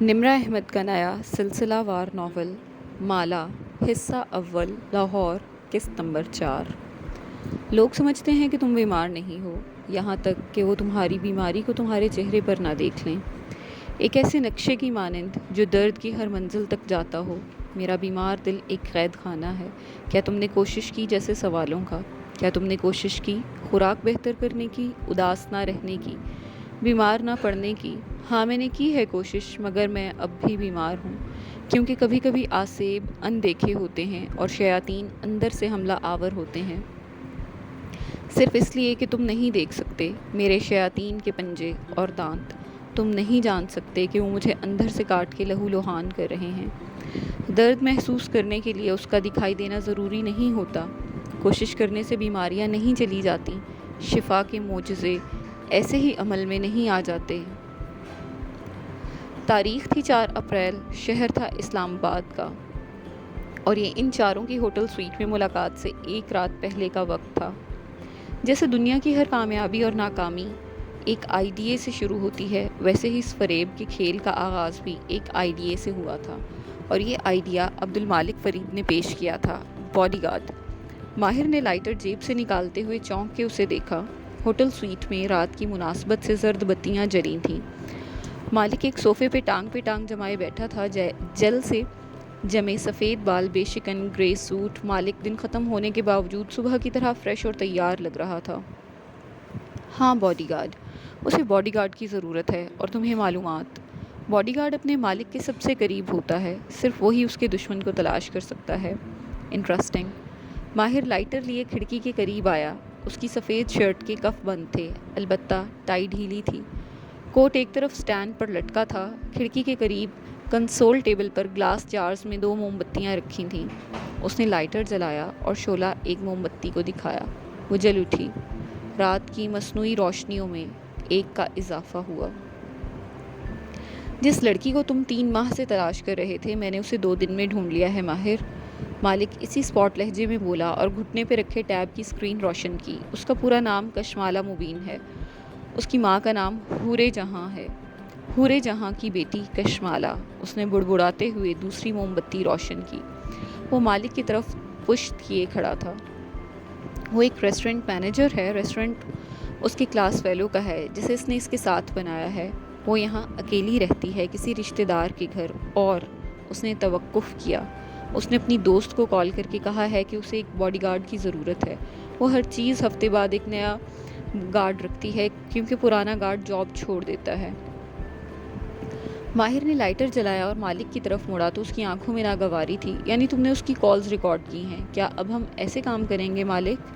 نمرہ احمد کا نیا سلسلہ وار ناول مالا حصہ اول لاہور قسط نمبر 4۔ لوگ سمجھتے ہیں کہ تم بیمار نہیں ہو، یہاں تک کہ وہ تمہاری بیماری کو تمہارے چہرے پر نہ دیکھ لیں، ایک ایسے نقشے کی مانند جو درد کی ہر منزل تک جاتا ہو۔ میرا بیمار دل ایک قید خانہ ہے۔ کیا تم نے کوشش کی جیسے سوالوں کا؟ کیا تم نے کوشش کی خوراک بہتر کرنے کی، اداس نہ رہنے کی، بیمار نہ پڑنے کی؟ ہاں میں نے کی ہے کوشش، مگر میں اب بھی بیمار ہوں، کیونکہ کبھی کبھی آسیب اندیکھے ہوتے ہیں اور شیاطین اندر سے حملہ آور ہوتے ہیں، صرف اس لیے کہ تم نہیں دیکھ سکتے میرے شیاطین کے پنجے اور دانت۔ تم نہیں جان سکتے کہ وہ مجھے اندر سے کاٹ کے لہو لہان کر رہے ہیں۔ درد محسوس کرنے کے لیے اس کا دکھائی دینا ضروری نہیں ہوتا۔ کوشش کرنے سے بیماریاں نہیں چلی جاتی، شفا کے معجزے ایسے ہی عمل میں نہیں آ جاتے۔ تاریخ تھی 4 اپریل، شہر تھا اسلام آباد کا، اور یہ ان چاروں کی ہوٹل سویٹ میں ملاقات سے ایک رات پہلے کا وقت تھا۔ جیسے دنیا کی ہر کامیابی اور ناکامی ایک آئیڈیے سے شروع ہوتی ہے، ویسے ہی اس فریب کے کھیل کا آغاز بھی ایک آئیڈیے سے ہوا تھا، اور یہ آئیڈیا عبد المالک فرید نے پیش کیا تھا۔ Body guard. ماہر نے لائٹر جیب سے نکالتے ہوئے چونک کے اسے دیکھا۔ ہوٹل سویٹ میں رات کی مناسبت سے زرد بتیاں جلی تھیں۔ مالک ایک صوفے پہ ٹانگ جمائے بیٹھا تھا، جل سے جمے سفید بال، بے شکن گرے سوٹ۔ مالک دن ختم ہونے کے باوجود صبح کی طرح فریش اور تیار لگ رہا تھا۔ ہاں باڈی گارڈ، اسے باڈی گارڈ کی ضرورت ہے، اور تمہیں معلومات۔ باڈی گارڈ اپنے مالک کے سب سے قریب ہوتا ہے، صرف وہی اس کے دشمن کو تلاش کر سکتا ہے۔ انٹرسٹنگ۔ ماہر لائٹر لیے کھڑکی کے قریب آیا۔ اس کی سفید شرٹ کے کف بند تھے، البتہ ٹائی ڈھیلی تھی۔ کوٹ ایک طرف سٹینڈ پر لٹکا تھا۔ کھڑکی کے قریب کنسول ٹیبل پر گلاس جارز میں 2 موم بتیاں رکھی تھیں۔ اس نے لائٹر جلایا اور شعلہ ایک موم بتی کو دکھایا۔ وہ جل اٹھی۔ رات کی مصنوعی روشنیوں میں ایک کا اضافہ ہوا۔ جس لڑکی کو تم 3 ماہ سے تلاش کر رہے تھے، میں نے اسے 2 دن میں ڈھونڈ لیا ہے ماہر۔ مالک اسی اسپاٹ لہجے میں بولا اور گھٹنے پہ رکھے ٹیب کی اسکرین روشن کی۔ اس کا پورا نام کشمالہ مبین ہے۔ اس کی ماں کا نام حورِ جہاں ہے، حورِ جہاں کی بیٹی کشمالہ۔ اس نے بڑبڑاتے ہوئے دوسری موم بتی روشن کی۔ وہ مالک کی طرف پشت کیے کھڑا تھا۔ وہ ایک ریسٹورنٹ مینیجر ہے۔ ریسٹورنٹ اس کے کلاس فیلو کا ہے، جسے اس نے اس کے ساتھ بنایا ہے۔ وہ یہاں اکیلی رہتی ہے، کسی رشتہ دار کے گھر، اور اس نے توقف کیا۔ اس نے اپنی دوست کو کال کر کے کہا ہے کہ اسے ایک باڈی گارڈ کی ضرورت ہے۔ وہ ہر چیز ہفتے بعد ایک نیا گارڈ رکھتی ہے، کیونکہ پرانا گارڈ جاب چھوڑ دیتا ہے۔ ماہر نے لائٹر جلایا اور مالک کی طرف مڑا تو اس کی آنکھوں میں ناگواری تھی۔ یعنی تم نے اس کی کالز ریکارڈ کی ہیں؟ کیا اب ہم ایسے کام کریں گے مالک؟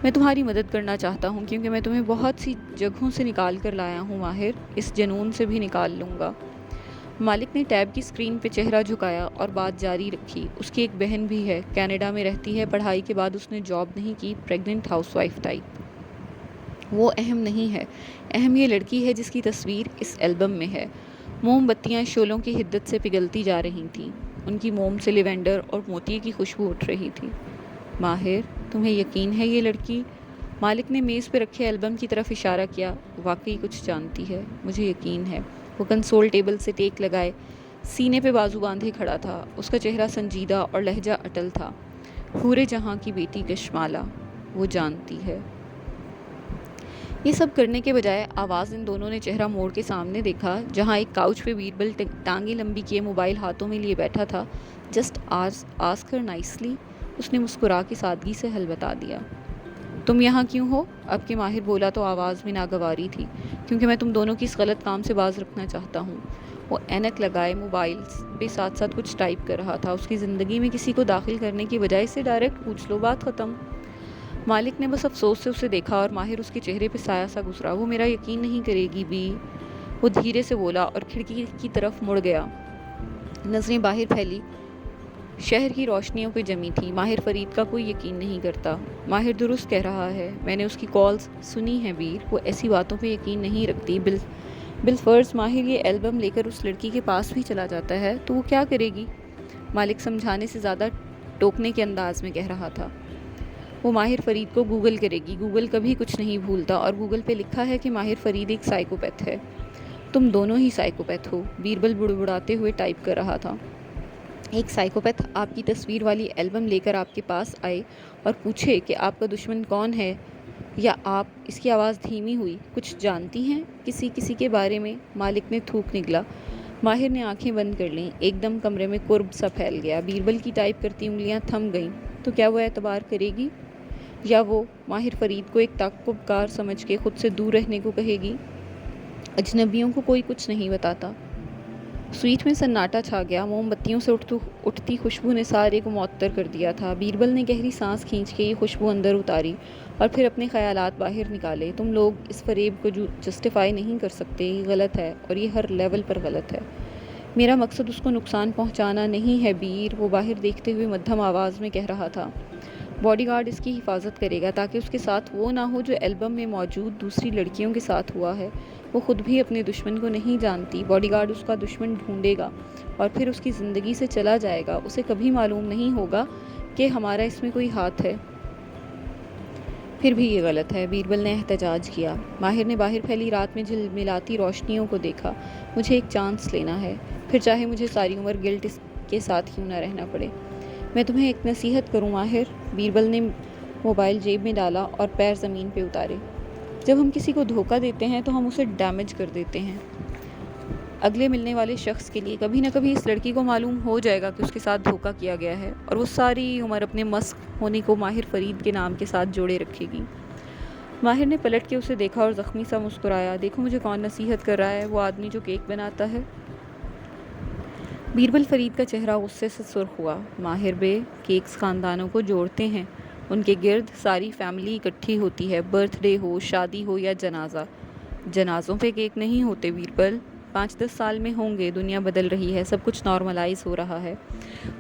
میں تمہاری مدد کرنا چاہتا ہوں، کیونکہ میں تمہیں بہت سی جگہوں سے نکال کر لایا ہوں ماہر، اس جنون سے بھی نکال لوں گا۔ مالک نے ٹیب کی اسکرین پہ چہرہ جھکایا اور بات جاری رکھی۔ اس کی ایک بہن بھی ہے، کینیڈا میں رہتی ہے، پڑھائی کے بعد اس نے جاب نہیں کی، پریگننٹ ہاؤس وائف ٹائپ۔ وہ اہم نہیں ہے، اہم یہ لڑکی ہے جس کی تصویر اس البم میں ہے۔ موم بتیاں شعلوں کی حدت سے پگھلتی جا رہی تھیں۔ ان کی موم سے لیونڈر اور موتی کی خوشبو اٹھ رہی تھی۔ ماہر، تمہیں یقین ہے یہ لڑکی؟ مالک نے میز پہ رکھے البم کی طرف اشارہ کیا۔ واقعی کچھ جانتی ہے، مجھے یقین ہے۔ وہ کنسول ٹیبل سے ٹیک لگائے سینے پہ بازو باندھے کھڑا تھا۔ اس کا چہرہ سنجیدہ اور لہجہ اٹل تھا۔ حورِ جہاں کی بیٹی کشمالہ، وہ جانتی ہے۔ یہ سب کرنے کے بجائے آواز ان دونوں نے چہرہ موڑ کے سامنے دیکھا، جہاں ایک کاؤچ پہ بیربل ٹانگیں لمبی کیے موبائل ہاتھوں میں لیے بیٹھا تھا۔ جسٹ آسک ہر نائسلی، اس نے مسکرا کے سادگی سے حل بتا دیا۔ تم یہاں کیوں ہو؟ اب کہ ماہر بولا تو آواز میں ناگواری تھی۔ کیونکہ میں تم دونوں کی اس غلط کام سے باز رکھنا چاہتا ہوں۔ وہ اینک لگائے موبائل پہ ساتھ ساتھ کچھ ٹائپ کر رہا تھا۔ اس کی زندگی میں کسی کو داخل کرنے کی بجائے اسے ڈائریکٹ پوچھ لو، بات ختم۔ مالک نے بس افسوس سے اسے دیکھا، اور ماہر اس کے چہرے پہ سایہ سا گزرا۔ وہ میرا یقین نہیں کرے گی بھی، وہ دھیرے سے بولا اور کھڑکی کی طرف مڑ گیا۔ نظریں باہر پھیلی، شہر کی روشنیوں پہ جمی تھی۔ ماہر فرید کا کوئی یقین نہیں کرتا۔ ماہر درست کہہ رہا ہے، میں نے اس کی کالز سنی ہیں ویر، وہ ایسی باتوں پہ یقین نہیں رکھتی۔ بالفرض ماہر یہ البم لے کر اس لڑکی کے پاس بھی چلا جاتا ہے تو وہ کیا کرے گی؟ مالک سمجھانے سے زیادہ ٹوکنے کے انداز میں کہہ رہا تھا۔ وہ ماہر فرید کو گوگل کرے گی۔ گوگل کبھی کچھ نہیں بھولتا، اور گوگل پہ لکھا ہے کہ ماہر فرید ایک سائیکوپیتھ ہے۔ تم دونوں ہی سائیکوپیتھ ہو، بیربل بڑبڑاتے ہوئے ٹائپ کر رہا تھا۔ ایک سائیکوپیتھ آپ کی تصویر والی البم لے کر آپ کے پاس آئے اور پوچھے کہ آپ کا دشمن کون ہے، یا آپ، اس کی آواز دھیمی ہوئی، کچھ جانتی ہیں کسی کے بارے میں؟ مالک نے تھوک نگلا۔ ماہر نے آنکھیں بند کر لیں۔ ایک دم کمرے میں قرب سا پھیل گیا۔ بیربل کی ٹائپ کرتی انگلیاں تھم گئیں۔ تو کیا وہ اعتبار کرے گی، یا وہ ماہر فرید کو ایک تعقب کار سمجھ کے خود سے دور رہنے کو کہے گی؟ اجنبیوں کو کوئی کچھ نہیں بتاتا۔ سویٹ میں سناٹا چھا گیا۔ موم بتیوں سے اٹھتی خوشبو نے سارے کو معطر کر دیا تھا۔ بیربل نے گہری سانس کھینچ کے یہ خوشبو اندر اتاری اور پھر اپنے خیالات باہر نکالے۔ تم لوگ اس فریب کو جسٹیفائی نہیں کر سکتے، یہ غلط ہے، اور یہ ہر لیول پر غلط ہے۔ میرا مقصد اس کو نقصان پہنچانا نہیں ہے بیر، وہ باہر دیکھتے ہوئے مدھم آواز میں کہہ رہا تھا۔ باڈی گارڈ اس کی حفاظت کرے گا تاکہ اس کے ساتھ وہ نہ ہو جو البم میں موجود دوسری لڑکیوں کے ساتھ ہوا ہے۔ وہ خود بھی اپنے دشمن کو نہیں جانتی۔ باڈی گارڈ اس کا دشمن ڈھونڈے گا اور پھر اس کی زندگی سے چلا جائے گا۔ اسے کبھی معلوم نہیں ہوگا کہ ہمارا اس میں کوئی ہاتھ ہے۔ پھر بھی یہ غلط ہے، بیربل نے احتجاج کیا۔ ماہر نے باہر پھیلی رات میں جھلملاتی روشنیوں کو دیکھا۔ مجھے ایک چانس لینا ہے، پھر چاہے مجھے ساری عمر گلٹ کے ساتھ کیوں نہ رہنا پڑے۔ میں تمہیں ایک نصیحت کروں ماہر؟ بیربل نے موبائل جیب میں ڈالا اور پیر زمین پہ اتارے۔ جب ہم کسی کو دھوکہ دیتے ہیں تو ہم اسے ڈیمیج کر دیتے ہیں۔ اگلے ملنے والے شخص کے لیے کبھی نہ کبھی اس لڑکی کو معلوم ہو جائے گا کہ اس کے ساتھ دھوکہ کیا گیا ہے، اور وہ ساری عمر اپنے مسخ ہونے کو ماہر فرید کے نام کے ساتھ جوڑے رکھے گی۔ ماہر نے پلٹ کے اسے دیکھا اور زخمی سا مسکرایا۔ دیکھو مجھے کون نصیحت کر رہا ہے، وہ آدمی جو کیک بناتا ہے۔ بیربل فرید کا چہرہ غصے سے سرخ ہوا۔ ماہر بے، کیکس خاندانوں کو جوڑتے ہیں، ان کے گرد ساری فیملی اکٹھی ہوتی ہے، برتھ ڈے ہو، شادی ہو یا جنازہ۔ جنازوں پہ کیک نہیں ہوتے بیربل، 5-10 سال میں ہوں گے، دنیا بدل رہی ہے، سب کچھ نارملائز ہو رہا ہے۔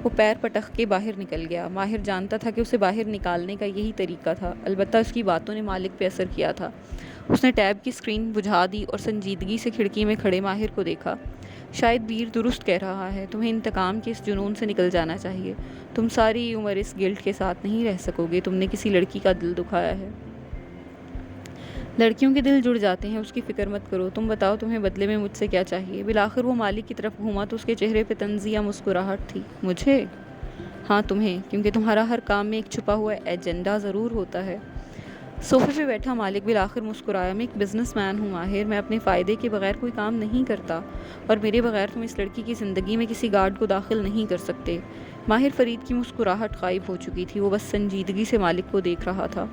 وہ پیر پٹک کے باہر نکل گیا۔ ماہر جانتا تھا کہ اسے باہر نکالنے کا یہی طریقہ تھا، البتہ اس کی باتوں نے مالک پہ اثر کیا تھا۔ اس نے ٹیب کی اسکرین بجھا دی اور سنجیدگی سے کھڑکی میں کھڑے ماہر کو دیکھا۔ شاید بیر درست کہہ رہا ہے، تمہیں انتقام کے اس جنون سے نکل جانا چاہیے۔ تم ساری عمر اس گلٹ کے ساتھ نہیں رہ سکو گے، تم نے کسی لڑکی کا دل دکھایا ہے۔ لڑکیوں کے دل جڑ جاتے ہیں، اس کی فکر مت کرو۔ تم بتاؤ تمہیں بدلے میں مجھ سے کیا چاہیے؟ بالآخر وہ مالک کی طرف گھوما تو اس کے چہرے پہ طنز یا مسکراہٹ تھی۔ مجھے؟ ہاں تمہیں، کیونکہ تمہارا ہر کام میں ایک چھپا ہوا ایجنڈا ضرور ہوتا ہے۔ صوفے پہ بیٹھا مالک بالآخر مسکرایا۔ میں ایک بزنس مین ہوں ماہر، میں اپنے فائدے کے بغیر کوئی کام نہیں کرتا، اور میرے بغیر تم اس لڑکی کی زندگی میں کسی گارڈ کو داخل نہیں کر سکتے۔ ماہر فرید کی مسکراہٹ غائب ہو چکی تھی، وہ بس سنجیدگی سے مالک کو دیکھ رہا تھا۔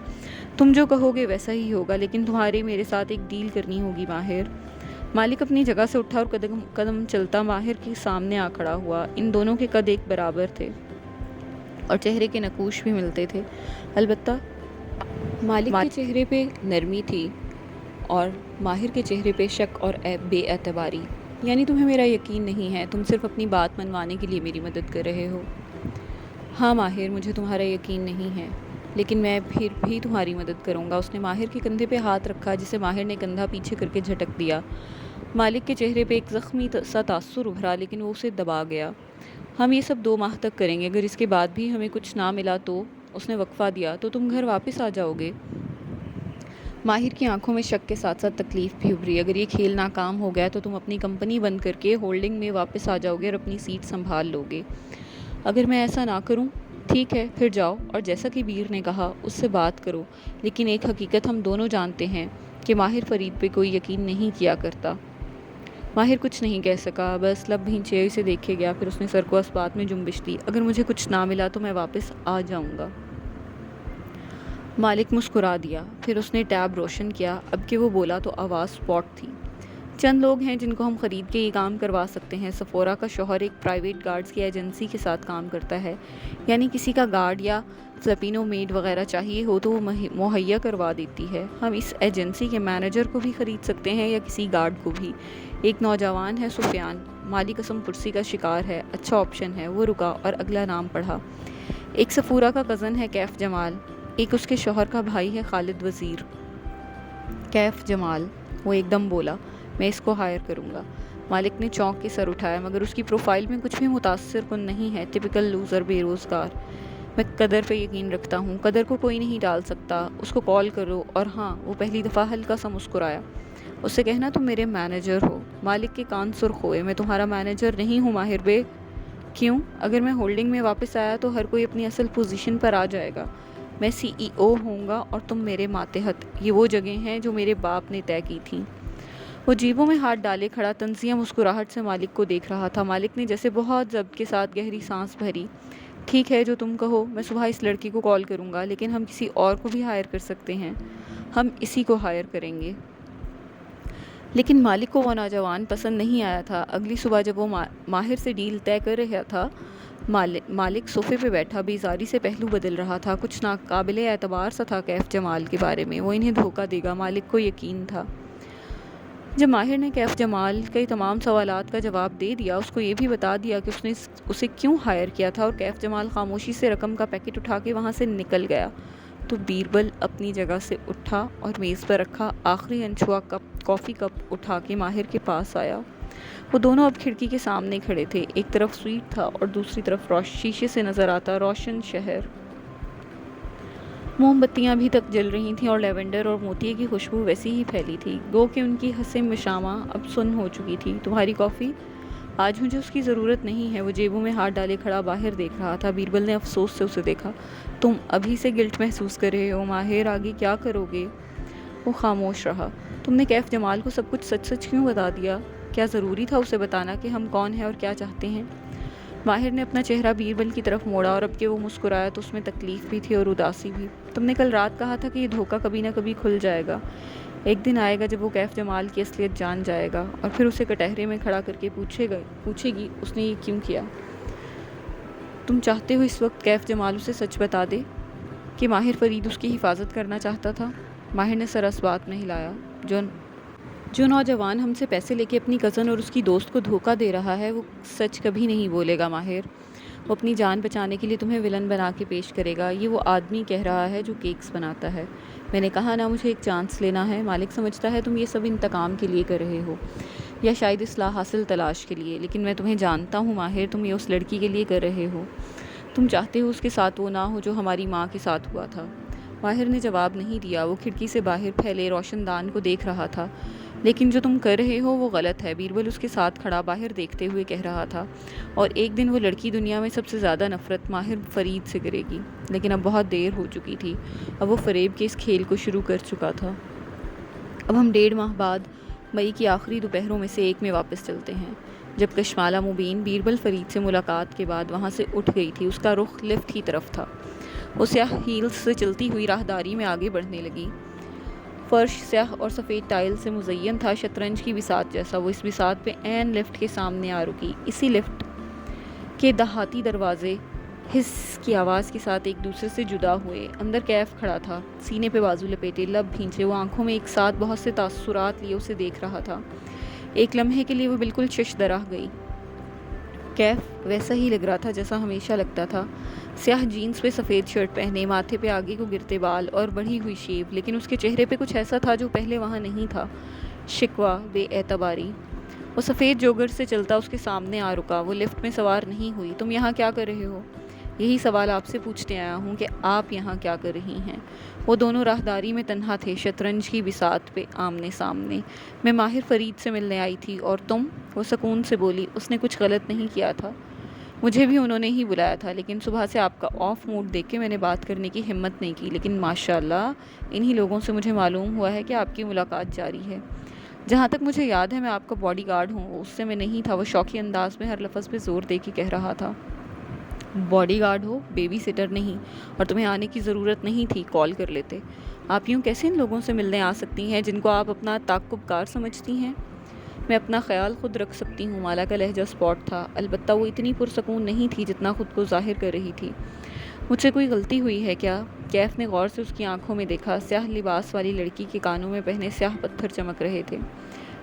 تم جو کہو گے ویسا ہی ہوگا، لیکن تمہارے میرے ساتھ ایک ڈیل کرنی ہوگی ماہر۔ مالک اپنی جگہ سے اٹھا اور قدم قدم چلتا ماہر کے سامنے آ کھڑا ہوا۔ ان دونوں کے قد ایک برابر تھے اور چہرے کے نقوش بھی ملتے تھے، البتہ مالک کے چہرے پہ نرمی تھی اور ماہر کے چہرے پہ شک اور بے اعتباری۔ یعنی تمہیں میرا یقین نہیں ہے، تم صرف اپنی بات منوانے کے لیے میری مدد کر رہے ہو۔ ہاں ماہر، مجھے تمہارا یقین نہیں ہے، لیکن میں پھر بھی تمہاری مدد کروں گا۔ اس نے ماہر کے کندھے پہ ہاتھ رکھا، جسے ماہر نے کندھا پیچھے کر کے جھٹک دیا۔ مالک کے چہرے پہ ایک زخمی سا تاثر ابھرا، لیکن وہ اسے دبا گیا۔ ہم یہ سب 2 ماہ تک کریں گے، اگر اس کے بعد بھی ہمیں کچھ نہ ملا تو، اس نے وقفہ دیا، تو تم گھر واپس آ جاؤ گے؟ ماہر کی آنکھوں میں شک کے ساتھ ساتھ تکلیف بھی ابھری۔ اگر یہ کھیل ناکام ہو گیا تو تم اپنی کمپنی بند کر کے ہولڈنگ میں واپس آ جاؤ گے اور اپنی سیٹ سنبھال لو گے۔ اگر میں ایسا نہ کروں؟ ٹھیک ہے، پھر جاؤ اور جیسا کہ بیر نے کہا اس سے بات کرو، لیکن ایک حقیقت ہم دونوں جانتے ہیں کہ ماہر فرید پہ کوئی یقین نہیں کیا کرتا۔ ماہر کچھ نہیں کہہ سکا، بس لب بھینچے اسے دیکھے گیا، پھر اس نے سر کو اسبات میں جنبش دی۔ اگر مجھے کچھ نہ ملا تو میں واپس آ جاؤں گا۔ مالک مسکرا دیا، پھر اس نے ٹیب روشن کیا۔ اب کہ وہ بولا تو آواز سپاٹ تھی۔ چند لوگ ہیں جن کو ہم خرید کے یہ کام کروا سکتے ہیں۔ سفورا کا شوہر ایک پرائیویٹ گارڈز کی ایجنسی کے ساتھ کام کرتا ہے، یعنی کسی کا گارڈ یا فلپینو میڈ وغیرہ چاہیے ہو تو وہ مہیا کروا دیتی ہے۔ ہم اس ایجنسی کے مینیجر کو بھی خرید سکتے ہیں یا کسی گارڈ کو بھی۔ ایک نوجوان ہے سفیان، مالی قسم پرسی کا شکار ہے، اچھا آپشن ہے۔ وہ رکا اور اگلا نام پڑھا۔ ایک سفورا کا کزن ہے کیف جمال، ایک اس کے شوہر کا بھائی ہے خالد وزیر۔ کیف جمال، وہ ایک دم بولا، میں اس کو ہائر کروں گا۔ مالک نے چونک کے سر اٹھایا، مگر اس کی پروفائل میں کچھ بھی متاثر کن نہیں ہے، ٹپیکل لوزر، بے روزگار۔ میں قدر پہ یقین رکھتا ہوں، قدر کو کوئی نہیں ڈال سکتا، اس کو کال کرو۔ اور ہاں، وہ پہلی دفعہ ہلکا سا مسکرایا، اس سے کہنا تم میرے مینیجر ہو۔ مالک کے کان سرخ ہوئے۔ میں تمہارا مینیجر نہیں ہوں ماہر بے۔ کیوں؟ اگر میں ہولڈنگ میں واپس آیا تو ہر کوئی اپنی اصل پوزیشن پر آ جائے گا۔ میں CEO ہوں گا اور تم میرے ماتحت۔ یہ وہ جگہیں ہیں جو میرے باپ نے طے کی تھیں۔ وہ جیبوں میں ہاتھ ڈالے کھڑا تنزیہ مسکراہٹ سے مالک کو دیکھ رہا تھا۔ مالک نے جیسے بہت ضبط کے ساتھ گہری سانس بھری۔ ٹھیک ہے، جو تم کہو۔ میں صبح اس لڑکی کو کال کروں گا، لیکن ہم کسی اور کو بھی ہائر کر سکتے ہیں۔ ہم اسی کو ہائر کریں گے۔ لیکن مالک کو وہ نوجوان پسند نہیں آیا تھا۔ اگلی صبح جب وہ ماہر سے ڈیل طے کر رہا تھا، مالک صوفے پہ بیٹھا بیزاری سے پہلو بدل رہا تھا۔ کچھ ناقابل اعتبار سا تھا کیف جمال کے بارے میں۔ وہ انہیں دھوکہ دے گا، مالک کو یقین تھا۔ جب ماہر نے کیف جمال کے تمام سوالات کا جواب دے دیا، اس کو یہ بھی بتا دیا کہ اس نے اسے کیوں ہائر کیا تھا، اور کیف جمال خاموشی سے رقم کا پیکٹ اٹھا کے وہاں سے نکل گیا، تو بیربل اپنی جگہ سے اٹھا اور میز پر رکھا آخری انچھوا کافی کپ اٹھا کے ماہر کے پاس آیا۔ وہ دونوں اب کھڑکی کے سامنے کھڑے تھے۔ ایک طرف سویٹ تھا اور دوسری طرف شیشے سے نظر آتا روشن شہر۔ موم بتیاں ابھی تک جل رہی تھیں اور لیونڈر اور موتیے کی خوشبو ویسی ہی پھیلی تھی، گو کہ ان کی حسیں مشامہ اب سن ہو چکی تھی۔ تمہاری کافی؟ آج مجھے اس کی ضرورت نہیں ہے۔ وہ جیبوں میں ہاتھ ڈالے کھڑا باہر دیکھ رہا تھا۔ بیربل نے افسوس سے اسے دیکھا۔ تم ابھی سے گلٹ محسوس کر رہے ہو ماہر، آگے کیا کرو گے؟ وہ خاموش رہا۔ تم نے کیف جمال کو سب کچھ سچ سچ کیوں بتا دیا؟ کیا ضروری تھا اسے بتانا کہ ہم کون ہیں اور کیا چاہتے ہیں؟ ماہر نے اپنا چہرہ بیربل کی طرف موڑا، اور اب کہ وہ مسکرایا تو اس میں تکلیف بھی تھی اور اداسی بھی۔ تم نے کل رات کہا تھا کہ یہ دھوکہ کبھی نہ کبھی کھل جائے گا۔ ایک دن آئے گا جب وہ کیف جمال کی اصلیت جان جائے گا، اور پھر اسے کٹہرے میں کھڑا کر کے پوچھے گی اس نے یہ کیوں کیا۔ تم چاہتے ہو اس وقت کیف جمال اسے سچ بتا دے کہ ماہر فرید اس کی حفاظت کرنا چاہتا تھا؟ ماہر نے سر اس بات میں ہلایا۔ جو نوجوان ہم سے پیسے لے کے اپنی کزن اور اس کی دوست کو دھوکہ دے رہا ہے، وہ سچ کبھی نہیں بولے گا ماہر۔ وہ اپنی جان بچانے کے لیے تمہیں ولن بنا کے پیش کرے گا۔ یہ وہ آدمی کہہ رہا ہے جو کیکس بناتا ہے۔ میں نے کہا نا، مجھے ایک چانس لینا ہے۔ مالک سمجھتا ہے تم یہ سب انتقام کے لیے کر رہے ہو، یا شاید اصلاح حاصل تلاش کے لیے، لیکن میں تمہیں جانتا ہوں ماہر، تم یہ اس لڑکی کے لیے کر رہے ہو۔ تم چاہتے ہو اس کے ساتھ وہ نہ ہو جو ہماری ماں کے ساتھ ہوا تھا۔ ماہر نے جواب نہیں دیا۔ وہ کھڑکی سے باہر پھیلے روشن دان کو دیکھ رہا تھا۔ لیکن جو تم کر رہے ہو وہ غلط ہے، بیربل اس کے ساتھ کھڑا باہر دیکھتے ہوئے کہہ رہا تھا، اور ایک دن وہ لڑکی دنیا میں سب سے زیادہ نفرت ماہر فرید سے کرے گی۔ لیکن اب بہت دیر ہو چکی تھی۔ اب وہ فریب کے اس کھیل کو شروع کر چکا تھا۔ اب ہم 1.5 ماہ بعد مئی کی آخری دوپہروں میں سے ایک میں واپس چلتے ہیں۔ جب کشمالہ مبین بیربل فرید سے ملاقات کے بعد وہاں سے اٹھ گئی تھی، اس کا رخ لفٹ کی طرف تھا۔ وہ سیاہ ہیلز سے چلتی ہوئی راہداری میں آگے بڑھنے لگی۔ فرش سیاہ اور سفید ٹائل سے مزین تھا، شطرنج کی بساط جیسا۔ وہ اس بساط پہ عین لفٹ کے سامنے آ رکی۔ اسی لفٹ کے دہاتی دروازے ہس کی آواز کے ساتھ ایک دوسرے سے جدا ہوئے۔ اندر کیف کھڑا تھا، سینے پہ بازو لپیٹے، لب بھینچے۔ وہ آنکھوں میں ایک ساتھ بہت سے تاثرات لیے اسے دیکھ رہا تھا۔ ایک لمحے کے لیے وہ بالکل ششدر رہ گئی۔ کیف ویسا ہی لگ رہا تھا جیسا ہمیشہ لگتا تھا، سیاہ جینز پہ سفید شرٹ پہنے، ماتھے پہ آگے کو گرتے بال اور بڑھی ہوئی شیو، لیکن اس کے چہرے پہ کچھ ایسا تھا جو پہلے وہاں نہیں تھا، شکوہ، بے اعتباری۔ وہ سفید جوگر سے چلتا اس کے سامنے آ رکا۔ وہ لفٹ میں سوار نہیں ہوئی۔ تم یہاں کیا کر رہے ہو؟ یہی سوال آپ سے پوچھتے آیا ہوں کہ آپ یہاں کیا کر رہی ہیں۔ وہ دونوں راہداری میں تنہا تھے، شطرنج کی بساط پہ آمنے سامنے۔ میں ماہر فرید سے ملنے آئی تھی، اور تم؟ وہ سکون سے بولی۔ اس نے کچھ غلط نہیں کیا تھا، مجھے بھی انہوں نے ہی بلایا تھا، لیکن صبح سے آپ کا آف موڈ دیکھ کے میں نے بات کرنے کی ہمت نہیں کی۔ لیکن ماشاءاللہ انہی لوگوں سے مجھے معلوم ہوا ہے کہ آپ کی ملاقات جاری ہے۔ جہاں تک مجھے یاد ہے میں آپ کا باڈی گارڈ ہوں۔ اس سے میں نہیں تھا۔ وہ شوقی انداز میں ہر لفظ پہ زور دے کے کہہ رہا تھا۔ باڈی گارڈ ہو، بیبی سٹر نہیں، اور تمہیں آنے کی ضرورت نہیں تھی، کال کر لیتے۔ آپ یوں کیسے ان لوگوں سے ملنے آ سکتی ہیں جن کو آپ اپنا تعاقب کار سمجھتی ہیں؟ میں اپنا خیال خود رکھ سکتی ہوں۔ مالا کا لہجہ اسپاٹ تھا، البتہ وہ اتنی پرسکون نہیں تھی جتنا خود کو ظاہر کر رہی تھی۔ مجھ سے کوئی غلطی ہوئی ہے کیا؟ کیف نے غور سے اس کی آنکھوں میں دیکھا۔ سیاہ لباس والی لڑکی کے کانوں میں پہنے سیاہ پتھر چمک رہے تھے۔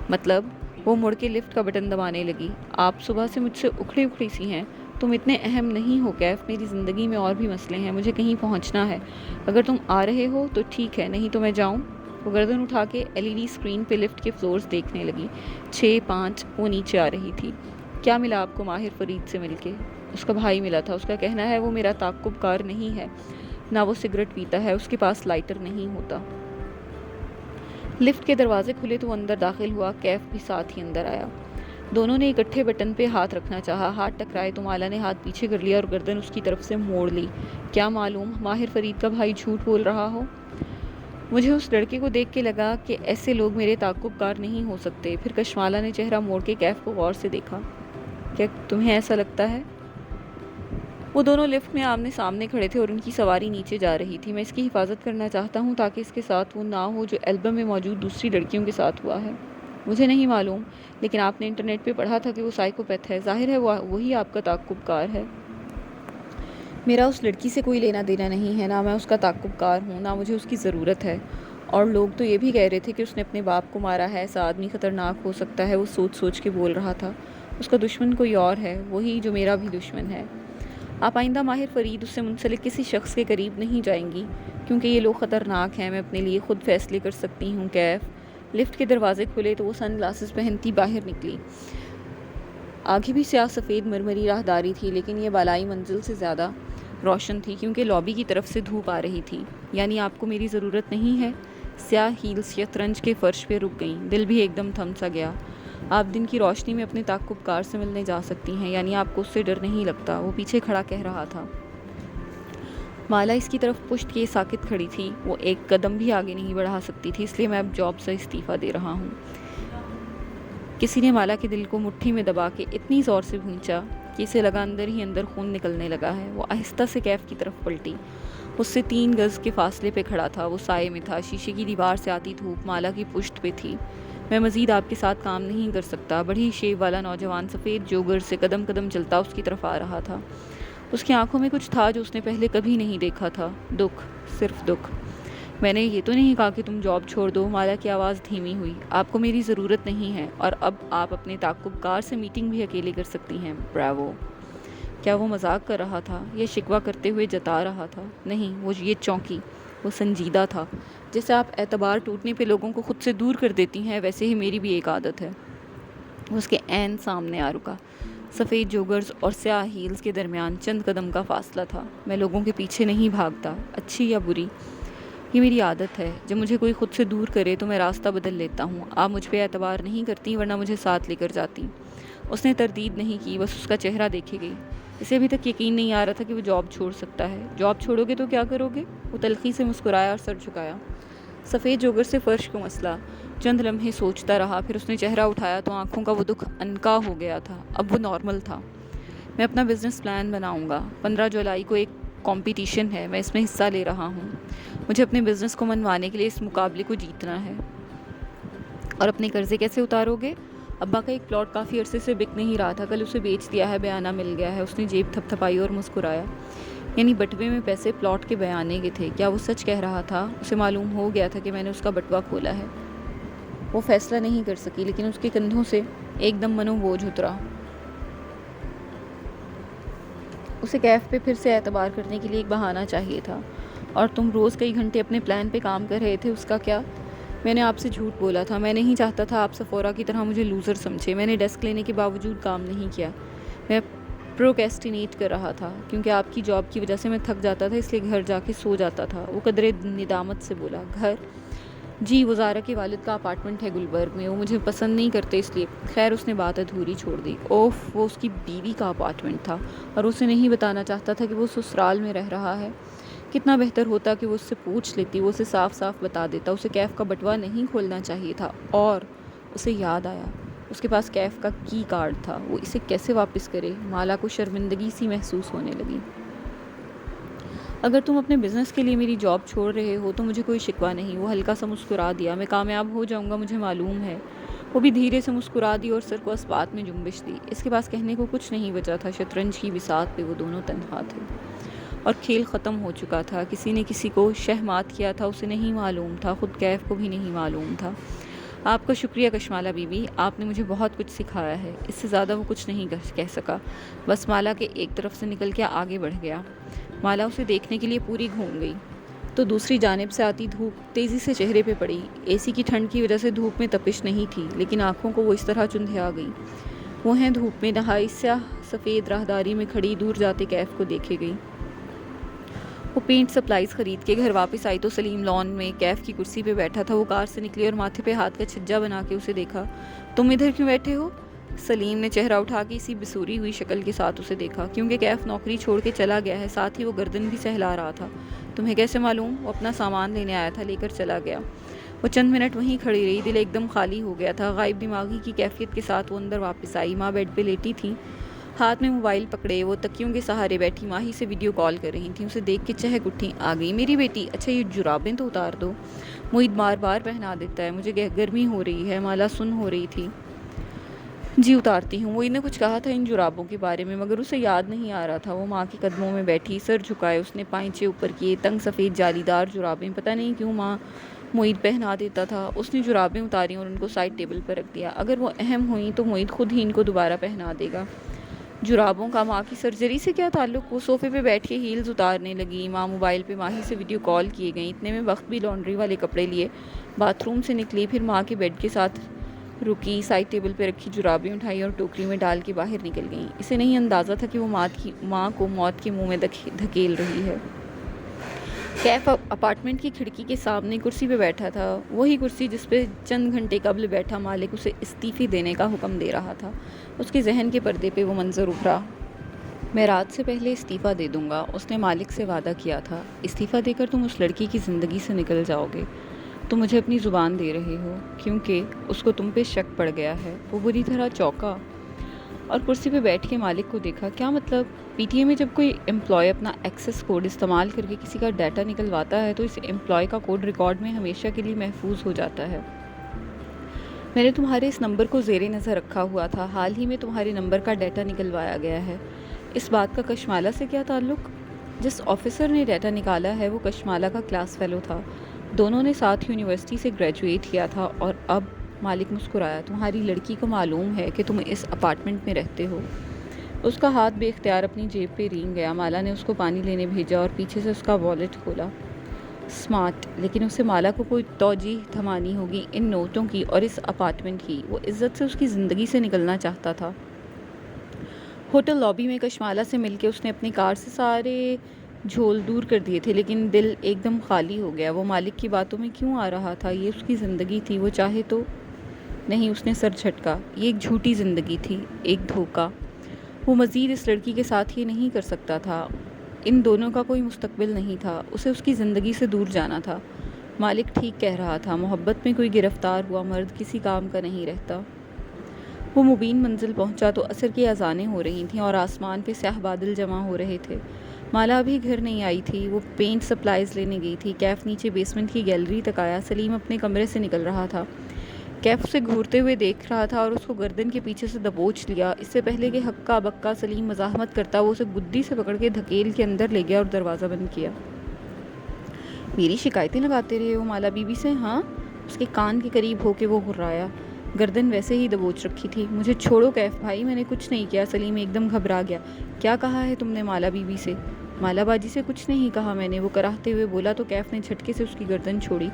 مطلب؟ وہ مڑ کے لفٹ کا بٹن دبانے لگی۔ آپ صبح سے مجھ سے اکھڑی اکھڑی سی ہیں۔ تم اتنے اہم نہیں ہو کیف، میری زندگی میں اور بھی مسئلے ہیں، مجھے کہیں پہنچنا ہے۔ اگر تم آ رہے ہو تو ٹھیک ہے، نہیں تو میں جاؤں؟ وہ گردن اٹھا کے LED اسکرین پہ لفٹ کے فلورز دیکھنے لگی۔ 6 5 وہ نیچے آ رہی تھی۔ کیا ملا آپ کو ماہر فرید سے مل کے؟ اس کا بھائی ملا تھا۔ اس کا کہنا ہے وہ میرا تعاقب کار نہیں ہے، نہ وہ سگریٹ پیتا ہے، اس کے پاس لائٹر نہیں ہوتا۔ لفٹ کے دروازے کھلے تو وہ اندر داخل ہوا، کیف بھی ساتھ ہی اندر آیا۔ دونوں نے اکٹھے بٹن پہ ہاتھ رکھنا چاہا، ہاتھ ٹکرائے تو مالا نے ہاتھ پیچھے کر لیا اور گردن اس کی طرف سے موڑ لی۔ کیا معلوم ماہر فرید کا بھائی جھوٹ بول رہا ہو؟ مجھے اس لڑکے کو دیکھ کے لگا کہ ایسے لوگ میرے تعاقب کار نہیں ہو سکتے۔ پھر کشمالہ نے چہرہ موڑ کے کیف کو غور سے دیکھا۔ کیا تمہیں ایسا لگتا ہے؟ وہ دونوں لفٹ میں آمنے سامنے کھڑے تھے اور ان کی سواری نیچے جا رہی تھی۔ میں اس کی حفاظت کرنا چاہتا ہوں تاکہ اس کے ساتھ وہ نہ ہو جو البم میں موجود دوسری لڑکیوں کے ساتھ ہوا ہے۔ مجھے نہیں معلوم، لیکن آپ نے انٹرنیٹ پہ پڑھا تھا کہ وہ سائیکوپیتھ ہے۔ ظاہر ہے وہی آپ کا تعاقب کار ہے۔ میرا اس لڑکی سے کوئی لینا دینا نہیں ہے، نہ میں اس کا تعاقب کار ہوں، نہ مجھے اس کی ضرورت ہے۔ اور لوگ تو یہ بھی کہہ رہے تھے کہ اس نے اپنے باپ کو مارا ہے، ایسا آدمی خطرناک ہو سکتا ہے۔ وہ سوچ سوچ کے بول رہا تھا۔ اس کا دشمن کوئی اور ہے، وہی جو میرا بھی دشمن ہے۔ آپ آئندہ ماہر فرید اس سے منسلک کسی شخص کے قریب نہیں جائیں گی، کیونکہ یہ لوگ خطرناک ہیں۔ میں اپنے لیے خود فیصلے کر سکتی ہوں۔ کیف۔ لفٹ کے دروازے کھلے تو وہ سن گلاسز پہنتی باہر نکلی۔ آگے بھی سیاہ سفید مرمری راہداری تھی، لیکن یہ بالائی منزل سے زیادہ روشن تھی کیونکہ لابی کی طرف سے دھوپ آ رہی تھی۔ یعنی آپ کو میری ضرورت نہیں ہے؟ سیاہ ہیلز شطرنج کے فرش پہ رک گئیں۔ دل بھی ایک دم تھم سا گیا۔ آپ دن کی روشنی میں اپنے تعاقب کار سے ملنے جا سکتی ہیں، یعنی آپ کو اس سے ڈر نہیں لگتا؟ وہ پیچھے کھڑا کہہ رہا تھا۔ مالا اس کی طرف پشت کیے ساکت کھڑی تھی۔ وہ ایک قدم بھی آگے نہیں بڑھا سکتی تھی، اس لیے میں اب جاب سے استعفیٰ دے رہا ہوں۔ کسی نے مالا کے دل کو مٹھی میں دبا کے اتنی زور سے بھونچا کہ اسے لگا اندر ہی اندر خون نکلنے لگا ہے۔ وہ آہستہ سے کیف کی طرف پلٹی۔ اس سے 3 گز کے فاصلے پہ کھڑا تھا۔ وہ سائے میں تھا۔ شیشے کی دیوار سے آتی دھوپ مالا کی پشت پہ تھی۔ میں مزید آپ کے ساتھ کام نہیں کر سکتا۔ بڑی شیو والا نوجوان سفید جوگر سے قدم قدم چلتا اس کی طرف آ رہا تھا۔ اس کی آنکھوں میں کچھ تھا جو اس نے پہلے کبھی نہیں دیکھا تھا۔ دکھ، صرف دکھ۔ میں نے یہ تو نہیں کہا کہ تم جاب چھوڑ دو۔ مالا کی آواز دھیمی ہوئی۔ آپ کو میری ضرورت نہیں ہے، اور اب آپ اپنے تعاقب کار سے میٹنگ بھی اکیلے کر سکتی ہیں۔ براوو۔ کیا وہ مذاق کر رہا تھا یا شکوہ کرتے ہوئے جتا رہا تھا؟ نہیں، وہ یہ چونکی، وہ سنجیدہ تھا۔ جیسے آپ اعتبار ٹوٹنے پہ لوگوں کو خود سے دور کر دیتی ہیں، ویسے ہی میری بھی ایک عادت ہے۔ وہ اس کے عین سامنے آ رکا۔ سفید جوگرز اور سیاہ ہیلز کے درمیان چند قدم کا فاصلہ تھا۔ میں لوگوں کے پیچھے نہیں بھاگتا، اچھی یا بری، یہ میری عادت ہے۔ جب مجھے کوئی خود سے دور کرے تو میں راستہ بدل لیتا ہوں۔ آپ مجھ پہ اعتبار نہیں کرتی، ورنہ مجھے ساتھ لے کر جاتی۔ اس نے تردید نہیں کی، بس اس کا چہرہ دیکھے گئی۔ اسے ابھی تک یقین نہیں آ رہا تھا کہ وہ جاب چھوڑ سکتا ہے۔ جاب چھوڑو گے تو کیا کرو گے؟ وہ تلخی سے مسکرایا اور سر جھکایا۔ سفید جوگر سے فرش کو مسلا۔ چند لمحے سوچتا رہا، پھر اس نے چہرہ اٹھایا تو آنکھوں کا وہ دکھ عنقا ہو گیا تھا۔ اب وہ نارمل تھا۔ میں اپنا بزنس پلان بناؤں گا۔ 15 جولائی کو ایک کمپٹیشن ہے، میں اس میں حصہ لے رہا ہوں۔ مجھے اپنے بزنس کو منوانے کے لیے اس مقابلے کو جیتنا ہے۔ اور اپنے قرضے کیسے اتارو گے؟ ابا کا ایک پلاٹ کافی عرصے سے بک نہیں رہا تھا، کل اسے بیچ دیا ہے، بیانہ مل گیا ہے۔ اس نے جیب تھپ تھپائی اور مسکرایا۔ یعنی بٹوے میں پیسے پلاٹ کے بیانے کے تھے؟ کیا وہ سچ کہہ رہا تھا؟ اسے معلوم ہو گیا تھا کہ میں نے اس کا بٹوا کھولا ہے۔ وہ فیصلہ نہیں کر سکی، لیکن اس کے کندھوں سے ایک دم منو بوجھ اترا۔ اسے کیف پہ پھر سے اعتبار کرنے کے لیے ایک بہانہ چاہیے تھا۔ اور تم روز کئی گھنٹے اپنے پلان پہ کام کر رہے تھے، اس کا کیا؟ میں نے آپ سے جھوٹ بولا تھا۔ میں نہیں چاہتا تھا آپ سفورا کی طرح مجھے لوزر سمجھے۔ میں نے ڈیسک لینے کے باوجود کام نہیں کیا۔ میں پروکیسٹینیٹ کر رہا تھا کیونکہ آپ کی جاب کی وجہ سے میں تھک جاتا تھا، اس لیے گھر جا کے سو جاتا تھا۔ وہ قدرے ندامت سے بولا۔ گھر؟ جی، وہ زارا کے والد کا اپارٹمنٹ ہے گلبرگ میں۔ وہ مجھے پسند نہیں کرتے، اس لیے۔ خیر، اس نے بات ادھوری چھوڑ دی۔ اوف، وہ اس کی بیوی کا اپارٹمنٹ تھا اور اسے نہیں بتانا چاہتا تھا کہ وہ سسرال میں رہ رہا ہے۔ کتنا بہتر ہوتا کہ وہ اس سے پوچھ لیتی، وہ اسے صاف صاف بتا دیتا۔ اسے کیف کا بٹوا نہیں کھولنا چاہیے تھا۔ اور اسے یاد آیا، اس کے پاس کیف کا کی کارڈ تھا۔ وہ اسے کیسے واپس کرے؟ مالا کو شرمندگی سی محسوس ہونے لگی۔ اگر تم اپنے بزنس کے لیے میری جاب چھوڑ رہے ہو تو مجھے کوئی شکوہ نہیں۔ وہ ہلکا سا مسکرا دیا۔ میں کامیاب ہو جاؤں گا، مجھے معلوم ہے۔ وہ بھی دھیرے سے مسکرا دی اور سر کو اسبات میں جنبش دی۔ اس کے پاس کہنے کو کچھ نہیں بچا تھا۔ شطرنج کی بساط پہ وہ دونوں تنہا تھے اور کھیل ختم ہو چکا تھا۔ کسی نے کسی کو شہمات کیا تھا، اسے نہیں معلوم تھا، خود کیف کو بھی نہیں معلوم تھا۔ آپ کا شکریہ کشمالہ بی بی، آپ نے مجھے بہت کچھ سکھایا ہے۔ اس سے زیادہ وہ کچھ نہیں کہہ سکا، بس مالا کے ایک طرف سے نکل کے آگے بڑھ گیا۔ مالا اسے دیکھنے کے لیے پوری گھوم گئی تو دوسری جانب سے آتی دھوپ تیزی سے چہرے پہ پڑی۔ اے سی کی ٹھنڈ کی وجہ سے دھوپ میں تپش نہیں تھی، لیکن آنکھوں کو وہ اس طرح چندھیا گئی۔ وہ ہیں دھوپ میں نہائی سیاہ سفید راہداری میں کھڑی، دور جاتے کیف کو دیکھے گئی۔ وہ پینٹ سپلائز خرید کے گھر واپس آئی تو سلیم لان میں کیف کی کرسی پہ بیٹھا تھا۔ وہ کار سے نکلی اور ماتھے پہ ہاتھ کا چھجا بنا کے اسے دیکھا۔ تم ادھر کیوں بیٹھے ہو؟ سلیم نے چہرہ اٹھا کے اسی بسوری ہوئی شکل کے ساتھ اسے دیکھا۔ کیونکہ کیف نوکری چھوڑ کے چلا گیا ہے، ساتھ ہی وہ گردن بھی سہلا رہا تھا۔ تمہیں کیسے معلوم؟ وہ اپنا سامان لینے آیا تھا، لے کر چلا گیا۔ وہ چند منٹ وہیں کھڑی رہی، دل ایک دم خالی ہو گیا تھا۔ غائب دماغی کی کیفیت کے ساتھ وہ اندر واپس آئی۔ ماں بیڈ پہ لیٹی تھی، ہاتھ میں موبائل پکڑے وہ تکیوں کے سہارے بیٹھی ماہی سے ویڈیو کال کر رہی تھیں۔ اسے دیکھ کے چہک اٹھی۔ آ گئی میری بیٹی؟ اچھا یہ جرابیں تو اتار دو، معید بار بار پہنا دیتا ہے، مجھے گرمی ہو رہی ہے۔ مالا سن ہو رہی تھی۔ جی اتارتی ہوں۔ معید نے کچھ کہا تھا ان جرابوں کے بارے میں، مگر اسے یاد نہیں آ رہا تھا۔ وہ ماں کے قدموں میں بیٹھی، سر جھکائے، اس نے پائنچے اوپر کیے۔ تنگ سفید جالی دار جرابیں، پتہ نہیں کیوں ماں معید پہنا دیتا تھا۔ اس نے جرابیں اتاری اور ان کو سائڈ ٹیبل پر رکھ دیا۔ اگر وہ اہم ہوئیں تو معید خود ہی ان کو دوبارہ پہنا دے گا۔ جرابوں کا ماں کی سرجری سے کیا تعلق؟ وہ صوفے پہ بیٹھ کے ہیلز اتارنے لگی۔ ماں موبائل پہ ماہی سے ویڈیو کال کیے گئیں۔ اتنے میں وقت بھی لانڈری والے کپڑے لیے باتھ روم سے نکلی، پھر ماں کے بیڈ کے ساتھ رکی، سائڈ ٹیبل پہ رکھی جرابیں اٹھائی اور ٹوکری میں ڈال کے باہر نکل گئیں۔ اسے نہیں اندازہ تھا کہ وہ ماں کو موت کے منہ میں دھکیل رہی ہے۔ کیف اپارٹمنٹ کی کھڑکی کے سامنے کرسی پہ بیٹھا تھا، وہی کرسی جس پہ چند گھنٹے قبل بیٹھا مالک اسے استعفی دینے کا حکم دے رہا تھا۔ اس کے ذہن کے پردے پہ وہ منظر ابھرا۔ میں رات سے پہلے استعفیٰ دے دوں گا، اس نے مالک سے وعدہ کیا تھا۔ استعفیٰ دے کر تم اس لڑکی کی زندگی سے نکل جاؤ گے۔ تم مجھے اپنی زبان دے رہے ہو، کیونکہ اس کو تم پہ شک پڑ گیا ہے۔ وہ بری طرح چونکا اور کرسی پہ بیٹھ کے مالک کو دیکھا۔ کیا مطلب؟ پی ٹی اے میں جب کوئی امپلائی اپنا ایکسیس کوڈ استعمال کر کے کسی کا ڈیٹا نکلواتا ہے تو اس امپلائی کا کوڈ ریکارڈ میں ہمیشہ کے لیے محفوظ ہو جاتا ہے۔ میں نے تمہارے اس نمبر کو زیر نظر رکھا ہوا تھا، حال ہی میں تمہارے نمبر کا ڈیٹا نکلوایا گیا ہے۔ اس بات کا کشمالہ سے کیا تعلق؟ جس آفیسر نے ڈیٹا نکالا ہے وہ کشمالہ کا کلاس فیلو تھا، دونوں نے ساتھ یونیورسٹی سے گریجویٹ کیا تھا۔ اور اب مالک مسکرایا، تمہاری لڑکی کو معلوم ہے کہ تم اس اپارٹمنٹ میں رہتے ہو؟ اس کا ہاتھ بے اختیار اپنی جیب پہ رینگ گیا۔ مالا نے اس کو پانی لینے بھیجا اور پیچھے سے اس کا والیٹ کھولا۔ اسمارٹ، لیکن اسے مالا کو کوئی توجہ تھمانی ہوگی ان نوٹوں کی اور اس اپارٹمنٹ کی۔ وہ عزت سے اس کی زندگی سے نکلنا چاہتا تھا۔ ہوٹل لابی میں کشمالہ سے مل کے اس نے اپنی کار سے سارے جھول دور کر دیے تھے، لیکن دل ایک دم خالی ہو گیا۔ وہ مالک کی باتوں میں کیوں آ رہا تھا؟ یہ اس کی زندگی تھی، وہ چاہے تو نہیں۔ اس نے سر جھٹکا۔ یہ ایک جھوٹی زندگی تھی، ایک دھوکہ۔ وہ مزید اس لڑکی کے ساتھ یہ نہیں کر سکتا تھا۔ ان دونوں کا کوئی مستقبل نہیں تھا، اسے اس کی زندگی سے دور جانا تھا۔ مالک ٹھیک کہہ رہا تھا، محبت میں کوئی گرفتار ہوا مرد کسی کام کا نہیں رہتا۔ وہ مبین منزل پہنچا تو عصر کی اذانیں ہو رہی تھیں اور آسمان پہ سیاہ بادل جمع ہو رہے تھے۔ مالا ابھی گھر نہیں آئی تھی، وہ پینٹ سپلائز لینے گئی تھی۔ کیف نیچے بیسمنٹ کی گیلری تک آیا۔ سلیم اپنے کمرے سے نکل رہا تھا، کیف اسے گھورتے ہوئے دیکھ رہا تھا اور اس کو گردن کے پیچھے سے دبوچ لیا۔ اس سے پہلے کہ ہکا بکا سلیم مزاحمت کرتا، وہ اسے گدی سے پکڑ کے دھکیل کے اندر لے گیا اور دروازہ بند کیا۔ میری شکایتیں لگاتے رہے ہو مالا بی بی سے؟ ہاں؟ اس کے کان کے قریب ہو کے وہ گھرایا، گردن ویسے ہی دبوچ رکھی تھی۔ مجھے چھوڑو کیف بھائی، میں نے کچھ نہیں کیا۔ سلیم ایک دم گھبرا گیا۔ کیا کہا ہے تم نے مالا بی بی سے؟ مالا باجی سے کچھ نہیں کہا میں نے، وہ کراہتے ہوئے بولا تو کیف نے جھٹکے سے اس کی گردن چھوڑی۔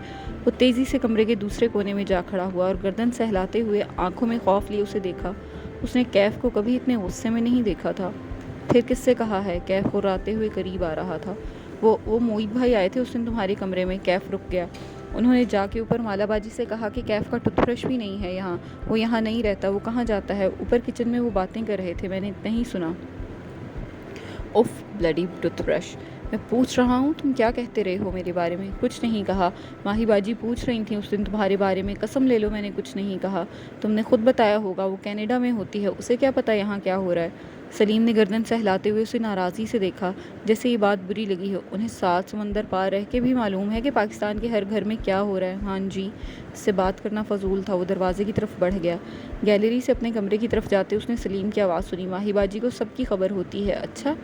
وہ تیزی سے کمرے کے دوسرے کونے میں جا کھڑا ہوا اور گردن سہلاتے ہوئے آنکھوں میں خوف لیے اسے دیکھا۔ اس نے کیف کو کبھی اتنے غصے میں نہیں دیکھا تھا۔ پھر کس سے کہا ہے؟ کیف غراتے ہوئے قریب آ رہا تھا۔ وہ معید بھائی آئے تھے اس دن تمہارے کمرے میں۔ کیف رک گیا۔ انہوں نے جا کے اوپر مالا باجی سے کہا کہ کیف کا ٹوتھ برش بھی نہیں ہے یہاں، وہ یہاں نہیں رہتا۔ وہ کہاں جاتا ہے؟ اوپر کچن میں وہ باتیں کر رہے تھے، میں نے اتنا ہی سنا۔ If bloody tooth brush! میں پوچھ رہا ہوں تم کیا کہتے رہے ہو میرے بارے میں؟ کچھ نہیں کہا، ماہی باجی پوچھ رہی تھیں اس دن تمہارے بارے میں۔ قسم لے لو میں نے کچھ نہیں کہا، تم نے خود بتایا ہوگا وہ کینیڈا میں ہوتی ہے، اسے کیا پتا یہاں کیا ہو رہا ہے۔ سلیم نے گردن سہلاتے ہوئے اسے ناراضی سے دیکھا، جیسے یہ بات بری لگی ہو۔ انہیں 7 سمندر پار رہ کے بھی معلوم ہے کہ پاکستان کے ہر گھر میں کیا ہو رہا ہے۔ ہاں جی، اس سے بات کرنا فضول تھا۔ وہ دروازے کی طرف بڑھ گیا۔ گیلری سے اپنے کمرے کی طرف جاتے اس نے سلیم کی آواز سنی، ماہی باجی کو سب کی خبر ہوتی ہے۔ اچھا،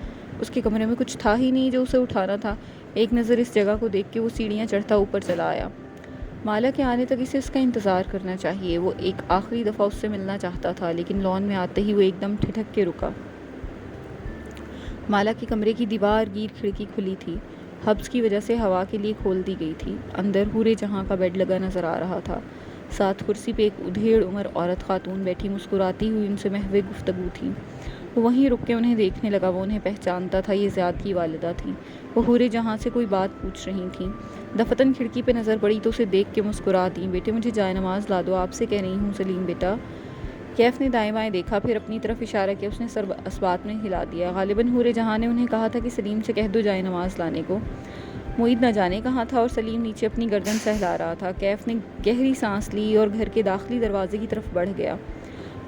اس کے کمرے میں کچھ تھا ہی نہیں جو اسے اٹھانا تھا۔ ایک نظر اس جگہ کو دیکھ کے وہ سیڑھیاں چڑھتا اوپر چلا آیا۔ مالا کے آنے تک اسے اس کا انتظار کرنا چاہیے۔ وہ ایک آخری دفعہ اس سے ملنا چاہتا تھا، لیکن لان میں آتے ہی وہ ایک دم ٹھٹک کے رکا۔ مالا کے کمرے کی دیوار گیر کھڑکی کھلی تھی، حبس کی وجہ سے ہوا کے لیے کھول دی گئی تھی۔ اندر حورے جہاں کا بیڈ لگا نظر آ رہا تھا، ساتھ کرسی پہ ایک ادھیڑ عمر عورت خاتون بیٹھی مسکراتی ہوئی ان سے محو گفتگو تھی۔ وہ وہیں رک کے انہیں دیکھنے لگا. وہ انہیں پہچانتا تھا. یہ زیاد کی والدہ تھیں. وہ حورِ جہاں سے کوئی بات پوچھ رہی تھیں. دفتن کھڑکی پہ نظر پڑی تو اسے دیکھ کے مسکرا دیں. بیٹے مجھے جائے نماز لا دو. آپ سے کہہ رہی ہوں سلیم بیٹا. کیف نے دائیں بائیں دیکھا، پھر اپنی طرف اشارہ کیا. اس نے سر اثبات میں ہلا دیا. غالباً حورِ جہاں نے انہیں کہا تھا کہ سلیم سے کہہ دو جائے نماز لانے کو. معید نہ جانے کہاں تھا اور سلیم نیچے اپنی گردن سہلا رہا تھا. کیف نے گہری سانس لی اور گھر کے داخلی دروازے کی طرف بڑھ گیا.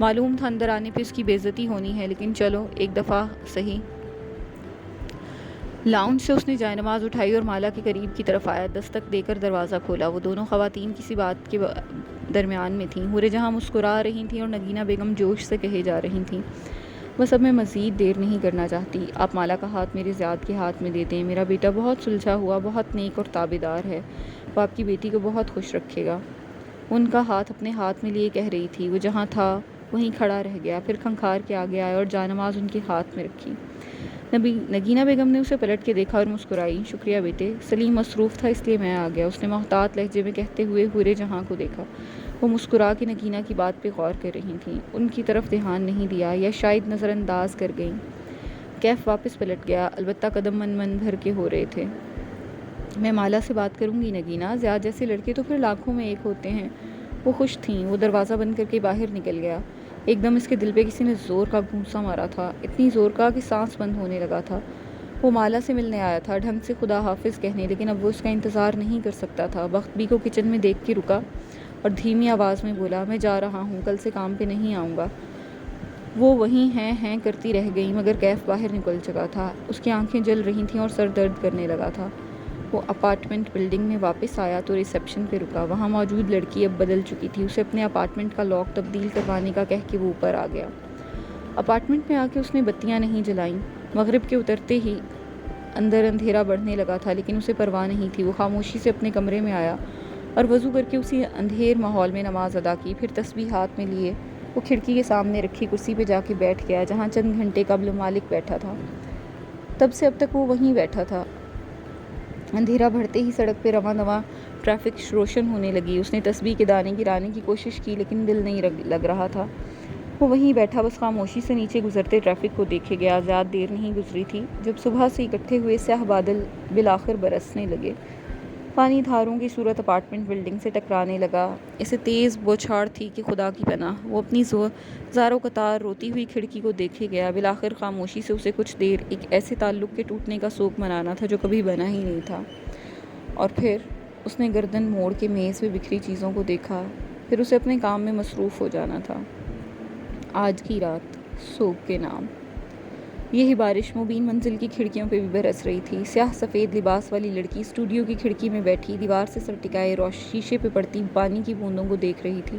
معلوم تھا اندر آنے پہ اس کی بے عزتی ہونی ہے، لیکن چلو ایک دفعہ صحیح. لاؤنج سے اس نے جائے نماز اٹھائی اور مالا کے قریب کی طرف آیا. دستک دے کر دروازہ کھولا. وہ دونوں خواتین کسی بات کے درمیان میں تھیں. حورِ جہاں مسکرا رہی تھیں اور نگینہ بیگم جوش سے کہے جا رہی تھیں. بس اب میں مزید دیر نہیں کرنا چاہتی. آپ مالا کا ہاتھ میرے زیاد کے ہاتھ میں دے دیں. میرا بیٹا بہت سلجھا ہوا، بہت نیک اور تابعدار ہے. وہ آپ کی بیٹی کو بہت خوش رکھے گا. ان کا ہاتھ اپنے ہاتھ میں لیے کہہ رہی تھی. وہ جہاں تھا وہیں کھڑا رہ گیا، پھر کھنکھار کے آگے آیا اور جانماز ان کے ہاتھ میں رکھی. نگینہ بیگم نے اسے پلٹ کے دیکھا اور مسکرائی. شکریہ بیٹے، سلیم مصروف تھا اس لیے میں آ گیا، اس نے محتاط لہجے میں کہتے ہوئے حورِ جہاں کو دیکھا. وہ مسکرا کے نگینہ کی بات پہ غور کر رہی تھیں. ان کی طرف دھیان نہیں دیا یا شاید نظر انداز کر گئیں. کیف واپس پلٹ گیا، البتہ قدم من من بھر کے ہو رہے تھے. میں مالا سے بات کروں گی نگینہ. زیاد جیسے لڑکے تو پھر لاکھوں میں ایک ہوتے ہیں. وہ خوش تھیں. وہ دروازہ بند کر کے باہر نکل گیا. ایک دم اس کے دل پہ کسی نے زور کا گھونسا مارا تھا. اتنی زور کا کہ سانس بند ہونے لگا تھا. وہ مالا سے ملنے آیا تھا، ڈھنگ سے خدا حافظ کہنے، لیکن اب وہ اس کا انتظار نہیں کر سکتا تھا. بخت بی کو کچن میں دیکھ کے رکا اور دھیمی آواز میں بولا، میں جا رہا ہوں، کل سے کام پہ نہیں آؤں گا. وہ وہیں ہیں کرتی رہ گئی، مگر کیف باہر نکل چکا تھا. اس کی آنکھیں جل رہی تھیں اور سر درد کرنے لگا تھا. وہ اپارٹمنٹ بلڈنگ میں واپس آیا تو ریسیپشن پہ رکا. وہاں موجود لڑکی اب بدل چکی تھی. اسے اپنے اپارٹمنٹ کا لاک تبدیل کروانے کا کہہ کے وہ اوپر آ گیا. اپارٹمنٹ میں آ کے اس نے بتیاں نہیں جلائیں. مغرب کے اترتے ہی اندر اندھیرا بڑھنے لگا تھا، لیکن اسے پرواہ نہیں تھی. وہ خاموشی سے اپنے کمرے میں آیا اور وضو کر کے اسی اندھیر ماحول میں نماز ادا کی. پھر تسبیح ہاتھ میں لیے وہ کھڑکی کے سامنے رکھی کرسی پہ جا کے بیٹھ گیا جہاں چند گھنٹے قبل مالک بیٹھا تھا. تب سے اب تک وہ وہیں بیٹھا تھا. اندھیرا بڑھتے ہی سڑک پہ رواں دواں ٹریفک روشن ہونے لگی. اس نے تسبیح کے دانے گرانے کی کوشش کی، لیکن دل نہیں لگ رہا تھا. وہ وہیں بیٹھا بس خاموشی سے نیچے گزرتے ٹریفک کو دیکھے گیا. زیادہ دیر نہیں گزری تھی جب صبح سے اکٹھے ہوئے سیاہ بادل بالآخر برسنے لگے. پانی دھاروں کی صورت اپارٹمنٹ بلڈنگ سے ٹکرانے لگا. اسے تیز بوچھاڑ تھی کہ خدا کی پناہ. وہ اپنی زاروں قطار روتی ہوئی کھڑکی کو دیکھے گیا. بالآخر خاموشی سے اسے کچھ دیر ایک ایسے تعلق کے ٹوٹنے کا سوگ منانا تھا جو کبھی بنا ہی نہیں تھا. اور پھر اس نے گردن موڑ کے میز پہ بکھری چیزوں کو دیکھا. پھر اسے اپنے کام میں مصروف ہو جانا تھا. آج کی رات سوگ کے نام. یہی بارش مبین منزل کی کھڑکیوں پہ بھی برس رہی تھی. سیاہ سفید لباس والی لڑکی اسٹوڈیو کی کھڑکی میں بیٹھی دیوار سے سر ٹکائے شیشے پہ پڑتی پانی کی بوندوں کو دیکھ رہی تھی.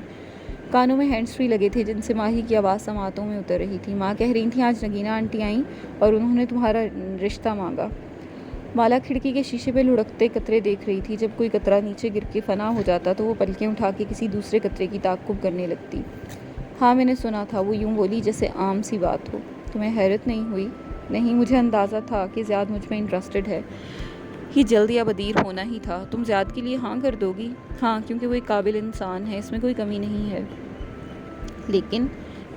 کانوں میں ہینڈز فری لگے تھے جن سے ماہی کی آواز سماعتوں میں اتر رہی تھی. ماں کہہ رہی تھیں آج نگینہ آنٹی آئیں اور انہوں نے تمہارا رشتہ مانگا. مالا کھڑکی کے شیشے پہ لڑکتے قطرے دیکھ رہی تھی. جب کوئی قطرہ نیچے گر کے فنا ہو جاتا تو وہ پلکیں اٹھا کے کسی دوسرے قطرے کی تعقب کرنے لگتی. ہاں میں نے سنا تھا. وہ یوں بولی جیسے عام سی بات ہو. تمہیں حیرت نہیں ہوئی؟ نہیں، مجھے اندازہ تھا کہ زیاد مجھ میں انٹرسٹڈ ہے. یہ جلد یا بدیر ہونا ہی تھا. تم زیاد کے لیے ہاں کر دو گی؟ ہاں، کیونکہ وہ ایک قابل انسان ہے، اس میں کوئی کمی نہیں ہے. لیکن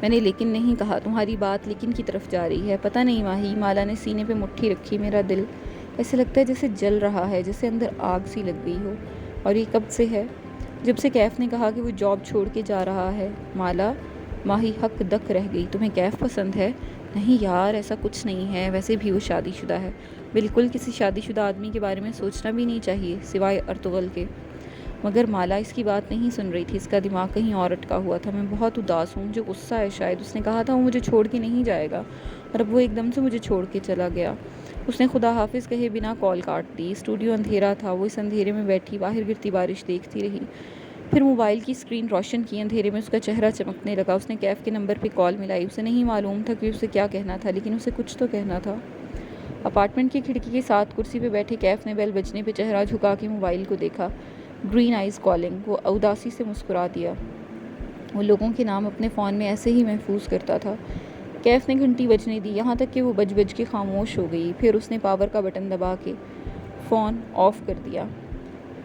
میں نے لیکن نہیں کہا. تمہاری بات لیکن کی طرف جا رہی ہے. پتہ نہیں ماہی. مالا نے سینے پہ مٹھی رکھی. میرا دل ایسے لگتا ہے جیسے جل رہا ہے، جیسے اندر آگ سی لگ گئی ہو. اور یہ کب سے ہے؟ جب سے کیف نے کہا کہ وہ جاب چھوڑ کے جا رہا ہے. مالا. ماہی ہک دک رہ گئی. تمہیں کیف پسند ہے؟ نہیں یار، ایسا کچھ نہیں ہے. ویسے بھی وہ شادی شدہ ہے. بالکل کسی شادی شدہ آدمی کے بارے میں سوچنا بھی نہیں چاہیے سوائے ارطغرل کے. مگر مالا اس کی بات نہیں سن رہی تھی. اس کا دماغ کہیں اور اٹکا ہوا تھا. میں بہت اداس ہوں. مجھے غصہ ہے شاید. اس نے کہا تھا وہ مجھے چھوڑ کے نہیں جائے گا اور اب وہ ایک دم سے مجھے چھوڑ کے چلا گیا. اس نے خدا حافظ کہے بنا کال کاٹ دی. اسٹوڈیو اندھیرا تھا. وہ اس اندھیرے میں بیٹھی باہر گرتی بارش دیکھتی رہی. پھر موبائل کی اسکرین روشن کی. اندھیرے میں اس کا چہرہ چمکنے لگا. اس نے کیف کے نمبر پہ کال ملائی. اسے نہیں معلوم تھا کہ اسے کیا کہنا تھا، لیکن اسے کچھ تو کہنا تھا. اپارٹمنٹ کی کھڑکی کے ساتھ کرسی پہ بیٹھے کیف نے بیل بجنے پہ چہرہ جھکا کے موبائل کو دیکھا. Green eyes calling. وہ اداسی سے مسکرا دیا. وہ لوگوں کے نام اپنے فون میں ایسے ہی محفوظ کرتا تھا. کیف نے گھنٹی بجنے دی، یہاں تک کہ وہ بج کے خاموش ہو گئی. پھر اس نے پاور کا بٹن دبا کے فون آف کر دیا.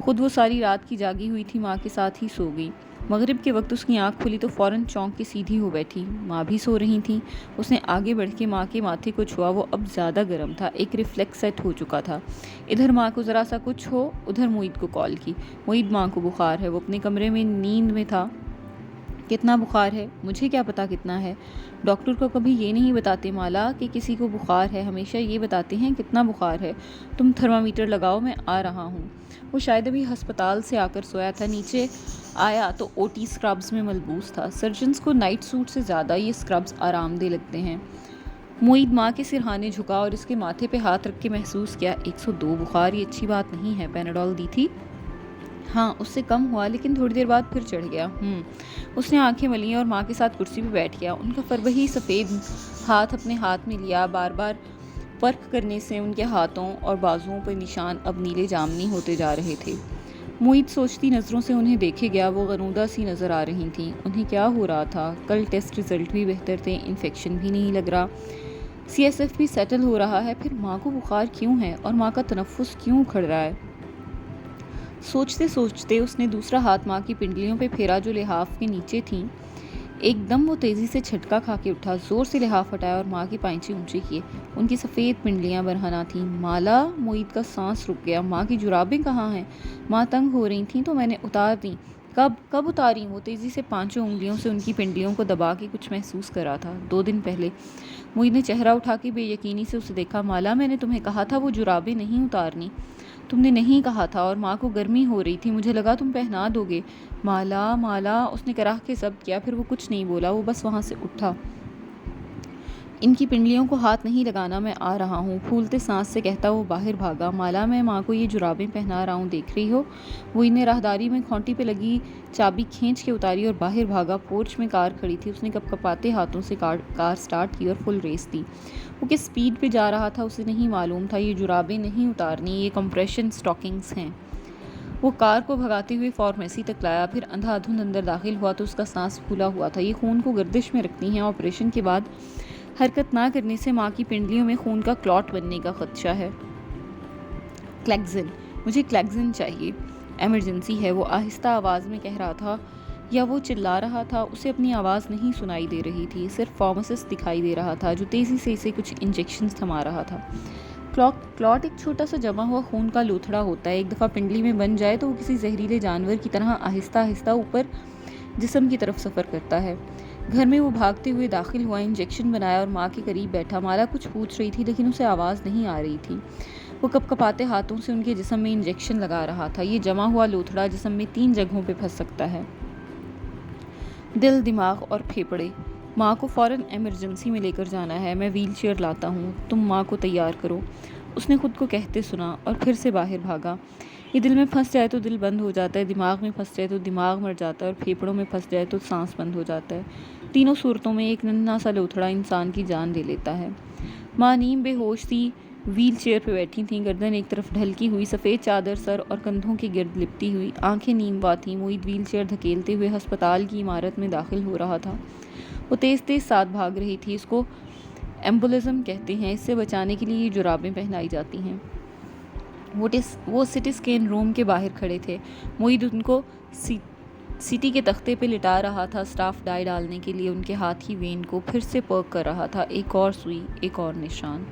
خود وہ ساری رات کی جاگی ہوئی تھی، ماں کے ساتھ ہی سو گئی۔ مغرب کے وقت اس کی آنکھ کھلی تو فوراً چونک کے سیدھی ہو بیٹھی۔ ماں بھی سو رہی تھیں۔ اس نے آگے بڑھ کے ماں کے ماتھے کو چھوا، وہ اب زیادہ گرم تھا، ایک ریفلیکس سیٹ ہو چکا تھا۔ ادھر ماں کو ذرا سا کچھ ہو، ادھر معید کو کال کی۔ معید، ماں کو بخار ہے۔ وہ اپنے کمرے میں نیند میں تھا۔ کتنا بخار ہے؟ مجھے کیا پتا کتنا ہے؟ ڈاکٹر کو کبھی یہ نہیں بتاتے مالا کہ کسی کو بخار ہے، ہمیشہ یہ بتاتے ہیں کتنا بخار ہے۔ تم تھرمامیٹر لگاؤ، میں آ رہا ہوں۔ وہ شاید ابھی ہسپتال سے آ کر سویا تھا۔ نیچے آیا تو او ٹی اسکربز میں ملبوس تھا۔ سرجنز کو نائٹ سوٹ سے زیادہ یہ اسکربز آرام دہ لگتے ہیں۔ معید ماں کے سرہانے جھکا اور اس کے ماتھے پہ ہاتھ رکھ کے محسوس کیا 102 بخار، یہ اچھی بات نہیں ہے۔ پیناڈول دی تھی؟ ہاں، اس سے کم ہوا لیکن تھوڑی دیر بعد پھر چڑھ گیا۔ اس نے آنکھیں ملیں اور ماں کے ساتھ کرسی پہ بیٹھ گیا۔ ان کا فربہی سفید ہاتھ اپنے ہاتھ میں لیا، بار بار پرکھ کرنے سے ان کے ہاتھوں اور بازوؤں پر نشان اب نیلے جامنی ہوتے جا رہے تھے۔ معید سوچتی نظروں سے انہیں دیکھے گیا۔ وہ غنودہ سی نظر آ رہی تھیں۔ انہیں کیا ہو رہا تھا؟ کل ٹیسٹ رزلٹ بھی بہتر تھے، انفیکشن بھی نہیں لگ رہا، سی ایس ایف بھی سیٹل ہو رہا ہے، پھر ماں کو بخار کیوں ہے اور ماں کا تنفس کیوں اکھڑ رہا ہے؟ سوچتے سوچتے اس نے دوسرا ہاتھ ماں کی پنڈلیوں پہ پھیرا جو لحاف کے نیچے تھیں۔ ایک دم وہ تیزی سے جھٹکا کھا کے اٹھا، زور سے لحاف ہٹایا اور ماں کی پائنچے اونچے کیے۔ ان کی سفید پنڈلیاں برہنہ تھیں۔ مالا، معید کا سانس رک گیا۔ ماں کی جرابیں کہاں ہیں؟ ماں تنگ ہو رہی تھیں تو میں نے اتار دیں۔ کب اتاری؟ وہ تیزی سے پانچوں انگلیوں سے ان کی پنڈلیوں کو دبا کے کچھ محسوس کرا تھا۔ 2 دن پہلے۔ معید نے چہرہ اٹھا کے بے یقینی سے اسے دیکھا۔ مالا، میں نے تمہیں کہا تھا وہ جرابیں نہیں اتارنی۔ تم نے نہیں کہا تھا اور ماں کو گرمی ہو رہی تھی، مجھے لگا تم پہنا دو گے۔ مالا، مالا، اس نے کراہ کے ضبط کیا، پھر وہ کچھ نہیں بولا، وہ بس وہاں سے اٹھا۔ ان کی پنڈلیوں کو ہاتھ نہیں لگانا، میں آ رہا ہوں، پھولتے سانس سے کہتا وہ باہر بھاگا۔ مالا، میں ماں کو یہ جرابیں پہنا رہا ہوں، دیکھ رہی ہو؟ وہ انہیں راہداری میں کھونٹی پہ لگی چابی کھینچ کے اتاری اور باہر بھاگا۔ پورچ میں کار کھڑی تھی۔ اس نے کپ کپاتے ہاتھوں سے کار سٹارٹ کی اور فل ریس دی۔ وہ کس سپیڈ پہ جا رہا تھا اسے نہیں معلوم تھا۔ یہ جرابیں نہیں اتارنی، یہ کمپریشن سٹاکنگز ہیں۔ وہ کار کو بھگاتے ہوئے فارمیسی تک لایا، پھر اندھا دھند اندر داخل ہوا تو اس کا سانس پھولا ہوا تھا۔ یہ خون کو گردش میں رکھتی ہیں، آپریشن کے بعد حرکت نہ کرنے سے ماں کی پنڈلیوں میں خون کا کلاٹ بننے کا خدشہ ہے۔ کلیگزن، مجھے کلیگزن چاہیے، ایمرجنسی ہے، وہ آہستہ آواز میں کہہ رہا تھا۔ یا وہ چلا رہا تھا؟ اسے اپنی آواز نہیں سنائی دے رہی تھی، صرف فارماسسٹ دکھائی دے رہا تھا جو تیزی سے اسے کچھ انجیکشنز تھما رہا تھا۔ کلاٹ ایک چھوٹا سا جمع ہوا خون کا لوتھڑا ہوتا ہے۔ ایک دفعہ پنڈلی میں بن جائے تو وہ کسی زہریلے جانور کی طرح آہستہ آہستہ اوپر جسم کی طرف سفر کرتا ہے۔ گھر میں وہ بھاگتے ہوئے داخل ہوا، انجیکشن بنایا اور ماں کے قریب بیٹھا۔ مالا کچھ پوچھ رہی تھی لیکن اسے آواز نہیں آ رہی تھی۔ وہ کپ کپاتے ہاتھوں سے ان کے جسم میں انجیکشن لگا رہا تھا۔ یہ جمع ہوا لوتھڑا جسم میں 3 جگہوں پہ پھنس سکتا ہے: دل، دماغ اور پھیپھڑے۔ ماں کو فوراً ایمرجنسی میں لے کر جانا ہے، میں ویل چیئر لاتا ہوں، تم ماں کو تیار کرو، اس نے خود کو کہتے سنا اور پھر سے باہر بھاگا۔ یہ دل میں پھنس جائے تو دل بند ہو جاتا ہے، دماغ میں پھنس جائے تو دماغ مر جاتا ہے اور پھیپھڑوں میں پھنس جائے تو سانس بند ہو جاتا ہے۔ تینوں صورتوں میں ایک ننھا سا لوتھڑا انسان کی جان لے لیتا ہے۔ ماں نیم بے ہوش تھی، ویل چیئر پہ بیٹھی تھیں، گردن ایک طرف ڈھلکی ہوئی، سفید چادر سر اور کندھوں کے گرد لپٹی ہوئی، آنکھیں نیم وا تھیں۔ معید ویل چیئر دھکیلتے ہوئے ہسپتال کی عمارت میں داخل ہو رہا تھا۔ وہ تیز تیز ساتھ بھاگ رہی تھی۔ اس کو ایمبولزم کہتے ہیں، اس سے بچانے کے لیے یہ جرابیں پہنائی جاتی ہیں۔ وہ سٹی اسکین روم کے باہر کھڑے تھے۔ معید ان کو سٹی کے تختے پہ لٹا رہا تھا، سٹاف ڈائی ڈالنے کے لیے ان کے ہاتھ کی وین کو پھر سے پرک کر رہا تھا۔ ایک اور سوئی، ایک اور نشان۔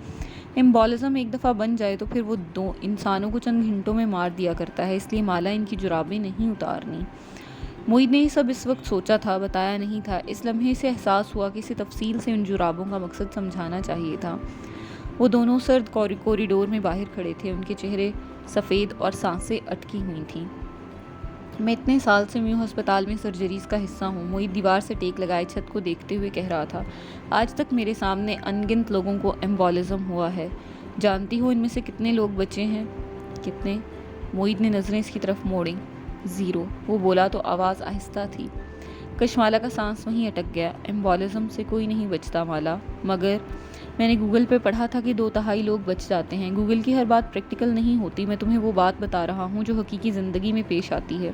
ایمبولزم ایک دفعہ بن جائے تو پھر وہ 2 انسانوں کو چند گھنٹوں میں مار دیا کرتا ہے، اس لیے مالا ان کی جرابیں نہیں اتارنی۔ معید نے یہ سب اس وقت سوچا تھا، بتایا نہیں تھا۔ اس لمحے سے احساس ہوا کہ اسے تفصیل سے ان جرابوں کا مقصد سمجھانا چاہیے تھا۔ وہ دونوں سرد کوریڈور میں باہر کھڑے تھے، ان کے چہرے سفید اور سانسیں اٹکی ہوئی تھیں۔ میں اتنے سال سے میو ہسپتال میں سرجریز کا حصہ ہوں، معید دیوار سے ٹیک لگائے چھت کو دیکھتے ہوئے کہہ رہا تھا۔ آج تک میرے سامنے ان گنت لوگوں کو ایمبولزم ہوا ہے۔ جانتی ہو ان میں سے کتنے لوگ بچے ہیں؟ کتنے؟ معید نے نظریں اس کی طرف موڑیں۔ 0، وہ بولا تو آواز آہستہ تھی۔ کشمالا کا سانس وہیں اٹک گیا۔ ایمبولزم سے کوئی نہیں بچتا مالا، مگر میں نے گوگل پہ پڑھا تھا کہ 2/3 لوگ بچ جاتے ہیں۔ گوگل کی ہر بات پریکٹیکل نہیں ہوتی، میں تمہیں وہ بات بتا رہا ہوں جو حقیقی زندگی میں پیش آتی ہے۔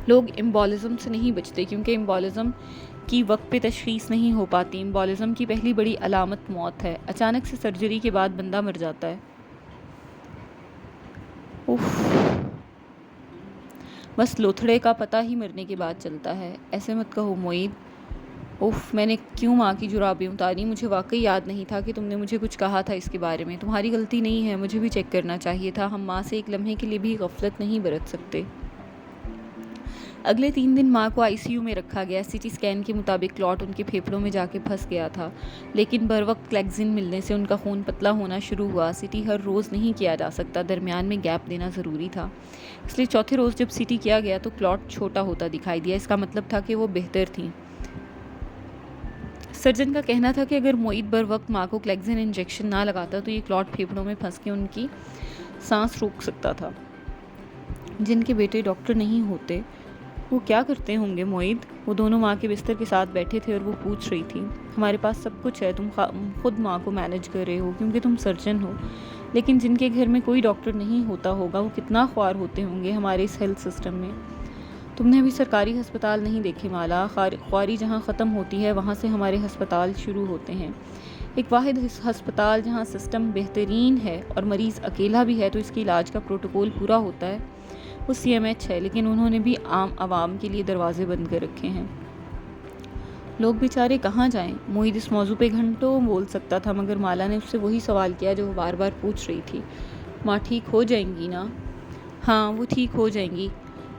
لوگ ایمبولزم سے نہیں بچتے کیونکہ ایمبولزم کی وقت پہ تشخیص نہیں ہو پاتی۔ ایمبولزم کی پہلی بڑی علامت موت ہے، اچانک سے سرجری کے بعد بندہ مر جاتا ہے۔ بس لوتھڑے کا پتہ ہی مرنے کے بعد چلتا ہے۔ ایسے مت کہو معید۔ اوف، میں نے کیوں ماں کی جرابیں اتاری؟ مجھے واقعی یاد نہیں تھا کہ تم نے مجھے کچھ کہا تھا اس کے بارے میں۔ تمہاری غلطی نہیں ہے، مجھے بھی چیک کرنا چاہیے تھا۔ ہم ماں سے ایک لمحے کے لیے بھی غفلت نہیں برت سکتے۔ اگلے 3 دن ماں کو ICU میں رکھا گیا۔ CT اسکین کے مطابق کلاٹ ان کے پھیپھڑوں میں جا کے پھنس گیا تھا، لیکن بروقت کلیگزن ملنے سے ان کا خون پتلا ہونا شروع ہوا۔ CT ہر روز نہیں کیا جا سکتا، درمیان میں گیپ دینا ضروری تھا، اس لیے چوتھے روز جب CT کیا گیا تو کلاٹ چھوٹا ہوتا دکھائی دیا۔ اس کا مطلب تھا کہ وہ بہتر تھیں۔ سرجن کا کہنا تھا کہ اگر معید بروقت ماں کو کلیگزن انجیکشن نہ لگاتا تو یہ کلاٹ پھیپھڑوں میں پھنس کے ان کی سانس روک سکتا تھا۔ جن کے بیٹے ڈاکٹر نہیں ہوتے وہ کیا کرتے ہوں گے معید؟ وہ دونوں ماں کے بستر کے ساتھ بیٹھے تھے اور وہ پوچھ رہی تھی، ہمارے پاس سب کچھ ہے، تم خود ماں کو مینج کر رہے ہو کیونکہ تم سرجن ہو، لیکن جن کے گھر میں کوئی ڈاکٹر نہیں ہوتا ہوگا وہ کتنا خوار ہوتے ہوں گے ہمارے اس ہیلتھ سسٹم میں۔ تم نے ابھی سرکاری ہسپتال نہیں دیکھے مالا، خواری جہاں ختم ہوتی ہے وہاں سے ہمارے ہسپتال شروع ہوتے ہیں۔ ایک واحد ہسپتال جہاں سسٹم بہترین ہے اور مریض اکیلا بھی ہے تو اس کے علاج کا پروٹوکول پورا ہوتا ہے، وہ CMH ہے، لیکن انہوں نے بھی عام عوام کے لیے دروازے بند کر رکھے ہیں۔ لوگ بیچارے کہاں جائیں؟ معید اس موضوع پہ گھنٹوں بول سکتا تھا، مگر مالا نے اس سے وہی سوال کیا جو وہ بار بار پوچھ رہی تھی، ماں ٹھیک ہو جائیں گی نا؟ ہاں، وہ ٹھیک ہو جائیں گی،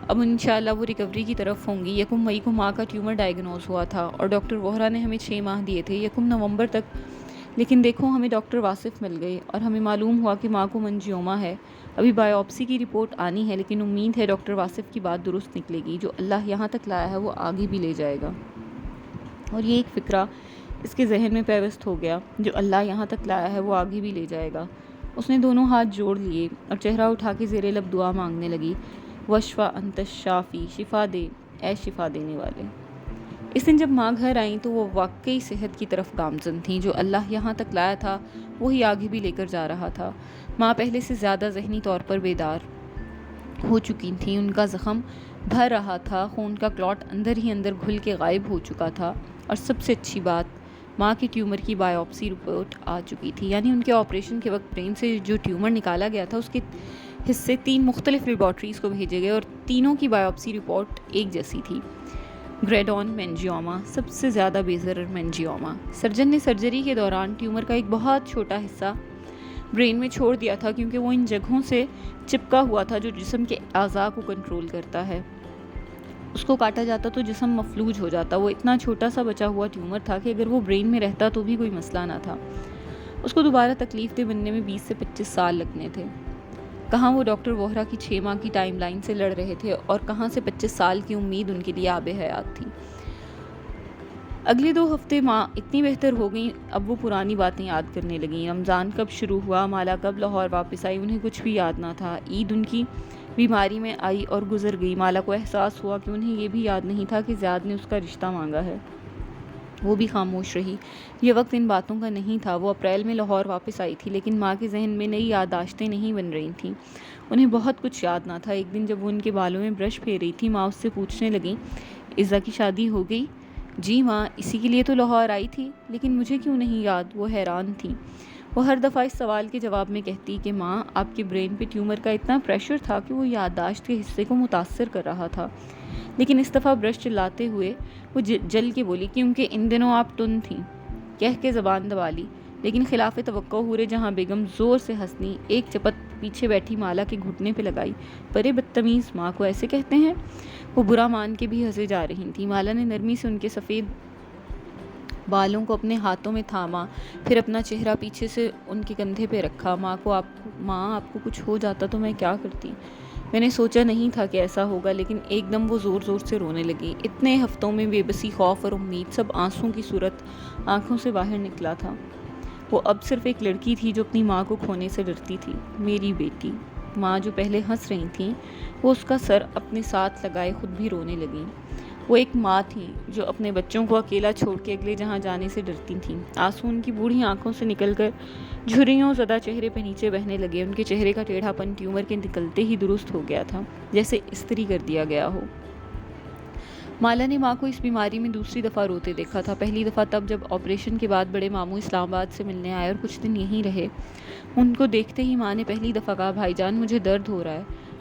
اب انشاءاللہ وہ ریکوری کی طرف ہوں گی۔ 1 مئی کو ماں کا ٹیومر ڈائیگنوز ہوا تھا اور ڈاکٹر وہرا نے ہمیں 6 ماہ دیے تھے، 1 نومبر تک، لیکن دیکھو ہمیں ڈاکٹر واصف مل گئے اور ہمیں معلوم ہوا کہ ماں کو منجیوما ہے۔ ابھی بایوپسی کی رپورٹ آنی ہے، لیکن امید ہے ڈاکٹر واصف کی بات درست نکلے گی، جو اللہ یہاں تک لایا ہے وہ آگے بھی لے جائے گا۔ اور یہ ایک فکرہ اس کے ذہن میں پیوست ہو گیا، جو اللہ یہاں تک لایا ہے وہ آگے بھی لے جائے گا۔ اس نے دونوں ہاتھ جوڑ لیے اور چہرہ اٹھا کے زیر لب دعا مانگنے لگی، وشفا انت الشافی، شفا دے اے شفا دینے والے۔ اس دن جب ماں گھر آئیں تو وہ واقعی صحت کی طرف گامزن تھیں، جو اللہ یہاں تک لایا تھا وہی آگے بھی لے کر جا رہا تھا۔ ماں پہلے سے زیادہ ذہنی طور پر بیدار ہو چکی تھیں، ان کا زخم بھر رہا تھا، خون کا کلاٹ اندر ہی اندر گھل کے غائب ہو چکا تھا، اور سب سے اچھی بات ماں کے ٹیومر کی بایوپسی رپورٹ آ چکی تھی، یعنی ان کے آپریشن کے وقت برین سے جو ٹیومر نکالا گیا تھا اس کے حصے 3 مختلف لیبارٹریز کو بھیجے گئے اور تینوں کی بایوپسی رپورٹ ایک جیسی تھی، گریڈون مینجیوما، سب سے زیادہ بے ضرر مینجیوما۔ سرجن نے سرجری کے دوران ٹیومر کا ایک بہت چھوٹا حصہ برین میں چھوڑ دیا تھا، کیونکہ وہ ان جگہوں سے چپکا ہوا تھا جو جسم کے اعضاء کو کنٹرول کرتا ہے۔ اس کو کاٹا جاتا تو جسم مفلوج ہو جاتا۔ وہ اتنا چھوٹا سا بچا ہوا ٹیومر تھا کہ اگر وہ برین میں رہتا تو بھی کوئی مسئلہ نہ تھا، اس کو دوبارہ تکلیف دہ بننے میں 20 سے 25 سال لگنے تھے۔ کہاں وہ ڈاکٹر وہرا کی 6 ماہ کی ٹائم لائن سے لڑ رہے تھے اور کہاں سے 25 سال کی امید ان کے لیے آب حیات تھی۔ اگلے 2 ہفتے ماں اتنی بہتر ہو گئیں، اب وہ پرانی باتیں یاد کرنے لگیں۔ رمضان کب شروع ہوا، مالا کب لاہور واپس آئی، انہیں کچھ بھی یاد نہ تھا۔ عید ان کی بیماری میں آئی اور گزر گئی۔ مالا کو احساس ہوا کہ انہیں یہ بھی یاد نہیں تھا کہ زیاد نے اس کا رشتہ مانگا ہے۔ وہ بھی خاموش رہی۔ یہ وقت ان باتوں کا نہیں تھا۔ وہ اپریل میں لاہور واپس آئی تھی، لیکن ماں کے ذہن میں نئی یادداشتیں نہیں بن رہی تھیں۔ انہیں بہت کچھ یاد نہ تھا۔ ایک دن جب وہ ان کے بالوں میں برش پھیر رہی تھی، ماں اس سے پوچھنے لگیں، عزا کی شادی ہو گئی؟ جی ماں، اسی کے لیے تو لاہور آئی تھی، لیکن مجھے کیوں نہیں یاد؟ وہ حیران تھی۔ وہ ہر دفعہ اس سوال کے جواب میں کہتی کہ ماں، آپ کے برین پہ ٹیومر کا اتنا پریشر تھا کہ وہ یادداشت کے حصے کو متاثر کر رہا تھا، لیکن اس دفعہ برش چلاتے ہوئے وہ جل کے بولی، کیونکہ ان دنوں آپ ٹن تھیں، کہہ کے زبان دبا لی، لیکن خلاف توقع حورے جہاں بیگم زور سے ہنسنی، ایک چپت پیچھے بیٹھی مالا کے گھٹنے پہ لگائی، پرے بدتمیز، ماں کو ایسے کہتے ہیں؟ وہ برا مان کے بھی ہنسے جا رہی تھی۔ مالا نے نرمی سے ان کے سفید بالوں کو اپنے ہاتھوں میں تھاما، پھر اپنا چہرہ پیچھے سے ان کے کندھے پہ رکھا۔ ماں، آپ کو کچھ ہو جاتا تو میں کیا کرتی؟ میں نے سوچا نہیں تھا کہ ایسا ہوگا، لیکن ایک دم وہ زور زور سے رونے لگی۔ اتنے ہفتوں میں بے بسی، خوف اور امید، سب آنسوں کی صورت آنکھوں سے باہر نکلا تھا۔ وہ اب صرف ایک لڑکی تھی جو اپنی ماں کو کھونے سے ڈرتی تھی۔ میری بیٹی۔ ماں جو پہلے ہنس رہی تھیں، وہ اس کا سر اپنے ساتھ لگائے خود بھی رونے لگیں۔ وہ ایک ماں تھیں جو اپنے بچوں کو اکیلا چھوڑ کے اگلے جہاں جانے سے ڈرتی تھیں۔ آنسو ان کی بوڑھی آنکھوں سے نکل کر جھریوں زدہ چہرے پہ نیچے بہنے لگے۔ ان کے چہرے کا ٹیڑھا پن ٹیومر کے نکلتے ہی درست ہو گیا تھا، جیسے استری کر دیا گیا ہو۔ مالا نے ماں کو اس بیماری میں دوسری دفعہ روتے دیکھا تھا۔ پہلی دفعہ تب جب آپریشن کے بعد بڑے ماموں اسلام آباد سے ملنے آئے اور کچھ دن یہیں رہے۔ ان کو دیکھتے ہی ماں نے پہلی دفعہ کہا، بھائی جان، مجھے درد ہو رہا ہے،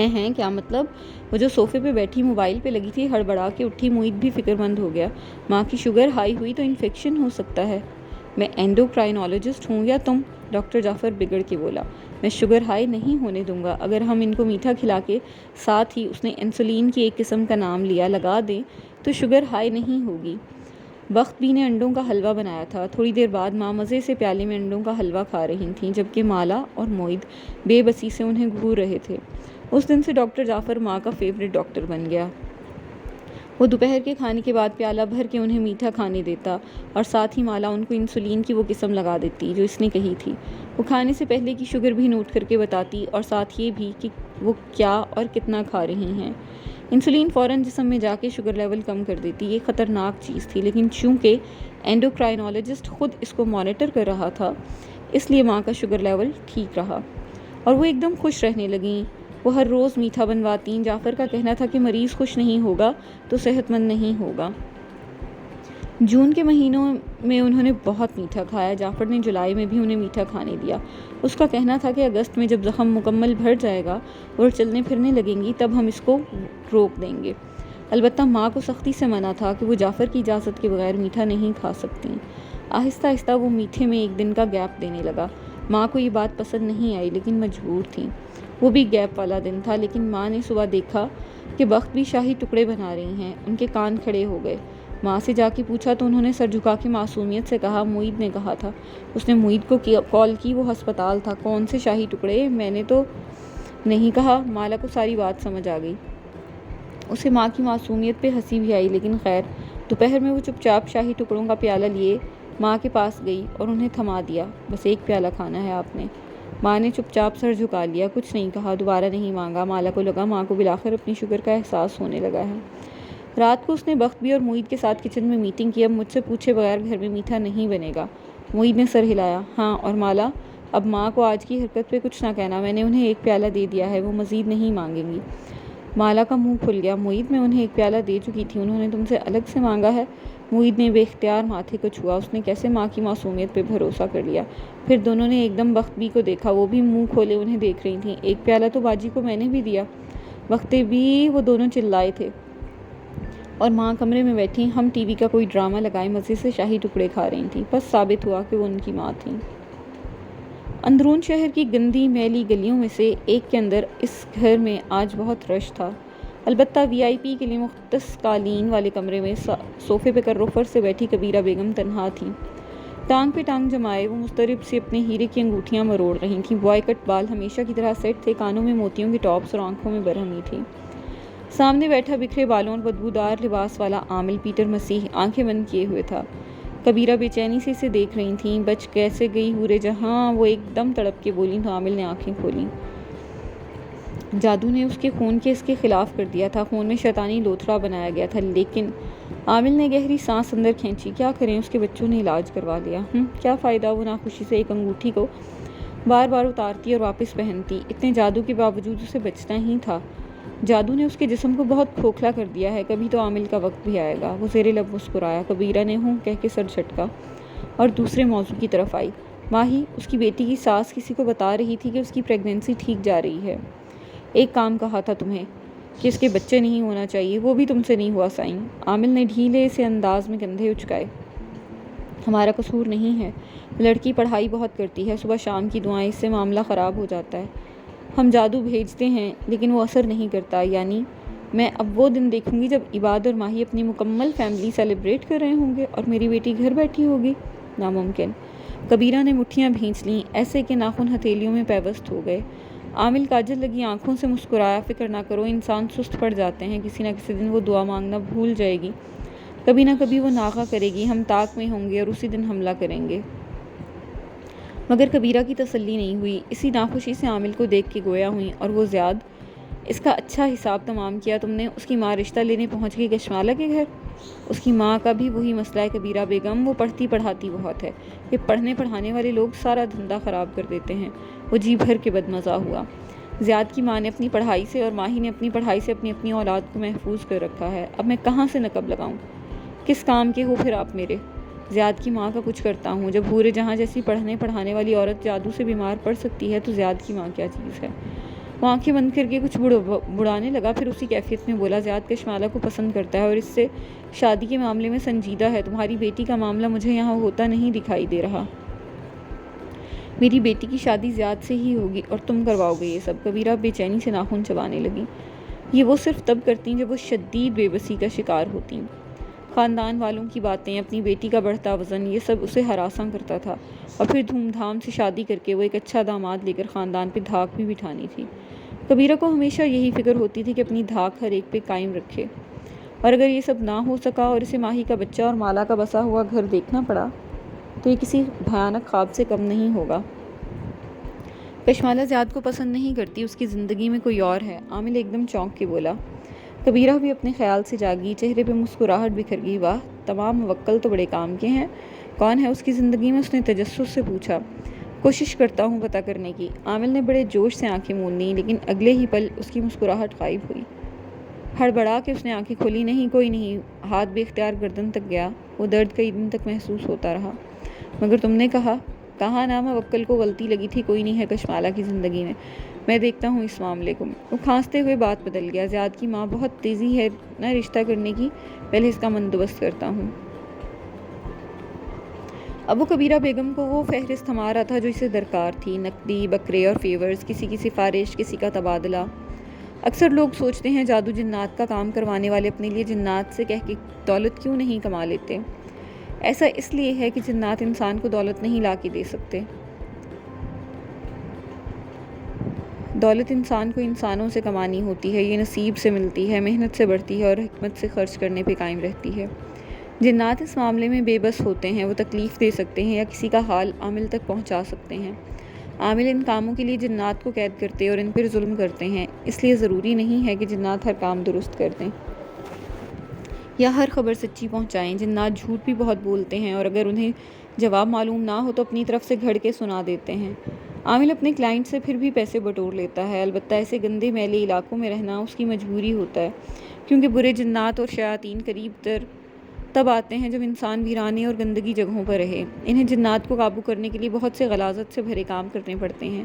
ہیں کیا مطلب؟ وہ جو صوفے پہ بیٹھی موبائل پہ لگی تھی ہڑبڑا کے اٹھی معید بھی فکر مند ہو گیا۔ ماں کی شوگر ہائی ہوئی تو انفیکشن ہو سکتا ہے۔ میں اینڈوکرائنالوجسٹ ہوں یا تم؟ ڈاکٹر جعفر بگڑ کے بولا۔ میں شوگر ہائی نہیں ہونے دوں گا۔ اگر ہم ان کو میٹھا کھلا کے ساتھ ہی اس نے انسولین کی ایک قسم کا نام لیا لگا دیں تو شوگر ہائی نہیں ہوگی۔ بخت بھی نے انڈوں کا حلوہ بنایا تھا۔ تھوڑی دیر بعد ماں مزے سے پیالے میں انڈوں کا حلوہ کھا رہی تھیں جبکہ مالا اور معید بے بسی سے انہیں گھور رہے تھے۔ اس دن سے ڈاکٹر جعفر ماں کا فیوریٹ ڈاکٹر بن گیا۔ وہ دوپہر کے کھانے کے بعد پیالہ بھر کے انہیں میٹھا کھانے دیتا اور ساتھ ہی مالا ان کو انسولین کی وہ قسم لگا دیتی جو اس نے کہی تھی۔ وہ کھانے سے پہلے کی شوگر بھی نوٹ کر کے بتاتی اور ساتھ یہ بھی کہ وہ کیا اور کتنا کھا رہی ہیں۔ انسولین فوراً جسم میں جا کے شوگر لیول کم کر دیتی۔ یہ خطرناک چیز تھی لیکن چونکہ اینڈوکرائنالوجسٹ خود اس کو مانیٹر کر رہا تھا اس لیے ماں کا شوگر لیول ٹھیک رہا اور وہ ایک دم خوش رہنے لگیں۔ وہ ہر روز میٹھا بنواتیں۔ جعفر کا کہنا تھا کہ مریض خوش نہیں ہوگا تو صحت مند نہیں ہوگا۔ جون کے مہینوں میں انہوں نے بہت میٹھا کھایا۔ جعفر نے جولائی میں بھی انہیں میٹھا کھانے دیا۔ اس کا کہنا تھا کہ اگست میں جب زخم مکمل بھر جائے گا اور چلنے پھرنے لگیں گی تب ہم اس کو روک دیں گے۔ البتہ ماں کو سختی سے منع تھا کہ وہ جعفر کی اجازت کے بغیر میٹھا نہیں کھا سکتیں۔ آہستہ آہستہ وہ میٹھے میں ایک دن کا گیپ دینے لگا۔ ماں کو یہ بات پسند نہیں آئی لیکن مجبور تھیں۔ وہ بھی گیپ والا دن تھا لیکن ماں نے صبح دیکھا کہ بخت بھی شاہی ٹکڑے بنا رہی ہیں۔ ان کے کان کھڑے ہو گئے۔ ماں سے جا کے پوچھا تو انہوں نے سر جھکا کے معصومیت سے کہا معید نے کہا تھا۔ اس نے معید کو کال کی۔ وہ ہسپتال تھا۔ کون سے شاہی ٹکڑے؟ میں نے تو نہیں کہا۔ مالا کو ساری بات سمجھ آ گئی۔ اسے ماں کی معصومیت پہ ہنسی بھی آئی لیکن خیر۔ دوپہر میں وہ چپ چاپ شاہی ٹکڑوں کا پیالہ لیے ماں کے پاس گئی اور انہیں تھما دیا۔ بس ایک پیالہ کھانا ہے آپ نے۔ ماں نے چپ چاپ سر جھکا لیا، کچھ نہیں کہا، دوبارہ نہیں مانگا۔ مالا کو لگا ماں کو بالآخر اپنی شوگر کا احساس ہونے لگا ہے۔ رات کو اس نے بخت بھی اور معید کے ساتھ کچن میں میٹنگ کی۔ اب مجھ سے پوچھے بغیر گھر میں میٹھا نہیں بنے گا۔ معید نے سر ہلایا۔ ہاں اور مالا، اب ماں کو آج کی حرکت پہ کچھ نہ کہنا۔ میں نے انہیں ایک پیالہ دے دیا ہے، وہ مزید نہیں مانگیں گی۔ مالا کا منہ کھل گیا۔ معید، میں انہیں ایک پیالہ دے چکی تھی، انہوں نے تم سے الگ سے مانگا ہے؟ معید نے بے اختیار ماتھے کو چھوا۔ اس نے کیسے ماں کی معصومیت پہ بھروسہ کر لیا؟ پھر دونوں نے ایک دم بخت بی کو دیکھا۔ وہ بھی منہ کھولے انہیں دیکھ رہی تھیں۔ ایک پیالہ تو باجی کو میں نے بھی دیا۔ بختے بھی، وہ دونوں چلائے تھے۔ اور ماں کمرے میں بیٹھی ہم ٹی وی کا کوئی ڈرامہ لگائے مزے سے شاہی ٹکڑے کھا رہی تھیں۔ بس ثابت ہوا کہ وہ ان کی ماں تھیں۔ اندرون شہر کی گندی میلی گلیوں میں سے ایک کے اندر اس گھر میں آج بہت رش تھا۔ البتہ وی آئی پی کے لیے مختص قالین والے کمرے میں صوفے پہ کرروفر سے بیٹھی کبیرہ بیگم تنہا تھیں۔ ٹانگ پہ ٹانگ جمائے وہ مضطرب سے اپنے ہیرے کی انگوٹھیاں مروڑ رہی تھیں۔ بوائے کٹ بال ہمیشہ کی طرح سیٹ تھے، کانوں میں موتیوں کے ٹاپس اور آنکھوں میں برہمی تھی۔ سامنے بیٹھا بکھرے بالوں اور بدبودار لباس والا عامل پیٹر مسیح آنکھیں بند کیے ہوئے تھا۔ کبیرہ بے چینی سے اسے دیکھ رہی تھیں۔ بچ کیسے گئی حورے جہاں، وہ ایک دم تڑپ کے بولیں تو عامل نے آنکھیں کھولیں۔ جادو نے اس کے خون کے اس کے خلاف کر دیا تھا، خون میں شیطانی لوتھڑا بنایا گیا تھا۔ لیکن عامل نے گہری سانس اندر کھینچی۔ کیا کریں، اس کے بچوں نے علاج کروا لیا۔ کیا فائدہ؟ وہ ناخوشی سے ایک انگوٹھی کو بار بار اتارتی اور واپس پہنتی۔ اتنے جادو کے باوجود اسے بچنا ہی تھا۔ جادو نے اس کے جسم کو بہت کھوکھلا کر دیا ہے، کبھی تو عامل کا وقت بھی آئے گا۔ وہ زیر لب مسکرایا۔ کبیرہ نے ہوں کہہ کے سر جھٹکا اور دوسرے موضوع کی طرف آئی۔ ماہی، اس کی بیٹی کی ساس کسی کو بتا رہی تھی کہ اس کی پریگننسی ٹھیک جا رہی ہے۔ ایک کام کہا تھا تمہیں کہ اس کے بچے نہیں ہونا چاہیے، وہ بھی تم سے نہیں ہوا سائیں۔ عامل نے ڈھیلے سے انداز میں کندھے اچکائے۔ ہمارا قصور نہیں ہے، لڑکی پڑھائی بہت کرتی ہے، صبح شام کی دعائیں، اس سے معاملہ خراب ہو جاتا ہے۔ ہم جادو بھیجتے ہیں لیکن وہ اثر نہیں کرتا۔ یعنی میں اب وہ دن دیکھوں گی جب عباد اور ماہی اپنی مکمل فیملی سیلیبریٹ کر رہے ہوں گے اور میری بیٹی گھر بیٹھی ہوگی؟ ناممکن۔ کبیرہ نے مٹھیاں بھینچ لیں، ایسے کہ ناخن ہتھیلیوں میں پیوست ہو گئے۔ عامل کاجل لگی آنکھوں سے مسکرایا۔ فکر نہ کرو، انسان سست پڑ جاتے ہیں، کسی نہ کسی دن وہ دعا مانگنا بھول جائے گی، کبھی نہ کبھی وہ ناغہ کرے گی، ہم طاق میں ہوں گے اور اسی دن حملہ کریں گے۔ مگر کبیرہ کی تسلی نہیں ہوئی۔ اسی ناخوشی سے عامل کو دیکھ کے گویا ہوئیں۔ اور وہ زیاد، اس کا اچھا حساب تمام کیا تم نے؟ اس کی ماں رشتہ لینے پہنچ گئی کشمالہ کے گھر؟ اس کی ماں کا بھی وہی مسئلہ ہے کبیرہ بیگم، وہ پڑھتی پڑھاتی بہت ہے۔ یہ پڑھنے پڑھانے والے لوگ سارا دھندا خراب کر دیتے ہیں۔ وہ جی بھر کے بدمزہ ہوا۔ زیاد کی ماں نے اپنی پڑھائی سے اور ماہی نے اپنی پڑھائی سے اپنی اولاد کو محفوظ کر رکھا ہے، اب میں کہاں سے نقب لگاؤں؟ کس کام کے ہو پھر آپ میرے؟ زیاد کی ماں کا کچھ کرتا ہوں۔ جب حورِ جہاں جیسی پڑھنے پڑھانے والی عورت جادو سے بیمار پڑ سکتی ہے تو زیاد کی ماں کیا چیز ہے؟ وہ آنکھیں بند کر کے کچھ بڑھانے لگا، پھر اسی کیفیت میں بولا، زیاد کشمالہ کو پسند کرتا ہے اور اس سے شادی کے معاملے میں سنجیدہ ہے۔ تمہاری بیٹی کا معاملہ مجھے یہاں ہوتا نہیں دکھائی دے رہا۔ میری بیٹی کی شادی زیاد سے ہی ہوگی اور تم کرواؤ گے یہ سب۔ کبیرہ بے چینی سے ناخن چبانے لگی۔ یہ وہ صرف تب کرتیں جب وہ شدید بے بسی کا شکار ہوتیں۔ خاندان والوں کی باتیں، اپنی بیٹی کا بڑھتا وزن، یہ سب اسے ہراساں کرتا تھا، اور پھر دھوم دھام سے شادی کر کے وہ ایک اچھا داماد لے کر خاندان پہ دھاک بھی بٹھانی تھی۔ کبیرہ کو ہمیشہ یہی فکر ہوتی تھی کہ اپنی دھاک ہر ایک پہ قائم رکھے، اور اگر یہ سب نہ ہو سکا اور اسے ماہی کا بچہ اور مالا کا بسا ہوا گھر دیکھنا پڑا تو یہ کسی بھیانک خواب سے کم نہیں ہوگا۔ کشمالہ زیاد کو پسند نہیں کرتی، اس کی زندگی میں کوئی اور ہے۔ عامل ایک دم چونک کے بولا۔ کبیرہ بھی اپنے خیال سے جاگی، چہرے پہ مسکراہٹ بکھر گئی۔ واہ، تمام موکل تو بڑے کام کے ہیں۔ کون ہے اس کی زندگی میں؟ اس نے تجسس سے پوچھا۔ کوشش کرتا ہوں پتہ کرنے کی۔ عامل نے بڑے جوش سے آنکھیں مون لیں، لیکن اگلے ہی پل اس کی مسکراہٹ غائب ہوئی۔ ہڑبڑا کے اس نے آنکھیں کھولی۔ نہیں، کوئی نہیں۔ ہاتھ بے اختیار گردن تک گیا۔ وہ درد کئی دن تک محسوس ہوتا رہا۔ مگر تم نے کہا نا، موکل کو غلطی لگی تھی۔ کوئی نہیں ہے کشمالہ کی زندگی میں دیکھتا ہوں اس معاملے کو۔ وہ کھانستے ہوئے بات بدل گیا۔ زیاد کی ماں بہت تیزی ہے نا رشتہ کرنے کی، پہلے اس کا بندوبست کرتا ہوں۔ اب وہ کبیرہ بیگم کو وہ فہرست تھما رہا تھا جو اسے درکار تھی، نقدی، بکرے اور فیورز، کسی کی سفارش، کسی کا تبادلہ۔ اکثر لوگ سوچتے ہیں جادو جنات کا کام کروانے والے اپنے لیے جنات سے کہہ کے دولت کیوں نہیں کما لیتے۔ ایسا اس لیے ہے کہ جنات انسان کو دولت نہیں لا کے دے سکتے۔ دولت انسان کو انسانوں سے کمانی ہوتی ہے، یہ نصیب سے ملتی ہے، محنت سے بڑھتی ہے اور حکمت سے خرچ کرنے پہ قائم رہتی ہے۔ جنات اس معاملے میں بے بس ہوتے ہیں، وہ تکلیف دے سکتے ہیں یا کسی کا حال عامل تک پہنچا سکتے ہیں۔ عامل ان کاموں کے لیے جنات کو قید کرتے اور ان پر ظلم کرتے ہیں، اس لیے ضروری نہیں ہے کہ جنات ہر کام درست کر دیں یا ہر خبر سچی پہنچائیں۔ جنات جھوٹ بھی بہت بولتے ہیں، اور اگر انہیں جواب معلوم نہ ہو تو اپنی طرف سے گھڑ کے سنا دیتے ہیں۔ عامل اپنے کلائنٹ سے پھر بھی پیسے بٹور لیتا ہے، البتہ ایسے گندے میلے علاقوں میں رہنا اس کی مجبوری ہوتا ہے، کیونکہ برے جنات اور شیاطین قریب تب آتے ہیں جب انسان ویرانے اور گندگی جگہوں پر رہے۔ انہیں جنات کو قابو کرنے کے لیے بہت سے غلاظت سے بھرے کام کرنے پڑتے ہیں۔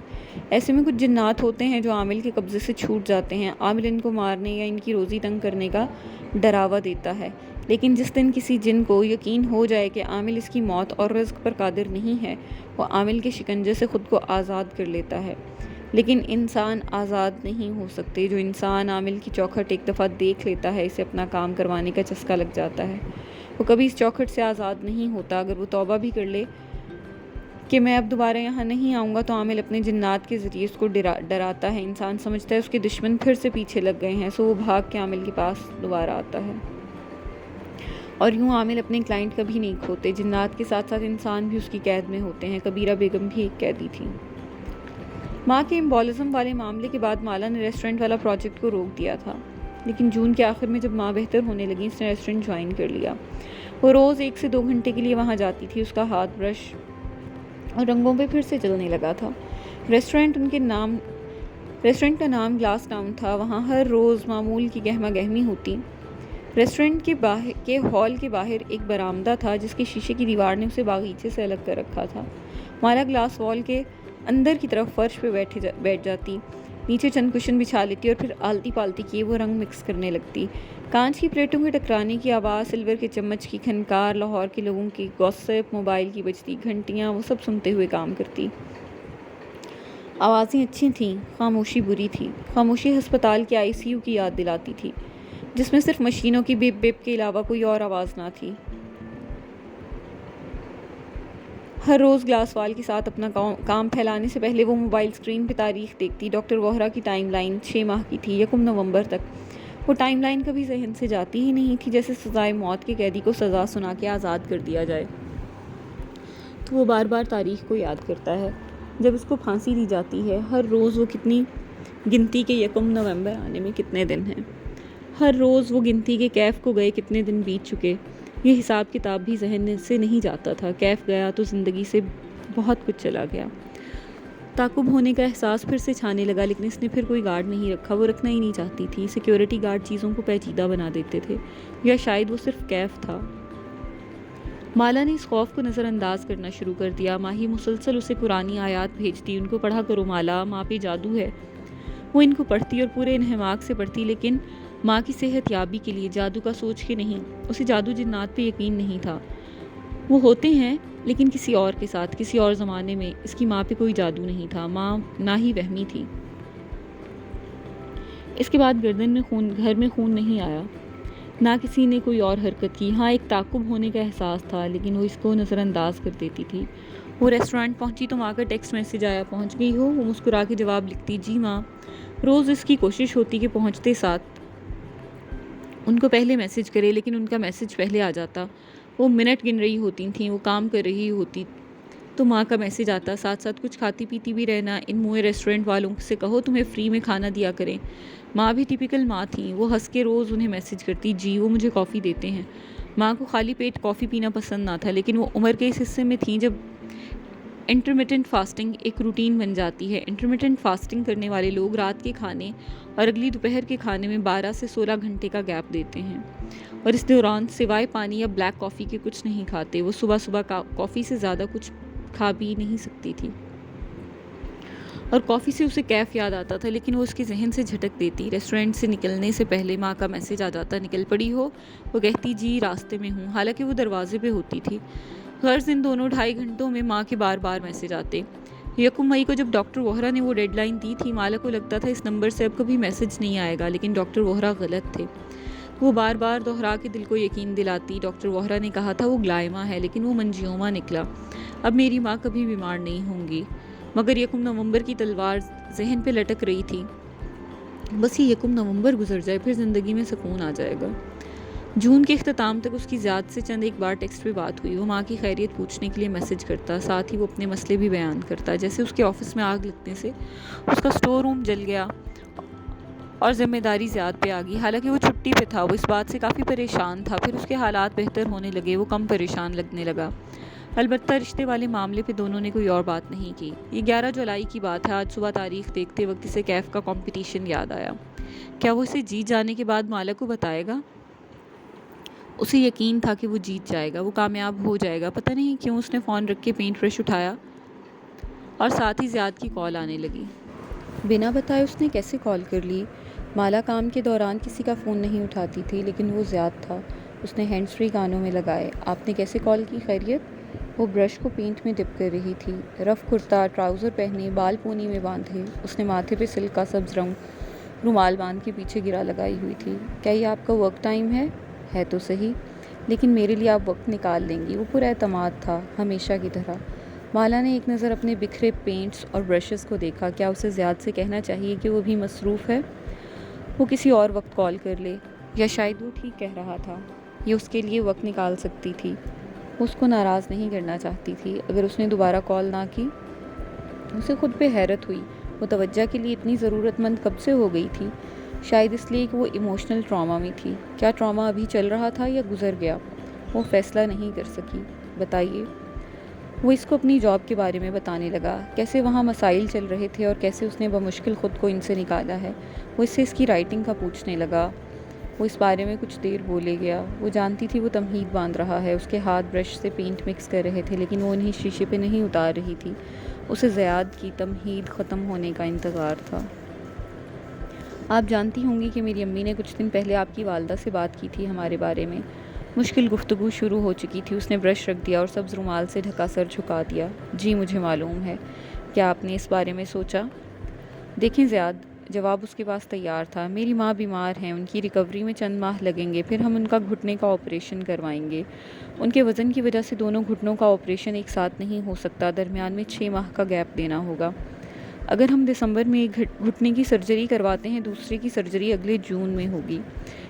ایسے میں کچھ جنات ہوتے ہیں جو عامل کے قبضے سے چھوٹ جاتے ہیں۔ عامل ان کو مارنے یا ان کی روزی تنگ کرنے کا ڈراوا دیتا ہے، لیکن جس دن کسی جن کو یقین ہو جائے کہ عامل اس کی موت اور رزق پر قادر نہیں ہے، وہ عامل کے شکنجے سے خود کو آزاد کر لیتا ہے۔ لیکن انسان آزاد نہیں ہو سکتے۔ جو انسان عامل کی چوکھٹ ایک دفعہ دیکھ لیتا ہے، اسے اپنا کام کروانے کا چسکا لگ جاتا ہے۔ وہ کبھی اس چوکھٹ سے آزاد نہیں ہوتا۔ اگر وہ توبہ بھی کر لے کہ میں اب دوبارہ یہاں نہیں آؤں گا، تو عامل اپنے جنات کے ذریعے اس کو ڈراتا ہے۔ انسان سمجھتا ہے اس کے دشمن پھر سے پیچھے لگ گئے ہیں، سو وہ بھاگ کے عامل کے پاس دوبارہ آتا ہے، اور یوں عامل اپنے کلائنٹ کبھی نہیں کھوتے۔ جنات کے ساتھ ساتھ انسان بھی اس کی قید میں ہوتے ہیں۔ کبیرہ بیگم بھی ایک قیدی تھی۔ ماں کے امبولزم والے معاملے کے بعد مالا نے ریسٹورنٹ والا پروجیکٹ کو روک دیا تھا، لیکن جون کے آخر میں جب ماں بہتر ہونے لگی، اس نے ریسٹورنٹ جوائن کر لیا۔ وہ روز 1 سے 2 گھنٹے کے لیے وہاں جاتی تھی۔ اس کا ہاتھ برش اور رنگوں پہ پھر سے چلنے لگا تھا۔ ریسٹورنٹ کا نام گلاس ٹاؤن تھا۔ وہاں ہر روز معمول کی گہما گہمی ہوتی۔ ریسٹورنٹ کے ہال کے باہر ایک برآمدہ تھا جس کی شیشے کی دیوار نے اسے باغیچے سے الگ کر رکھا تھا۔ مالا گلاس وال کے اندر کی طرف فرش پہ بیٹھ جاتی، نیچے چند کشن بچھا لیتی اور پھر آلتی پالتی کیے وہ رنگ مکس کرنے لگتی۔ کانچ کی پلیٹوں کے ٹکرانے کی آواز، سلور کے چمچ کی کھنکار، لاہور کے لوگوں کی گوسپ، موبائل کی بجتی گھنٹیاں، وہ سب سنتے ہوئے کام کرتی۔ آوازیں اچھی تھیں، خاموشی بری تھی۔ خاموشی ہسپتال کے ICU کی یاد دلاتی تھی، جس میں صرف مشینوں کی بیپ بیپ کے علاوہ کوئی اور آواز نہ تھی۔ ہر روز گلاس وال کے ساتھ اپنا کام پھیلانے سے پہلے وہ موبائل اسکرین پہ تاریخ دیکھتی۔ ڈاکٹر وہرا کی ٹائم لائن 6 ماہ کی تھی، 1 نومبر تک۔ وہ ٹائم لائن کبھی ذہن سے جاتی ہی نہیں تھی، جیسے سزائے موت کے قیدی کو سزا سنا کے آزاد کر دیا جائے تو وہ بار بار تاریخ کو یاد کرتا ہے جب اس کو پھانسی دی جاتی ہے۔ ہر روز وہ کتنی گنتی کے 1 نومبر آنے میں کتنے دن ہیں، ہر روز وہ گنتی کے کیف کو گئے کتنے دن بیت چکے، یہ حساب کتاب بھی ذہن سے نہیں جاتا تھا۔ کیف گیا تو زندگی سے بہت کچھ چلا گیا۔ تعقب ہونے کا احساس پھر سے چھانے لگا، لیکن اس نے پھر کوئی گارڈ نہیں رکھا۔ وہ رکھنا ہی نہیں چاہتی تھی۔ سیکیورٹی گارڈ چیزوں کو پیچیدہ بنا دیتے تھے، یا شاید وہ صرف کیف تھا۔ مالا نے اس خوف کو نظر انداز کرنا شروع کر دیا۔ ماہی مسلسل اسے قرآنی آیات بھیجتی، ان کو پڑھا کرو مالا، ماں پہ جادو ہے۔ وہ ان کو پڑھتی اور پورے انہماک سے پڑھتی، لیکن ماں کی صحت یابی کے لیے، جادو کا سوچ کے نہیں۔ اسے جادو جنات پہ یقین نہیں تھا، وہ ہوتے ہیں لیکن کسی اور کے ساتھ، کسی اور زمانے میں۔ اس کی ماں پہ کوئی جادو نہیں تھا، ماں نہ ہی وہمی تھی۔ اس کے بعد گھر میں خون نہیں آیا، نہ کسی نے کوئی اور حرکت کی۔ ہاں، ایک تعاقب ہونے کا احساس تھا، لیکن وہ اس کو نظر انداز کر دیتی تھی۔ وہ ریسٹورانٹ پہنچی تو ماں کا ٹیکسٹ میسج آیا، پہنچ گئی ہو؟ وہ مسکرا کے جواب لکھتی، جی ماں۔ روز اس کی کوشش ہوتی کہ پہنچتے ساتھ ان کو پہلے میسج کرے، لیکن ان کا میسج پہلے آ جاتا۔ وہ منٹ گن رہی ہوتی تھیں، وہ کام کر رہی ہوتی تو ماں کا میسج آتا، ساتھ ساتھ کچھ کھاتی پیتی بھی رہنا۔ ان موئے ریسٹورنٹ والوں سے کہو تمہیں فری میں کھانا دیا کریں۔ ماں بھی ٹپیکل ماں تھیں، وہ ہنس کے روز انہیں میسج کرتی، جی وہ مجھے کافی دیتے ہیں۔ ماں کو خالی پیٹ کافی پینا پسند نہ تھا، لیکن وہ عمر کے اس حصے میں تھیں جب انٹرمیٹنٹ فاسٹنگ ایک روٹین بن جاتی ہے۔ انٹرمیٹنٹ فاسٹنگ کرنے والے لوگ رات کے کھانے اور اگلی دوپہر کے کھانے میں 12 سے 16 گھنٹے کا گیپ دیتے ہیں، اور اس دوران سوائے پانی یا بلیک کافی کے کچھ نہیں کھاتے۔ وہ صبح صبح کافی سے زیادہ کچھ کھا بھی نہیں سکتی تھی، اور کافی سے اسے کیف یاد آتا تھا، لیکن وہ اس کے ذہن سے جھٹک دیتی۔ ریسٹورنٹ سے نکلنے سے پہلے ماں کا میسج آ جاتا، نکل پڑی ہو؟ وہ کہتی، جی راستے میں ہوں، حالانکہ وہ دروازے پہ ہوتی تھی۔ غرض ان دونوں 2.5 گھنٹوں میں ماں کے بار بار میسج آتے۔ 1 مئی کو جب ڈاکٹر وہرا نے وہ ڈیڈ لائن دی تھی، مالا کو لگتا تھا اس نمبر سے اب کبھی میسج نہیں آئے گا، لیکن ڈاکٹر وہرا غلط تھے۔ وہ بار بار دہرا کے دل کو یقین دلاتی۔ ڈاکٹر وہرا نے کہا تھا وہ گلائما ہے، لیکن وہ منجیوما نکلا۔ اب میری ماں کبھی بیمار نہیں ہوں گی۔ مگر 1 نومبر کی تلوار ذہن پہ لٹک رہی تھی، بس یہ 1 نومبر گزر جائے، پھر زندگی میں سکون آ جائے گا۔ جون کے اختتام تک اس کی زیاد سے چند ایک بار ٹیکسٹ پہ بات ہوئی۔ وہ ماں کی خیریت پوچھنے کے لیے میسج کرتا، ساتھ ہی وہ اپنے مسئلے بھی بیان کرتا، جیسے اس کے آفس میں آگ لگنے سے اس کا سٹور روم جل گیا اور ذمہ داری زیاد پہ آ گئی۔ حالانکہ وہ چھٹی پہ تھا، وہ اس بات سے کافی پریشان تھا۔ پھر اس کے حالات بہتر ہونے لگے، وہ کم پریشان لگنے لگا۔ البتہ رشتے والے معاملے پہ دونوں نے کوئی اور بات نہیں کی۔ یہ 11 جولائی کی بات ہے۔ آج صبح تاریخ دیکھتے وقت اسے کیف کا کمپٹیشن یاد آیا۔ کیا وہ اسے جیت جانے کے بعد مالا کو بتائے گا؟ اسے یقین تھا کہ وہ جیت جائے گا، وہ کامیاب ہو جائے گا۔ پتہ نہیں کیوں اس نے فون رکھ کے پینٹ برش اٹھایا اور ساتھ ہی زیاد کی کال آنے لگی۔ بنا بتائے اس نے کیسے کال کر لی؟ مالا کام کے دوران کسی کا فون نہیں اٹھاتی تھی، لیکن وہ زیاد تھا۔ اس نے ہینڈز فری کانوں میں لگائے۔ آپ نے کیسے کال کی؟ خیریت؟ وہ برش کو پینٹ میں ڈپ کر رہی تھی۔ رف کرتا، ٹراؤزر پہنے، بال پونی میں باندھے، اس نے ماتھے پہ سلک کا سبز رنگ رومال باندھ کے پیچھے گرا لگائی ہوئی تھی۔ کیا یہ آپ کا ورک ٹائم ہے؟ ہے تو صحیح، لیکن میرے لیے آپ وقت نکال لیں گی۔ وہ پر اعتماد تھا، ہمیشہ کی طرح۔ مالا نے ایک نظر اپنے بکھرے پینٹس اور برشز کو دیکھا۔ کیا اسے زیاد سے کہنا چاہیے کہ وہ بھی مصروف ہے؟ وہ کسی اور وقت کال کر لے، یا شاید وہ ٹھیک کہہ رہا تھا، یہ اس کے لیے وقت نکال سکتی تھی۔ وہ اس کو ناراض نہیں کرنا چاہتی تھی۔ اگر اس نے دوبارہ کال نہ کی، اسے خود پہ حیرت ہوئی۔ وہ توجہ کے لیے اتنی ضرورت مند کب سے ہو گئی تھی؟ شاید اس لیے کہ وہ ایموشنل ٹراما میں تھی۔ کیا ٹراما ابھی چل رہا تھا یا گزر گیا؟ وہ فیصلہ نہیں کر سکی۔ بتائیے۔ وہ اس کو اپنی جاب کے بارے میں بتانے لگا، کیسے وہاں مسائل چل رہے تھے اور کیسے اس نے بمشکل خود کو ان سے نکالا ہے۔ وہ اس سے اس کی رائٹنگ کا پوچھنے لگا۔ وہ اس بارے میں کچھ دیر بولے گیا۔ وہ جانتی تھی وہ تمہید باندھ رہا ہے، اس کے ہاتھ برش سے پینٹ مکس کر رہے تھے، لیکن وہ انہیں شیشے پہ نہیں اتار رہی تھی۔ اسے زیاد کی تمہید ختم ہونے کا انتظار تھا۔ آپ جانتی ہوں گی کہ میری امی نے کچھ دن پہلے آپ کی والدہ سے بات کی تھی ہمارے بارے میں۔ مشکل گفتگو شروع ہو چکی تھی۔ اس نے برش رکھ دیا اور سبز رومال سے ڈھکا سر جھکا دیا۔ جی مجھے معلوم ہے۔ کیا آپ نے اس بارے میں سوچا؟ دیکھیں زیاد، جواب اس کے پاس تیار تھا۔ میری ماں بیمار ہیں، ان کی ریکوری میں چند ماہ لگیں گے، پھر ہم ان کا گھٹنے کا آپریشن کروائیں گے۔ ان کے وزن کی وجہ سے دونوں گھٹنوں کا آپریشن ایک ساتھ نہیں ہو سکتا، درمیان میں 6 ماہ کا گیپ دینا ہوگا۔ اگر ہم دسمبر میں ایک گھٹنے کی سرجری کرواتے ہیں، دوسرے کی سرجری اگلے جون میں ہوگی،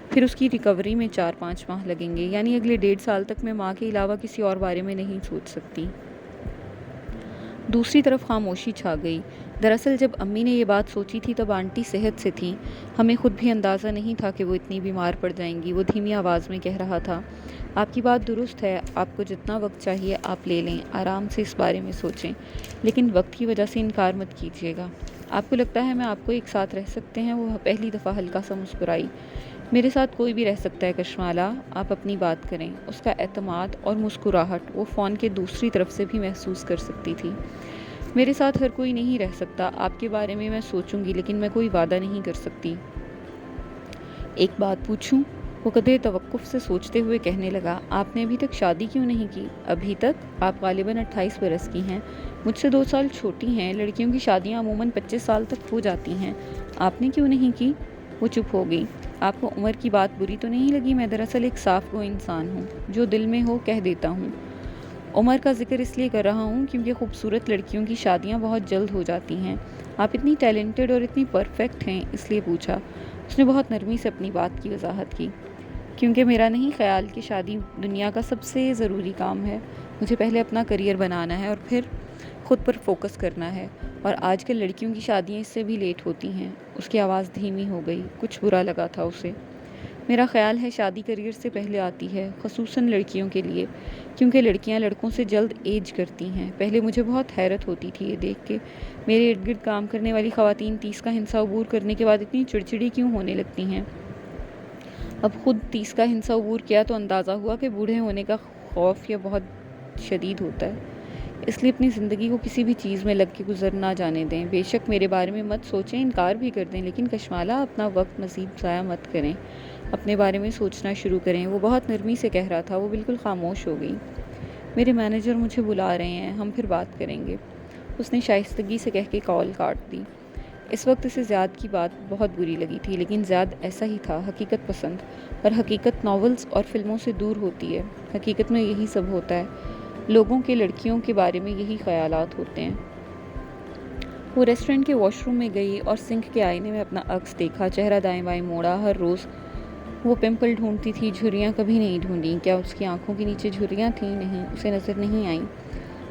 پھر اس کی ریکوری میں 4-5 ماہ لگیں گے، یعنی اگلے 1.5 سال تک میں ماں کے علاوہ کسی اور بارے میں نہیں سوچ سکتی۔ دوسری طرف خاموشی چھا گئی۔ دراصل جب امی نے یہ بات سوچی تھی تب آنٹی صحت سے تھیں، ہمیں خود بھی اندازہ نہیں تھا کہ وہ اتنی بیمار پڑ جائیں گی۔ وہ دھیمی آواز میں کہہ رہا تھا، آپ کی بات درست ہے، آپ کو جتنا وقت چاہیے آپ لے لیں، آرام سے اس بارے میں سوچیں، لیکن وقت کی وجہ سے انکار مت کیجیے گا۔ آپ کو لگتا ہے میں آپ کو ایک ساتھ رہ سکتے ہیں؟ وہ پہلی دفعہ ہلکا سا مسکرائی۔ میرے ساتھ کوئی بھی رہ سکتا ہے کشمالا، آپ اپنی بات کریں۔ اس کا اعتماد اور مسکراہٹ وہ فون کے دوسری طرف سے بھی محسوس کر سکتی تھی۔ میرے ساتھ ہر کوئی نہیں رہ سکتا، آپ کے بارے میں سوچوں گی لیکن میں کوئی وعدہ نہیں کر سکتی۔ ایک بات پوچھوں؟ وہ قدرے توقف سے سوچتے ہوئے کہنے لگا، آپ نے ابھی تک شادی کیوں نہیں کی؟ ابھی تک؟ آپ غالباً 28 برس کی ہیں، مجھ سے 2 سال چھوٹی ہیں، لڑکیوں کی شادیاں عموماً 25 سال تک ہو جاتی ہیں، آپ نے کیوں نہیں کی؟ وہ چپ ہو گئی۔ آپ کو عمر کی بات بری تو نہیں لگی؟ میں دراصل ایک صاف گو انسان ہوں، جو دل میں ہو کہہ دیتا ہوں۔ عمر کا ذکر اس لیے کر رہا ہوں کیونکہ خوبصورت لڑکیوں کی شادیاں بہت جلد ہو جاتی ہیں۔ آپ اتنی ٹیلنٹڈ اور اتنی پرفیکٹ ہیں، اس لیے پوچھا۔ اس نے بہت نرمی سے اپنی بات کی وضاحت کی۔ کیونکہ میرا نہیں خیال کہ شادی دنیا کا سب سے ضروری کام ہے۔ مجھے پہلے اپنا کریئر بنانا ہے اور پھر خود پر فوکس کرنا ہے، اور آج کل لڑکیوں کی شادیاں اس سے بھی لیٹ ہوتی ہیں۔ اس کی آواز دھیمی ہو گئی، کچھ برا لگا تھا اسے۔ میرا خیال ہے شادی کریئر سے پہلے آتی ہے، خصوصاً لڑکیوں کے لیے، کیونکہ لڑکیاں لڑکوں سے جلد ایج کرتی ہیں۔ پہلے مجھے بہت حیرت ہوتی تھی یہ دیکھ کے، میرے ارد گرد کام کرنے والی خواتین 30 کا ہنسا عبور کرنے کے بعد اتنی چڑچڑی کیوں ہونے لگتی ہیں۔ اب خود 30 کا ہنسا عبور کیا تو اندازہ ہوا کہ بوڑھے ہونے کا خوف یا بہت شدید ہوتا ہے۔ اس لیے اپنی زندگی کو کسی بھی چیز میں لگ کے گزر نہ جانے دیں۔ بے شک میرے بارے میں مت سوچیں، انکار بھی کر دیں، لیکن کشمالہ اپنا وقت مزید ضائع مت کریں، اپنے بارے میں سوچنا شروع کریں۔ وہ بہت نرمی سے کہہ رہا تھا، وہ بالکل خاموش ہو گئی۔ میرے مینیجر مجھے بلا رہے ہیں، ہم پھر بات کریں گے، اس نے شائستگی سے کہہ کے کال کاٹ دی۔ اس وقت اسے زیاد کی بات بہت بری لگی تھی، لیکن زیاد ایسا ہی تھا، حقیقت پسند، اور حقیقت ناولز اور فلموں سے دور ہوتی ہے۔ حقیقت میں یہی سب ہوتا ہے، لوگوں کے لڑکیوں کے بارے میں یہی خیالات ہوتے ہیں۔ وہ ریسٹورنٹ کے واش روم میں گئی اور سنک کے آئینے میں اپنا عکس دیکھا، چہرہ دائیں بائیں موڑا۔ ہر روز وہ پمپل ڈھونڈتی تھی، جھریاں کبھی نہیں ڈھونڈیں۔ کیا اس کی آنکھوں کے نیچے جھریاں تھیں؟ نہیں، اسے نظر نہیں آئیں۔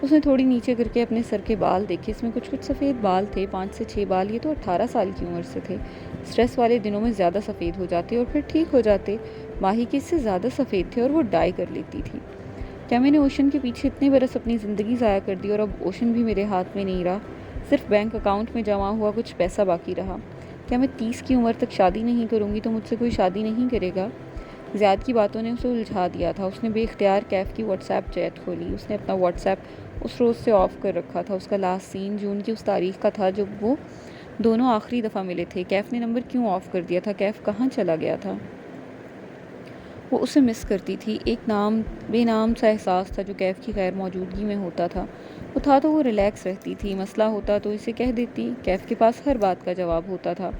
اس نے تھوڑی نیچے کر کے اپنے سر کے بال دیکھے، اس میں کچھ سفید بال تھے، 5 سے 6 بال۔ یہ تو 18 سال کی عمر سے تھے۔ سٹریس والے دنوں میں زیادہ سفید ہو جاتے اور پھر ٹھیک ہو جاتے۔ ماہی کے اس سے زیادہ سفید تھے اور وہ ڈائی کر لیتی تھی۔ کیا میں نے اوشن کے پیچھے اتنے برس اپنی زندگی ضائع کر دی اور اب اوشن بھی میرے ہاتھ میں نہیں رہا، صرف بینک اکاؤنٹ میں جمع ہوا کچھ پیسہ باقی رہا؟ کیا میں 30 کی عمر تک شادی نہیں کروں گی تو مجھ سے کوئی شادی نہیں کرے گا؟ زیاد کی باتوں نے اسے الجھا دیا تھا۔ اس نے بے اختیار کیف کی واٹس ایپ چیٹ کھولی۔ اس نے اپنا واٹس ایپ اس روز سے آف کر رکھا تھا۔ اس کا لاسٹ سین جون کی اس تاریخ کا تھا جب وہ دونوں آخری دفعہ ملے تھے۔ کیف نے نمبر کیوں آف کر دیا تھا؟ کیف کہاں چلا گیا تھا؟ وہ اسے مس کرتی تھی۔ ایک بے نام سا احساس تھا جو کیف کی غیر موجودگی میں ہوتا تھا۔ وہ تھا تو وہ ریلیکس رہتی تھی، مسئلہ ہوتا تو اسے کہہ دیتی، کیف کے پاس ہر بات کا جواب ہوتا تھا۔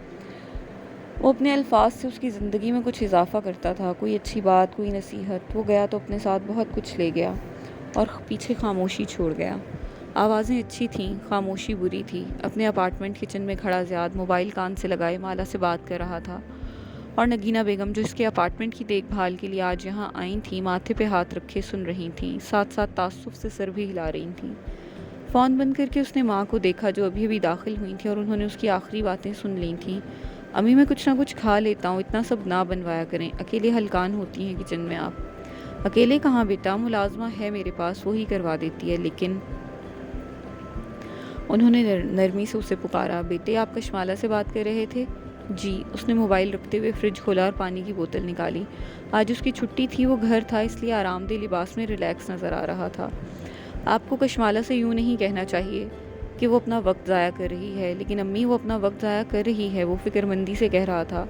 وہ اپنے الفاظ سے اس کی زندگی میں کچھ اضافہ کرتا تھا، کوئی اچھی بات، کوئی نصیحت۔ وہ گیا تو اپنے ساتھ بہت کچھ لے گیا اور پیچھے خاموشی چھوڑ گیا۔ آوازیں اچھی تھیں، خاموشی بری تھی۔ اپنے اپارٹمنٹ کچن میں کھڑا زیاد موبائل کان سے لگائے مالا سے بات کر رہا تھا، اور نگینہ بیگم جو اس کے اپارٹمنٹ کی دیکھ بھال کے لیے آج یہاں آئی تھیں، ماتھے پہ ہاتھ رکھے سن رہی تھیں، ساتھ ساتھ تعصب سے سر بھی ہلا رہی تھیں۔ فون بند کر کے اس نے ماں کو دیکھا جو ابھی ابھی داخل ہوئی تھیں، اور انہوں نے اس کی آخری باتیں سن لی تھیں۔ امی میں کچھ نہ کچھ کھا لیتا ہوں، اتنا سب نہ بنوایا کریں، اکیلے ہلکان ہوتی ہیں کچن میں آپ۔ اکیلے کہاں بیٹا، ملازمہ ہے میرے پاس، وہی کروا دیتی ہے۔ لیکن انہوں نے نرمی سے اسے پکارا، بیٹے آپ کشمالہ سے بات کر رہے تھے؟ جی۔ اس نے موبائل رکھتے ہوئے فریج کھولا اور پانی کی بوتل نکالی۔ آج اس کی چھٹی تھی، وہ گھر تھا، اس لیے آرام دہ لباس میں ریلیکس نظر آ رہا تھا۔ آپ کو کشمالہ سے یوں نہیں کہنا چاہیے کہ وہ اپنا وقت ضائع کر رہی ہے۔ لیکن امی وہ اپنا وقت ضائع کر رہی ہے، وہ فکر مندی سے کہہ رہا تھا۔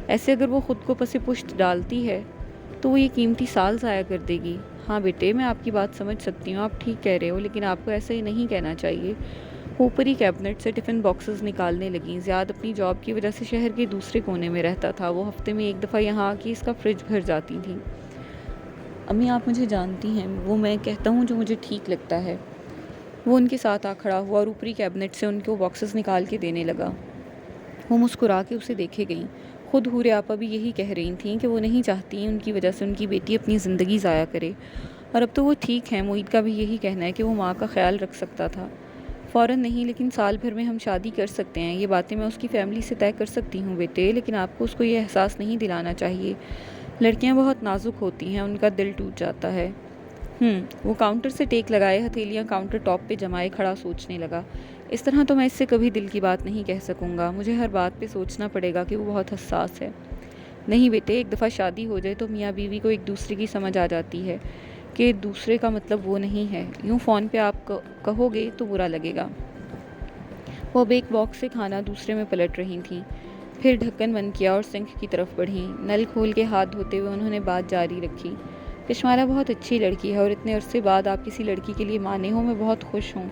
ایسے اگر وہ خود کو پس پشت ڈالتی ہے تو وہ یہ قیمتی سال ضائع کر دے گی۔ ہاں بیٹے، میں آپ کی بات سمجھ سکتی ہوں، آپ ٹھیک کہہ رہے ہو، لیکن آپ کو ایسا ہی نہیں کہنا چاہیے۔ وہ اوپری کیبنٹ سے ٹفن باکسز نکالنے لگیں۔ زیاد اپنی جاب کی وجہ سے شہر کے دوسرے کونے میں رہتا تھا۔ وہ ہفتے میں ایک دفعہ یہاں آ کے اس کا فریج بھر جاتی تھی۔ امی آپ مجھے جانتی ہیں، وہ میں کہتا ہوں جو مجھے ٹھیک لگتا ہے۔ وہ ان کے ساتھ آ کھڑا ہوا اور اوپری کیبنٹ سے ان کو باکسز نکال کے دینے لگا۔ وہ مسکرا کے اسے دیکھے گئیں۔ خود حور آپا بھی یہی کہہ رہی تھیں کہ وہ نہیں چاہتی ان کی وجہ سے ان کی بیٹی اپنی زندگی ضائع کرے، اور اب تو وہ ٹھیک ہیں۔ معید کا بھی یہی کہنا ہے کہ وہ ماں کا خیال رکھ سکتا تھا۔ فوراً نہیں، لیکن سال بھر میں ہم شادی کر سکتے ہیں۔ یہ باتیں میں اس کی فیملی سے طے کر سکتی ہوں بیٹے، لیکن آپ کو اس کو یہ احساس نہیں دلانا چاہیے۔ لڑکیاں بہت نازک ہوتی ہیں، ان کا دل ٹوٹ جاتا ہے۔ وہ کاؤنٹر سے ٹیک لگائے ہتھیلیاں کاؤنٹر ٹاپ پہ جمائے کھڑا سوچنے لگا، اس طرح تو میں اس سے کبھی دل کی بات نہیں کہہ سکوں گا۔ مجھے ہر بات پہ سوچنا پڑے گا کہ وہ بہت حساس ہے۔ نہیں بیٹے، ایک دفعہ شادی ہو جائے تو میاں بیوی کو ایک دوسرے کی سمجھ آ جاتی ہے کہ دوسرے کا مطلب وہ نہیں ہے۔ یوں فون پہ آپ کہو گے تو برا لگے گا۔ وہ اب ایک باکس سے کھانا دوسرے میں پلٹ رہی تھیں، پھر ڈھکن بند کیا اور سنک کی طرف بڑھیں۔ نل کھول کے ہاتھ دھوتے ہوئے انہوں نے بات جاری رکھی۔ کشمالہ بہت اچھی لڑکی ہے اور اتنے عرصے بعد آپ کسی لڑکی کے لیے مانے ہو، میں بہت خوش ہوں،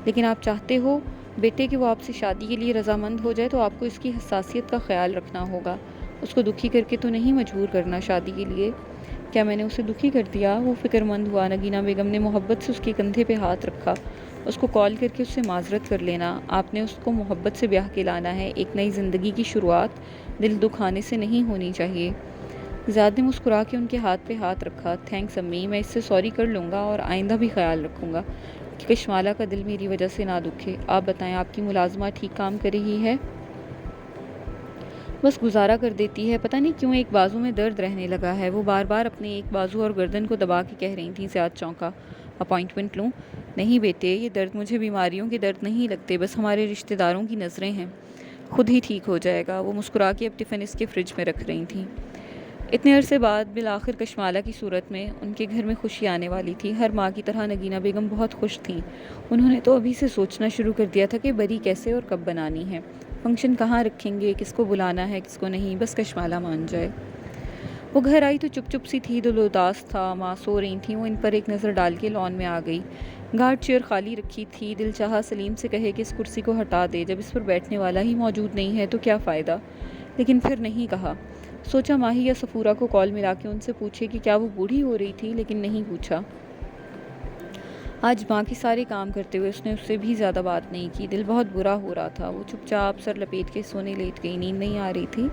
لیکن آپ چاہتے ہو بیٹے کہ وہ آپ سے شادی کے لیے رضامند ہو جائے تو آپ کو اس کی حساسیت کا خیال رکھنا ہوگا۔ اس کو دکھی کر کے تو نہیں مجبور کرنا شادی کے لیے۔ کیا میں نے اسے دکھی کر دیا؟ وہ فکر مند ہوا۔ نگینہ بیگم نے محبت سے اس کے کندھے پہ ہاتھ رکھا۔ اس کو کال کر کے اس سے معذرت کر لینا۔ آپ نے اس کو محبت سے بیاہ کے لانا ہے۔ ایک نئی زندگی کی شروعات دل دکھانے سے نہیں ہونی چاہیے۔ زیاد نے مسکرا کے ان کے ہاتھ پہ ہاتھ رکھا۔ تھینکس امی، میں اس سے سوری کر لوں گا اور آئندہ بھی خیال رکھوں گا کہ کشمالہ کا دل میری وجہ سے نہ دکھے۔ آپ بتائیں، آپ کی ملازمہ ٹھیک کام کر رہی ہے؟ بس گزارا کر دیتی ہے، پتہ نہیں کیوں ایک بازو میں درد رہنے لگا ہے۔ وہ بار بار اپنے ایک بازو اور گردن کو دبا کے کہہ رہی تھیں۔ زیاد چونکا۔ اپائنٹمنٹ لوں؟ نہیں بیٹے، یہ درد مجھے بیماریوں کے درد نہیں لگتے، بس ہمارے رشتہ داروں کی نظریں ہیں، خود ہی ٹھیک ہو جائے گا۔ وہ مسکرا کے اب ٹفن اس کے فریج میں رکھ رہی تھیں۔ اتنے عرصے بعد بالآخر کشمالہ کی صورت میں ان کے گھر میں خوشی آنے والی تھی۔ ہر ماں کی طرح نگینہ بیگم بہت خوش تھیں۔ انہوں نے تو ابھی سے سوچنا شروع کر دیا تھا کہ بری کیسے اور کب بنانی ہے، فنکشن کہاں رکھیں گے، کس کو بلانا ہے، کس کو نہیں، بس کشمالہ مان جائے۔ وہ گھر آئی تو چپ چپ سی تھی، دل اداس تھا۔ ماں سو رہی تھیں۔ وہ ان پر ایک نظر ڈال کے لان میں آ گئی۔ گارڈ چیئر خالی رکھی تھی۔ دل چاہا سلیم سے کہے کہ اس کرسی کو ہٹا دے، جب اس پر بیٹھنے والا ہی موجود نہیں ہے تو کیا فائدہ، لیکن پھر نہیں کہا۔ سوچا ماہی یا صفورہ کو کال ملا کے ان سے پوچھے کہ کیا وہ بوڑھی ہو رہی تھی، لیکن نہیں پوچھا۔ آج ماں کے سارے کام کرتے ہوئے اس نے اس سے بھی زیادہ بات نہیں کی۔ دل بہت برا ہو رہا تھا۔ وہ چپ چاپ سر لپیٹ کے سونے لیٹ گئی۔ نیند نہیں آ رہی تھی،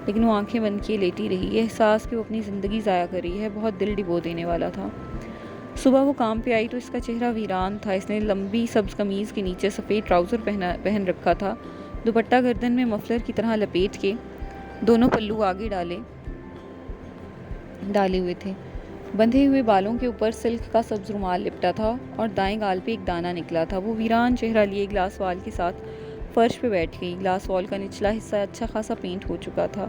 لیکن وہ آنکھیں بند کیے لیٹی رہی۔ یہ احساس کہ وہ اپنی زندگی ضائع کر رہی ہے بہت دل ڈبو دینے والا تھا۔ صبح وہ کام پہ آئی تو اس کا چہرہ ویران تھا۔ اس نے لمبی سبز قمیض کے نیچے سفید ٹراؤزر پہن رکھا تھا، دوپٹہ گردن میں مفلر کی طرح لپیٹ کے دونوں پلو آگے ڈالے ہوئے تھے۔ بندھے ہوئے بالوں کے اوپر سلک کا سبز رومال لپٹا تھا اور دائیں گال پہ ایک دانہ نکلا تھا۔ وہ ویران چہرہ لیے گلاس وال کے ساتھ فرش پہ بیٹھ گئی۔ گلاس وال کا نچلا حصہ اچھا خاصا پینٹ ہو چکا تھا۔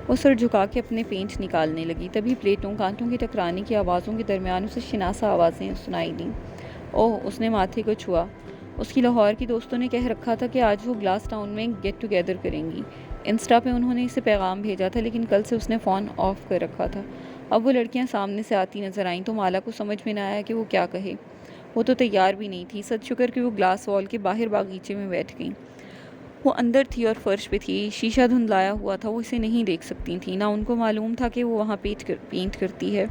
وہ سر جھکا کے اپنے پینٹ نکالنے لگی، تبھی پلیٹوں کانٹوں کے ٹکرانے کی آوازوں کے درمیان اسے شناسا آوازیں سنائی دیں۔ اوہ! اس نے ماتھے کو چھوا۔ اس کی لاہور کی دوستوں نے کہہ رکھا تھا کہ آج وہ گلاس ٹاؤن میں گیٹ ٹوگیدر کریں گی۔ انسٹا پہ انہوں نے اسے پیغام بھیجا تھا، لیکن کل سے اس نے فون آف کر رکھا تھا۔ اب وہ لڑکیاں سامنے سے آتی نظر آئیں تو مالا کو سمجھ میں نہ آیا کہ وہ کیا کہے۔ وہ تو تیار بھی نہیں تھی۔ سد شکر کہ وہ گلاس وال کے باہر باغیچے میں بیٹھ گئیں۔ وہ اندر تھی اور فرش پہ تھی، شیشہ دھندلایا ہوا تھا، وہ اسے نہیں دیکھ سکتی تھیں، نہ ان کو معلوم تھا کہ وہ وہاں پینٹ کرتی ہے۔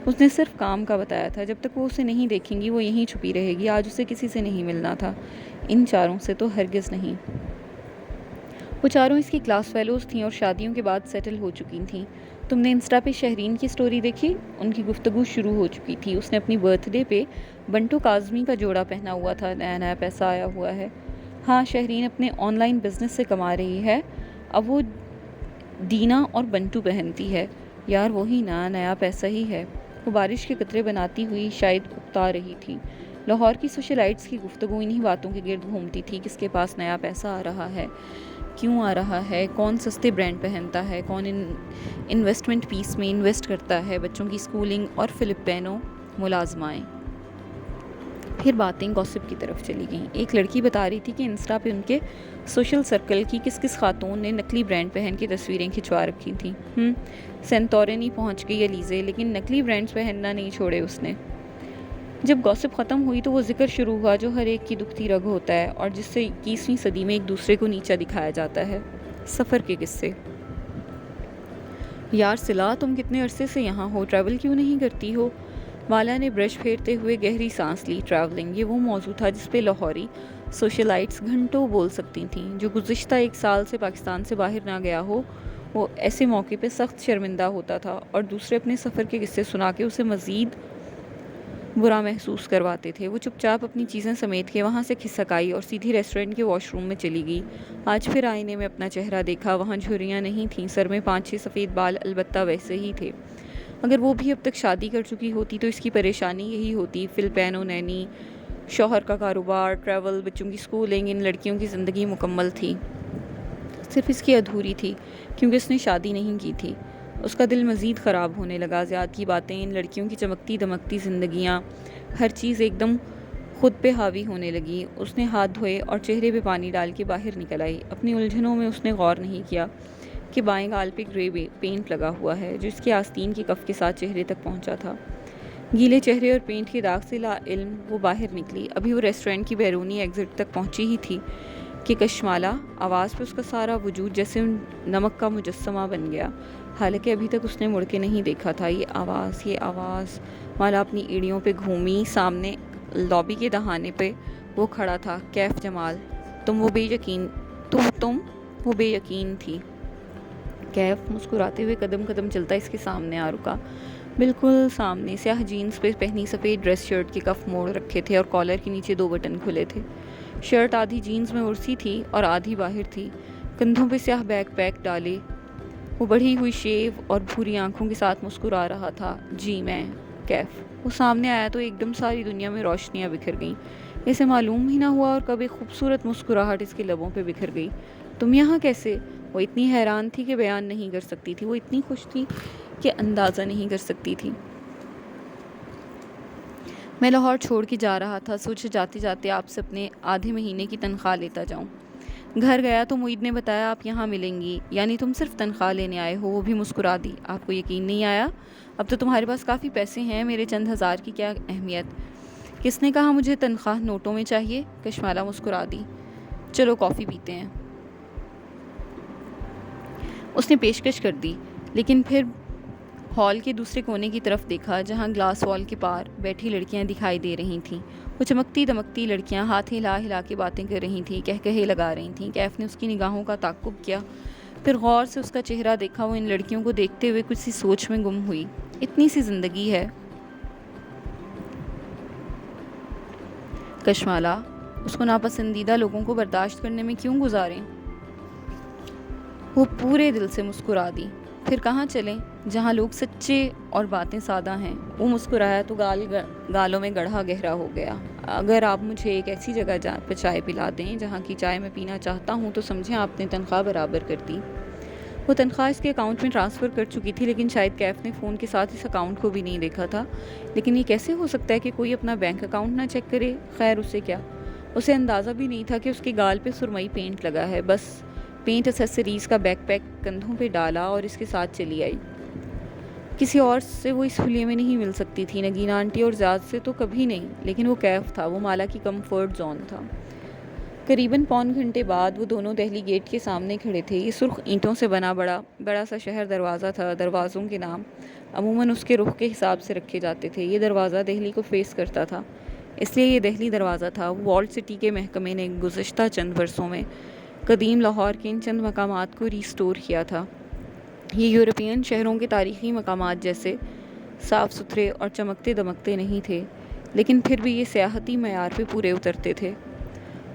اس نے صرف کام کا بتایا تھا، جب تک وہ اسے نہیں دیکھیں گی وہ یہیں چھپی رہے گی۔ آج اسے کسی سے نہیں ملنا تھا، ان چاروں سے تو ہرگز نہیں۔ وہ چاروں اس کی کلاس فیلوز تھیں اور شادیوں کے بعد سیٹل ہو چکی تھیں۔ تم نے انسٹا پہ شہرین کی سٹوری دیکھی؟ ان کی گفتگو شروع ہو چکی تھی۔ اس نے اپنی برتھ ڈے پہ بنٹو کاظمی کا جوڑا پہنا ہوا تھا، نیا نیا پیسہ آیا ہوا ہے۔ ہاں، شہرین اپنے آن لائن بزنس سے کما رہی ہے، اب وہ دینا اور بنٹو پہنتی ہے۔ یار وہی نیا پیسہ ہی ہے۔ وہ بارش کے قطرے بناتی ہوئی شاید اکتا رہی تھی۔ لاہور کی سوشلائٹس کی گفتگو انہی باتوں کے گرد گھومتی تھی، کس کے پاس نیا پیسہ آ رہا ہے، کیوں آ رہا ہے، کون سستے برانڈ پہنتا ہے، کون انویسٹمنٹ پیس میں انویسٹ کرتا ہے، بچوں کی اسکولنگ اور فلپینو ملازمائیں۔ پھر باتیں گوسپ کی طرف چلی گئیں۔ ایک لڑکی بتا رہی تھی کہ انسٹا پہ ان کے سوشل سرکل کی کس خاتون نے نقلی برانڈ پہن کے تصویریں کھنچوا رکھی تھیں۔ سینتورینی پہنچ گئی الیزے، لیکن نقلی برانڈز پہننا نہیں چھوڑے اس نے۔ جب گوسپ ختم ہوئی تو وہ ذکر شروع ہوا جو ہر ایک کی دکھتی رگ ہوتا ہے اور جس سے 21ویں صدی میں ایک دوسرے کو نیچا دکھایا جاتا ہے، سفر کے قصے۔ یار صلا، تم کتنے عرصے سے یہاں ہو، ٹریول کیوں نہیں کرتی ہو؟ مالا نے برش پھیرتے ہوئے گہری سانس لی۔ ٹریولنگ، یہ وہ موضوع تھا جس پہ لاہوری سوشلائٹس گھنٹوں بول سکتی تھیں۔ جو گزشتہ 1 سال سے پاکستان سے باہر نہ گیا ہو، وہ ایسے موقع پہ سخت شرمندہ ہوتا تھا اور دوسرے اپنے سفر کے قصے سنا کے اسے مزید برا محسوس کرواتے تھے۔ وہ چپ چاپ اپنی چیزیں سمیٹ کے وہاں سے کھسک آئی اور سیدھی ریسٹورنٹ کے واش روم میں چلی گئی۔ آج پھر آئینے میں اپنا چہرہ دیکھا، وہاں جھریاں نہیں تھیں، سر میں 5-6 سفید بال البتہ ویسے ہی تھے۔ اگر وہ بھی اب تک شادی کر چکی ہوتی تو اس کی پریشانی یہی ہوتی۔ فلپینو نینی، شوہر کا کاروبار، ٹریول، بچوں کی اسکولنگ، ان لڑکیوں کی زندگی مکمل تھی۔ صرف اس کی ادھوری تھی کیونکہ اس نے شادی نہیں کی تھی۔ اس کا دل مزید خراب ہونے لگا۔ زیاد کی باتیں، ان لڑکیوں کی چمکتی دمکتی زندگیاں، ہر چیز ایک دم خود پہ حاوی ہونے لگی۔ اس نے ہاتھ دھوئے اور چہرے پہ پانی ڈال کے باہر نکل آئی۔ اپنی الجھنوں میں اس نے غور نہیں کیا کہ بائیں گال پہ گرے پینٹ لگا ہوا ہے جو اس کی آستین کی کف کے ساتھ چہرے تک پہنچا تھا۔ گیلے چہرے اور پینٹ کے داغ سے لا علم وہ باہر نکلی۔ ابھی وہ ریسٹورینٹ کی بیرونی ایگزٹ تک پہنچی ہی تھی کہ کشمالہ، آواز پہ اس کا سارا وجود جیسے نمک کا مجسمہ بن گیا، حالانکہ ابھی تک اس نے مڑ کے نہیں دیکھا تھا۔ یہ آواز۔ مالا اپنی ایڑیوں پہ گھومی۔ سامنے لابی کے دہانے پہ وہ کھڑا تھا، کیف جمال۔ تم وہ بے یقین تھی۔ کیف مسکراتے ہوئے قدم قدم چلتا اس کے سامنے آ رکا، بالکل سامنے۔ سیاہ جینز پہ پہنی سفید ڈریس شرٹ کے کف موڑ رکھے تھے اور کالر کے نیچے 2 بٹن کھلے تھے۔ شرٹ آدھی جینز میں ارسی تھی اور آدھی باہر تھی۔ کندھوں پہ سیاہ بیک پیک ڈالے وہ بڑھی ہوئی شیو اور بھوری آنکھوں کے ساتھ مسکرا رہا تھا۔ جی میں کیف۔ وہ سامنے آیا تو ایک دم ساری دنیا میں روشنیاں بکھر گئیں۔ اسے معلوم ہی نہ ہوا اور کب ایک خوبصورت مسکراہٹ اس کے لبوں پہ بکھر گئی۔ تم یہاں کیسے؟ وہ اتنی حیران تھی کہ بیان نہیں کر سکتی تھی۔ وہ اتنی خوش تھی کہ اندازہ نہیں کر سکتی تھی۔ میں لاہور چھوڑ کے جا رہا تھا، سوچا جاتے جاتے آپ سے اپنے آدھے مہینے کی تنخواہ لیتا جاؤں۔ گھر گیا تو معید نے بتایا آپ یہاں ملیں گی، یعنی تم صرف تنخواہ لینے آئے ہو۔ وہ بھی مسکرا دی۔ آپ کو یقین نہیں آیا؟ اب تو تمہارے پاس کافی پیسے ہیں، میرے چند ہزار کی کیا اہمیت؟ کس نے کہا مجھے تنخواہ نوٹوں میں چاہیے؟ کشمالہ مسکرا دی۔ چلو کافی پیتے ہیں۔ اس نے پیشکش کر دی، لیکن پھر ہال کے دوسرے کونے کی طرف دیکھا جہاں گلاس وال کے پار بیٹھی لڑکیاں دکھائی دے رہی تھیں۔ وہ چمکتی دمکتی لڑکیاں ہاتھ ہلا ہلا کے باتیں کر رہی تھیں، کہے لگا رہی تھیں۔ کیف نے اس کی نگاہوں کا تعقب کیا، پھر غور سے اس کا چہرہ دیکھا۔ وہ ان لڑکیوں کو دیکھتے ہوئے کچھ سی سوچ میں گم ہوئی۔ اتنی سی زندگی ہے۔ کشمالہ، اس کو ناپسندیدہ لوگوں کو برداشت کرنے میں کیوں گزاریں؟ وہ پورے دل سے مسکرا دی۔ پھر کہاں چلیں؟ جہاں لوگ سچے اور باتیں سادہ ہیں۔ وہ مسکرایا تو گالوں میں گڑھا گہرا ہو گیا۔ اگر آپ مجھے ایک ایسی جگہ پہ چائے پلا دیں جہاں کی چائے میں پینا چاہتا ہوں تو سمجھیں آپ نے تنخواہ برابر کر دی۔ وہ تنخواہ اس کے اکاؤنٹ میں ٹرانسفر کر چکی تھی، لیکن شاید کیف نے فون کے ساتھ اس اکاؤنٹ کو بھی نہیں دیکھا تھا۔ لیکن یہ کیسے ہو سکتا ہے کہ کوئی اپنا بینک اکاؤنٹ نہ چیک کرے؟ خیر اسے کیا، اسے اندازہ بھی نہیں تھا کہ اس کے گال پہ سرمئی پینٹ لگا ہے۔ بس پینٹ ایسیسریز کا بیک پیک کندھوں پہ ڈالا اور اس کے ساتھ چلی آئی۔ کسی اور سے وہ اس حلیے میں نہیں مل سکتی تھی، نگینہ آنٹی اور زیاد سے تو کبھی نہیں، لیکن وہ کیف تھا، وہ مالا کی کمفرٹ زون تھا۔ قریباً پون گھنٹے بعد وہ دونوں دہلی گیٹ کے سامنے کھڑے تھے۔ یہ سرخ اینٹوں سے بنا بڑا سا شہر دروازہ تھا۔ دروازوں کے نام عموماً اس کے رخ کے حساب سے رکھے جاتے تھے۔ یہ دروازہ دہلی کو فیس کرتا تھا، اس لیے یہ دہلی دروازہ تھا۔ والٹ سٹی کے محکمے نے گزشتہ چند برسوں میں قدیم لاہور کے ان چند مقامات کو ریسٹور کیا تھا۔ یہ یورپین شہروں کے تاریخی مقامات جیسے صاف ستھرے اور چمکتے دمکتے نہیں تھے، لیکن پھر بھی یہ سیاحتی معیار پہ پورے اترتے تھے۔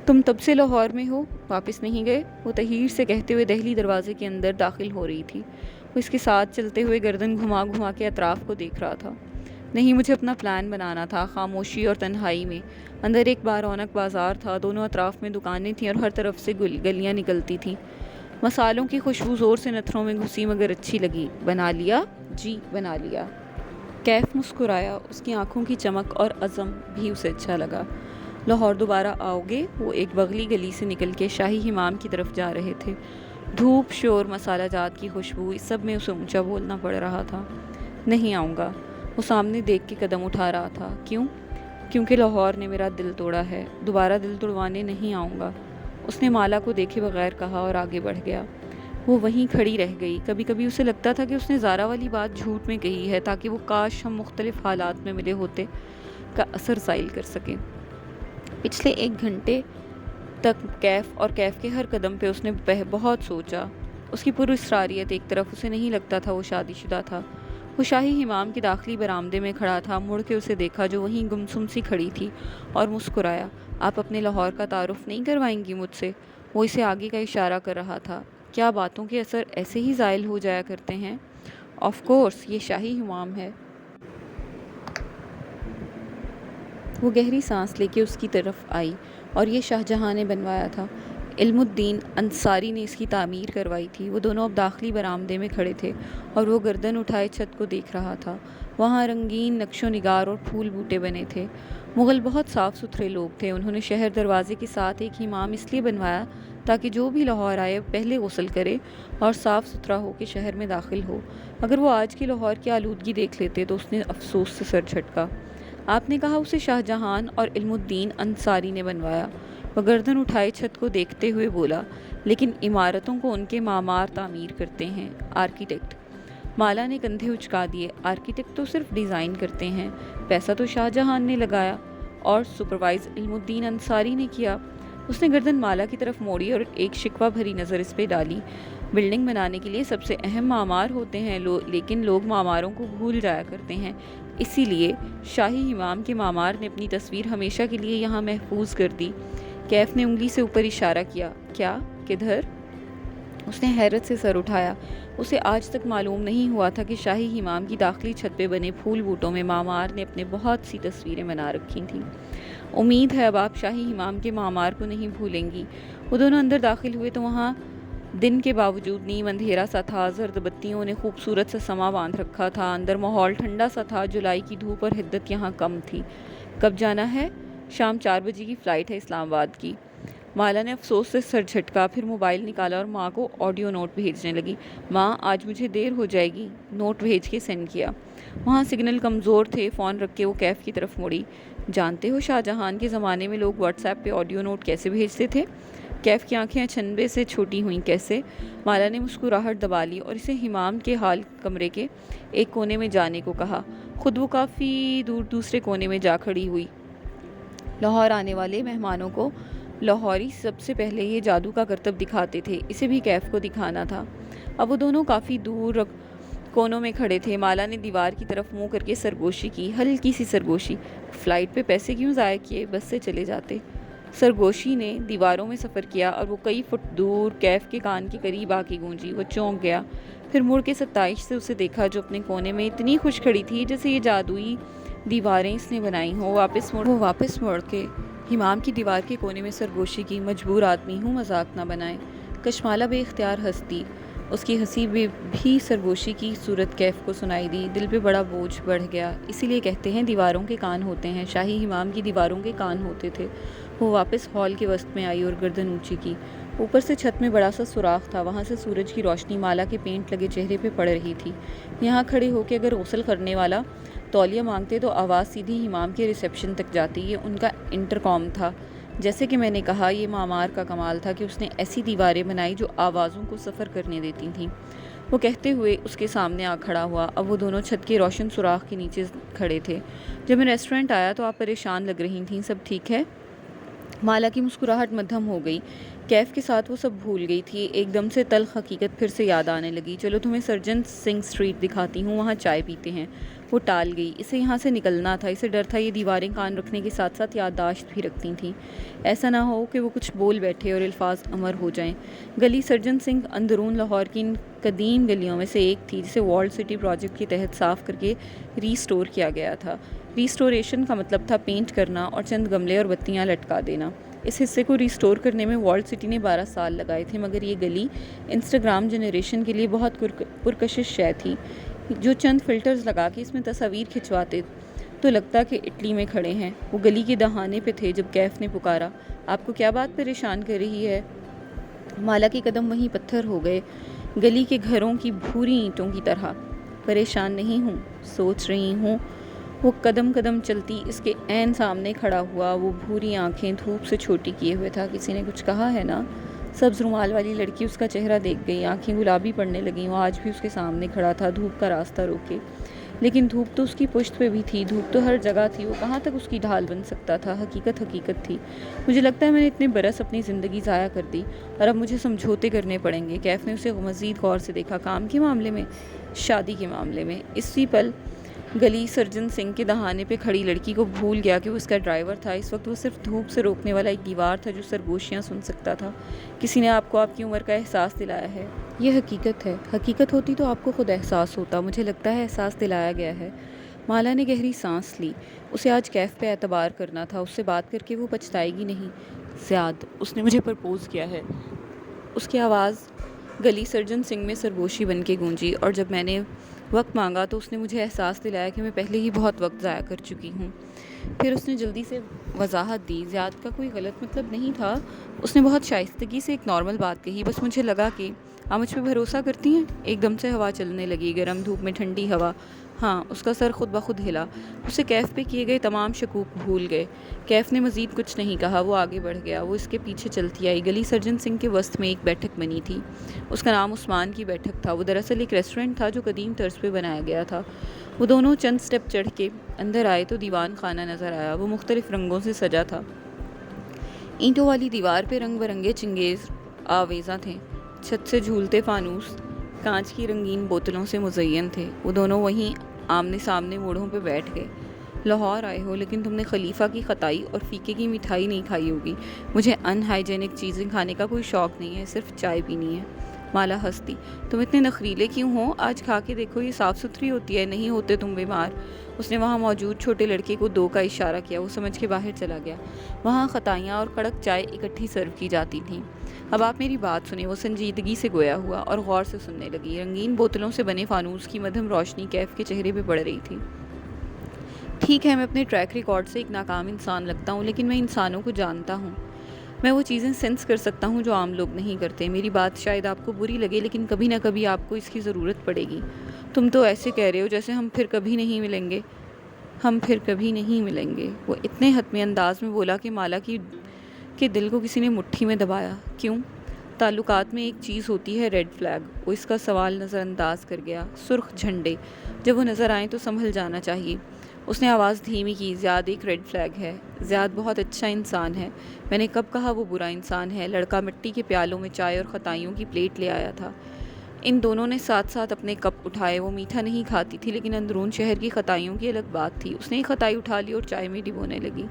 تم تب سے لاہور میں ہو، واپس نہیں گئے؟ وہ تحیر سے کہتے ہوئے دہلی دروازے کے اندر داخل ہو رہی تھی۔ وہ اس کے ساتھ چلتے ہوئے گردن گھما گھما کے اطراف کو دیکھ رہا تھا۔ نہیں، مجھے اپنا پلان بنانا تھا، خاموشی اور تنہائی میں۔ اندر ایک رونق بازار تھا، دونوں اطراف میں دکانیں تھیں اور ہر طرف سے گلیاں نکلتی تھیں۔ مسالوں کی خوشبو زور سے نتھروں میں گھسی مگر اچھی لگی۔ بنا لیا؟ جی بنا لیا۔ کیف مسکرایا، اس کی آنکھوں کی چمک اور عزم بھی اسے اچھا لگا۔ لاہور دوبارہ آؤ گے؟ وہ ایک بغلی گلی سے نکل کے شاہی حمام کی طرف جا رہے تھے۔ دھوپ، شور، مسالہ جات کی خوشبو، اس سب میں اسے اونچا بولنا پڑ رہا تھا۔ نہیں آؤں گا۔ وہ سامنے دیکھ کے قدم اٹھا رہا تھا۔ کیوں؟ کیونکہ لاہور نے میرا دل توڑا ہے، دوبارہ دل توڑوانے نہیں آؤں گا۔ اس نے مالا کو دیکھے بغیر کہا اور آگے بڑھ گیا۔ وہ وہیں کھڑی رہ گئی۔ کبھی کبھی اسے لگتا تھا کہ اس نے زارا والی بات جھوٹ میں کہی ہے تاکہ وہ کاش ہم مختلف حالات میں ملے ہوتے کا اثر زائل کر سکے۔ پچھلے 1 گھنٹے تک کیف کے ہر قدم پہ اس نے بہت سوچا۔ اس کی پراسراریت ایک طرف، اسے نہیں لگتا تھا وہ شادی شدہ تھا۔ وہ شاہی حمام کے داخلی برآمدے میں کھڑا تھا، مڑ کے اسے دیکھا جو وہیں گمسم سی کھڑی تھی اور مسکرایا۔ آپ اپنے لاہور کا تعارف نہیں کروائیں گی مجھ سے؟ وہ اسے آگے کا اشارہ کر رہا تھا۔ کیا باتوں کے اثر ایسے ہی زائل ہو جایا کرتے ہیں؟ آف کورس، یہ شاہی حمام ہے۔ وہ گہری سانس لے کے اس کی طرف آئی۔ اور یہ شاہ جہاں نے بنوایا تھا۔ علم الدین انصاری نے اس کی تعمیر کروائی تھی۔ وہ دونوں اب داخلی برآمدے میں کھڑے تھے اور وہ گردن اٹھائے چھت کو دیکھ رہا تھا۔ وہاں رنگین نقش و نگار اور پھول بوٹے بنے تھے۔ مغل بہت صاف ستھرے لوگ تھے۔ انہوں نے شہر دروازے کے ساتھ ایک حمام اس لیے بنوایا تاکہ جو بھی لاہور آئے پہلے غسل کرے اور صاف ستھرا ہو کے شہر میں داخل ہو۔ اگر وہ آج کی لاہور کی آلودگی دیکھ لیتے تو اس نے افسوس سے سر جھٹکا۔ آپ نے کہا اسے شاہ جہان اور علم الدین انصاری نے بنوایا؟ وہ گردن اٹھائے چھت کو دیکھتے ہوئے بولا، لیکن عمارتوں کو ان کے معمار تعمیر کرتے ہیں، آرکیٹیکٹ۔ مالا نے کندھے اچکا دیے۔ آرکیٹیکٹ تو صرف ڈیزائن کرتے ہیں، پیسہ تو شاہ جہان نے لگایا اور سپروائز علم الدین انصاری نے کیا۔ اس نے گردن مالا کی طرف موڑی اور ایک شکوہ بھری نظر اس پہ ڈالی۔ بلڈنگ بنانے کے لیے سب سے اہم معمار ہوتے ہیں، لیکن لوگ معماروں کو بھول جایا کرتے ہیں۔ اسی لیے شاہی امام کے معمار نے اپنی تصویر ہمیشہ کے لیے یہاں محفوظ کر دی۔ کیف نے انگلی سے اوپر اشارہ کیا۔ کیا؟ کدھر؟ اس نے حیرت سے سر اٹھایا۔ اسے آج تک معلوم نہیں ہوا تھا کہ شاہی حمام کی داخلی چھت پہ بنے پھول بوٹوں میں معمار نے اپنے بہت سی تصویریں بنا رکھی تھیں۔ امید ہے اب آپ شاہی حمام کے معمار کو نہیں بھولیں گی۔ وہ دونوں اندر داخل ہوئے تو وہاں دن کے باوجود نیم اندھیرا سا تھا۔ زرد بتیوں نے خوبصورت سا سما باندھ رکھا تھا۔ اندر ماحول ٹھنڈا سا تھا۔ جولائی کی دھوپ اور حدت یہاں کم تھی۔ کب جانا ہے؟ شام 4 بجے کی فلائٹ ہے اسلام آباد کی۔ مالا نے افسوس سے سر جھٹکا، پھر موبائل نکالا اور ماں کو آڈیو نوٹ بھیجنے لگی۔ ماں، آج مجھے دیر ہو جائے گی۔ نوٹ بھیج کے سینڈ کیا۔ وہاں سگنل کمزور تھے۔ فون رکھ کے وہ کیف کی طرف مڑی۔ جانتے ہو شاہ جہان کے زمانے میں لوگ واٹس ایپ پہ آڈیو نوٹ کیسے بھیجتے تھے؟ کیف کی آنکھیں اچنبے سے چھوٹی ہوئیں۔ کیسے؟ مالا نے مسکراہٹ دبا لی اور اسے حمام کے حال کمرے کے ایک کونے میں جانے کو کہا۔ خود وہ کافی دور دوسرے کونے میں جا کھڑی ہوئی۔ لاہور آنے والے مہمانوں کو لاہوری سب سے پہلے یہ جادو کا کرتب دکھاتے تھے، اسے بھی کیف کو دکھانا تھا۔ اب وہ دونوں کافی دور کونوں میں کھڑے تھے۔ مالا نے دیوار کی طرف منہ کر کے سرگوشی کی، ہلکی سی سرگوشی۔ فلائٹ پہ پیسے کیوں ضائع کیے؟ بس سے چلے جاتے۔ سرگوشی نے دیواروں میں سفر کیا اور وہ کئی فٹ دور کیف کے کان کے قریب آ کے گونجی۔ وہ چونک گیا، پھر مڑ کے ستائش سے اسے دیکھا جو اپنے کونے میں اتنی خوش کھڑی تھی جیسے یہ جادوئی دیواریں اس نے بنائی ہوں۔ وہ واپس مڑ کے حمام کی دیوار کے کونے میں سرگوشی کی۔ مجبور آدمی ہوں، مذاق نہ بنائے۔ کشمالہ بے اختیار ہنس دی۔ اس کی ہنسی بھی سرگوشی کی صورت کیف کو سنائی دی۔ دل پہ بڑا بوجھ بڑھ گیا۔ اسی لیے کہتے ہیں دیواروں کے کان ہوتے ہیں۔ شاہی حمام کی دیواروں کے کان ہوتے تھے۔ وہ واپس ہال کے وسط میں آئی اور گردن اونچی کی۔ اوپر سے چھت میں بڑا سا سوراخ تھا، وہاں سے سورج کی روشنی مالا کے پینٹ لگے چہرے پہ پڑ رہی تھی۔ یہاں کھڑے ہو کے اگر غسل کرنے والا تولیہ مانگتے تو آواز سیدھی حمام کے ریسیپشن تک جاتی۔ یہ ان کا انٹرکام تھا۔ جیسے کہ میں نے کہا، یہ معمار کا کمال تھا کہ اس نے ایسی دیواریں بنائی جو آوازوں کو سفر کرنے دیتی تھیں۔ وہ کہتے ہوئے اس کے سامنے آ کھڑا ہوا۔ اب وہ دونوں چھت کے روشن سوراخ کے نیچے کھڑے تھے۔ جب میں ریسٹورنٹ آیا تو آپ پریشان لگ رہی تھیں، سب ٹھیک ہے؟ مالا کی مسکراہٹ مدھم ہو گئی۔ کیف کے ساتھ وہ سب بھول گئی تھی۔ ایک دم سے تلخ حقیقت پھر سے یاد آنے لگی۔ چلو تمہیں سرجن سنگھ اسٹریٹ دکھاتی ہوں، وہاں چائے پیتے ہیں۔ وہ ٹال گئی۔ اسے یہاں سے نکلنا تھا۔ اسے ڈر تھا یہ دیواریں کان رکھنے کے ساتھ ساتھ یادداشت بھی رکھتی تھیں۔ ایسا نہ ہو کہ وہ کچھ بول بیٹھے اور الفاظ امر ہو جائیں۔ گلی سرجن سنگھ اندرون لاہور کی ان قدیم گلیوں میں سے ایک تھی جسے وارلڈ سٹی پروجیکٹ کے تحت صاف کر کے ریسٹور کیا گیا تھا۔ ریسٹوریشن کا مطلب تھا پینٹ کرنا اور چند گملے اور بتیاں لٹکا دینا۔ اس حصے کو ریسٹور کرنے میں وارلڈ سٹی نے 12 سال لگائے تھے، مگر یہ گلی انسٹاگرام جنریشن کے لیے بہت پرکشش شے تھی۔ جو چند فلٹرز لگا کے اس میں تصاویر کھنچواتے تو لگتا کہ اٹلی میں کھڑے ہیں۔ وہ گلی کے دہانے پہ تھے جب کیف نے پکارا، آپ کو کیا بات پریشان کر رہی ہے؟ مالا کے قدم وہیں پتھر ہو گئے، گلی کے گھروں کی بھوری اینٹوں کی طرح۔ پریشان نہیں ہوں، سوچ رہی ہوں۔ وہ قدم قدم چلتی اس کے عین سامنے کھڑا ہوا۔ وہ بھوری آنکھیں دھوپ سے چھوٹی کیے ہوئے تھا۔ کسی نے کچھ کہا ہے نا؟ سبز رومال والی لڑکی اس کا چہرہ دیکھ گئی، آنکھیں گلابی پڑنے لگیں۔ وہ آج بھی اس کے سامنے کھڑا تھا، دھوپ کا راستہ روکے۔ لیکن دھوپ تو اس کی پشت پہ بھی تھی، دھوپ تو ہر جگہ تھی۔ وہ کہاں تک اس کی ڈھال بن سکتا تھا؟ حقیقت حقیقت تھی۔ مجھے لگتا ہے میں نے اتنے برس اپنی زندگی ضائع کر دی اور اب مجھے سمجھوتے کرنے پڑیں گے۔ کیف نے اسے مزید غور سے دیکھا۔ کام کے معاملے میں؟ شادی کے معاملے میں؟ اسی پل گلی سرجن سنگھ کے دہانے پہ کھڑی لڑکی کو بھول گیا کہ وہ اس کا ڈرائیور تھا۔ اس وقت وہ صرف دھوپ سے روکنے والا ایک دیوار تھا جو سرگوشیاں سن سکتا تھا۔ کسی نے آپ کو آپ کی عمر کا احساس دلایا ہے۔ یہ حقیقت ہے۔ حقیقت ہوتی تو آپ کو خود احساس ہوتا۔ مجھے لگتا ہے احساس دلایا گیا ہے۔ مالا نے گہری سانس لی۔ اسے آج کیف پہ اعتبار کرنا تھا، اس سے بات کر کے وہ پچھتائے گی نہیں۔ زیاد، اس نے مجھے پرپوز کیا ہے۔ اس کی آواز گلی سرجن سنگھ میں سرگوشی بن کے گونجی، اور جب میں نے وقت مانگا تو اس نے مجھے احساس دلایا کہ میں پہلے ہی بہت وقت ضائع کر چکی ہوں۔ پھر اس نے جلدی سے وضاحت دی۔ زیاد کا کوئی غلط مطلب نہیں تھا، اس نے بہت شائستگی سے ایک نارمل بات کہی، بس مجھے لگا کہ آپ مجھ پہ بھروسہ کرتی ہیں؟ ایک دم سے ہوا چلنے لگی، گرم دھوپ میں ٹھنڈی ہوا۔ ہاں، اس کا سر خود بخود ہلا۔ اسے کیف پہ کیے گئے تمام شکوک بھول گئے۔ کیف نے مزید کچھ نہیں کہا، وہ آگے بڑھ گیا۔ وہ اس کے پیچھے چلتی آئی۔ گلی سرجن سنگھ کے وسط میں ایک بیٹھک بنی تھی، اس کا نام عثمان کی بیٹھک تھا۔ وہ دراصل ایک ریسٹورنٹ تھا جو قدیم طرز پہ بنایا گیا تھا۔ وہ دونوں چند سٹیپ چڑھ کے اندر آئے تو دیوان خانہ نظر آیا۔ وہ مختلف رنگوں سے سجا تھا۔ اینٹوں والی دیوار پہ رنگ برنگے چنگیز آویزاں تھے، چھت سے جھولتے فانوس کانچ کی رنگین بوتلوں سے مزین تھے۔ وہ دونوں وہیں آمنے سامنے موڑوں پہ بیٹھ گئے۔ لاہور آئے ہو لیکن تم نے خلیفہ کی خطائی اور فیکے کی مٹھائی نہیں کھائی ہوگی۔ مجھے ان ہائیجینک چیزیں کھانے کا کوئی شوق نہیں ہے، صرف چائے پینی ہے۔ مالا ہنستی۔ تم اتنے نخریلے کیوں ہو؟ آج کھا کے دیکھو، یہ صاف ستھری ہوتی ہے، نہیں ہوتے تم بیمار۔ اس نے وہاں موجود چھوٹے لڑکے کو 2 کا اشارہ کیا۔ وہ سمجھ کے باہر چلا گیا۔ وہاں خطائیاں اور کڑک چائے اکٹھی سرو کی جاتی تھیں۔ اب آپ میری بات سنیں۔ وہ سنجیدگی سے گویا ہوا اور غور سے سننے لگی۔ رنگین بوتلوں سے بنے فانوس کی مدھم روشنی کیف کے چہرے پہ پڑ رہی تھی۔ ٹھیک ہے، میں اپنے ٹریک ریکارڈ سے ایک ناکام انسان لگتا ہوں، لیکن میں انسانوں کو جانتا ہوں۔ میں وہ چیزیں سینس کر سکتا ہوں جو عام لوگ نہیں کرتے۔ میری بات شاید آپ کو بری لگے، لیکن کبھی نہ کبھی آپ کو اس کی ضرورت پڑے گی۔ تم تو ایسے کہہ رہے ہو جیسے ہم پھر کبھی نہیں ملیں گے۔ ہم پھر کبھی نہیں ملیں گے، وہ اتنے حتمی انداز میں بولا کہ مالا کے دل کو کسی نے مٹھی میں دبایا۔ کیوں؟ تعلقات میں ایک چیز ہوتی ہے، ریڈ فلیگ۔ وہ اس کا سوال نظر انداز کر گیا۔ سرخ جھنڈے جب وہ نظر آئیں تو سنبھل جانا چاہیے۔ اس نے آواز دھیمی کی۔ زیاد ایک ریڈ فلیگ ہے۔ زیاد بہت اچھا انسان ہے۔ میں نے کب کہا وہ برا انسان ہے؟ لڑکا مٹی کے پیالوں میں چائے اور خطائیوں کی پلیٹ لے آیا تھا۔ ان دونوں نے ساتھ ساتھ اپنے کپ اٹھائے۔ وہ میٹھا نہیں کھاتی تھی، لیکن اندرون شہر کی خطائیوں کی الگ بات تھی۔ اس نے ایک خطائی اٹھا لی اور چائے میں ڈبونے لگی۔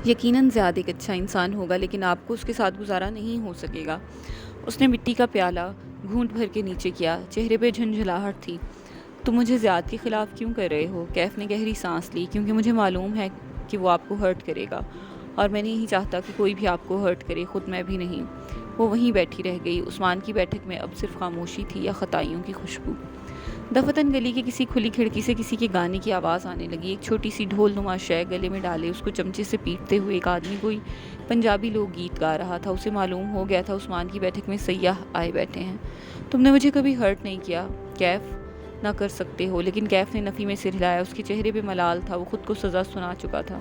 یقیناً زیاد ایک اچھا انسان ہوگا، لیکن آپ کو اس کے ساتھ گزارا نہیں ہو سکے گا۔ اس نے مٹی کا پیالہ گھونٹ بھر کے نیچے کیا۔ چہرے پہ جھنجھلاہٹ تھی۔ تم مجھے زیاد کے خلاف کیوں کر رہے ہو؟ کیف نے گہری سانس لی۔ کیونکہ مجھے معلوم ہے کہ وہ آپ کو ہرٹ کرے گا، اور میں نہیں چاہتا کہ کوئی بھی آپ کو ہرٹ کرے، خود میں بھی نہیں۔ وہ وہیں بیٹھی رہ گئی۔ عثمان کی بیٹھک میں اب صرف خاموشی تھی یا خطائیوں کی خوشبو۔ دفتن گلی کی کسی کھلی کھڑکی سے کسی کے گانے کی آواز آنے لگی۔ ایک چھوٹی سی ڈھول نما شے گلے میں ڈالے اس کو چمچے سے پیٹتے ہوئے ایک آدمی کوئی پنجابی لوک گیت گا رہا تھا۔ اسے معلوم ہو گیا تھا عثمان کی بیٹھک میں سیاح آئے بیٹھے ہیں۔ تم نے مجھے کبھی ہرٹ نہیں کیا کیف، نہ کر سکتے ہو۔ لیکن کیف نے نفی میں سر ہلایا۔ اس کے چہرے پہ ملال تھا۔ وہ خود کو سزا سنا چکا تھا۔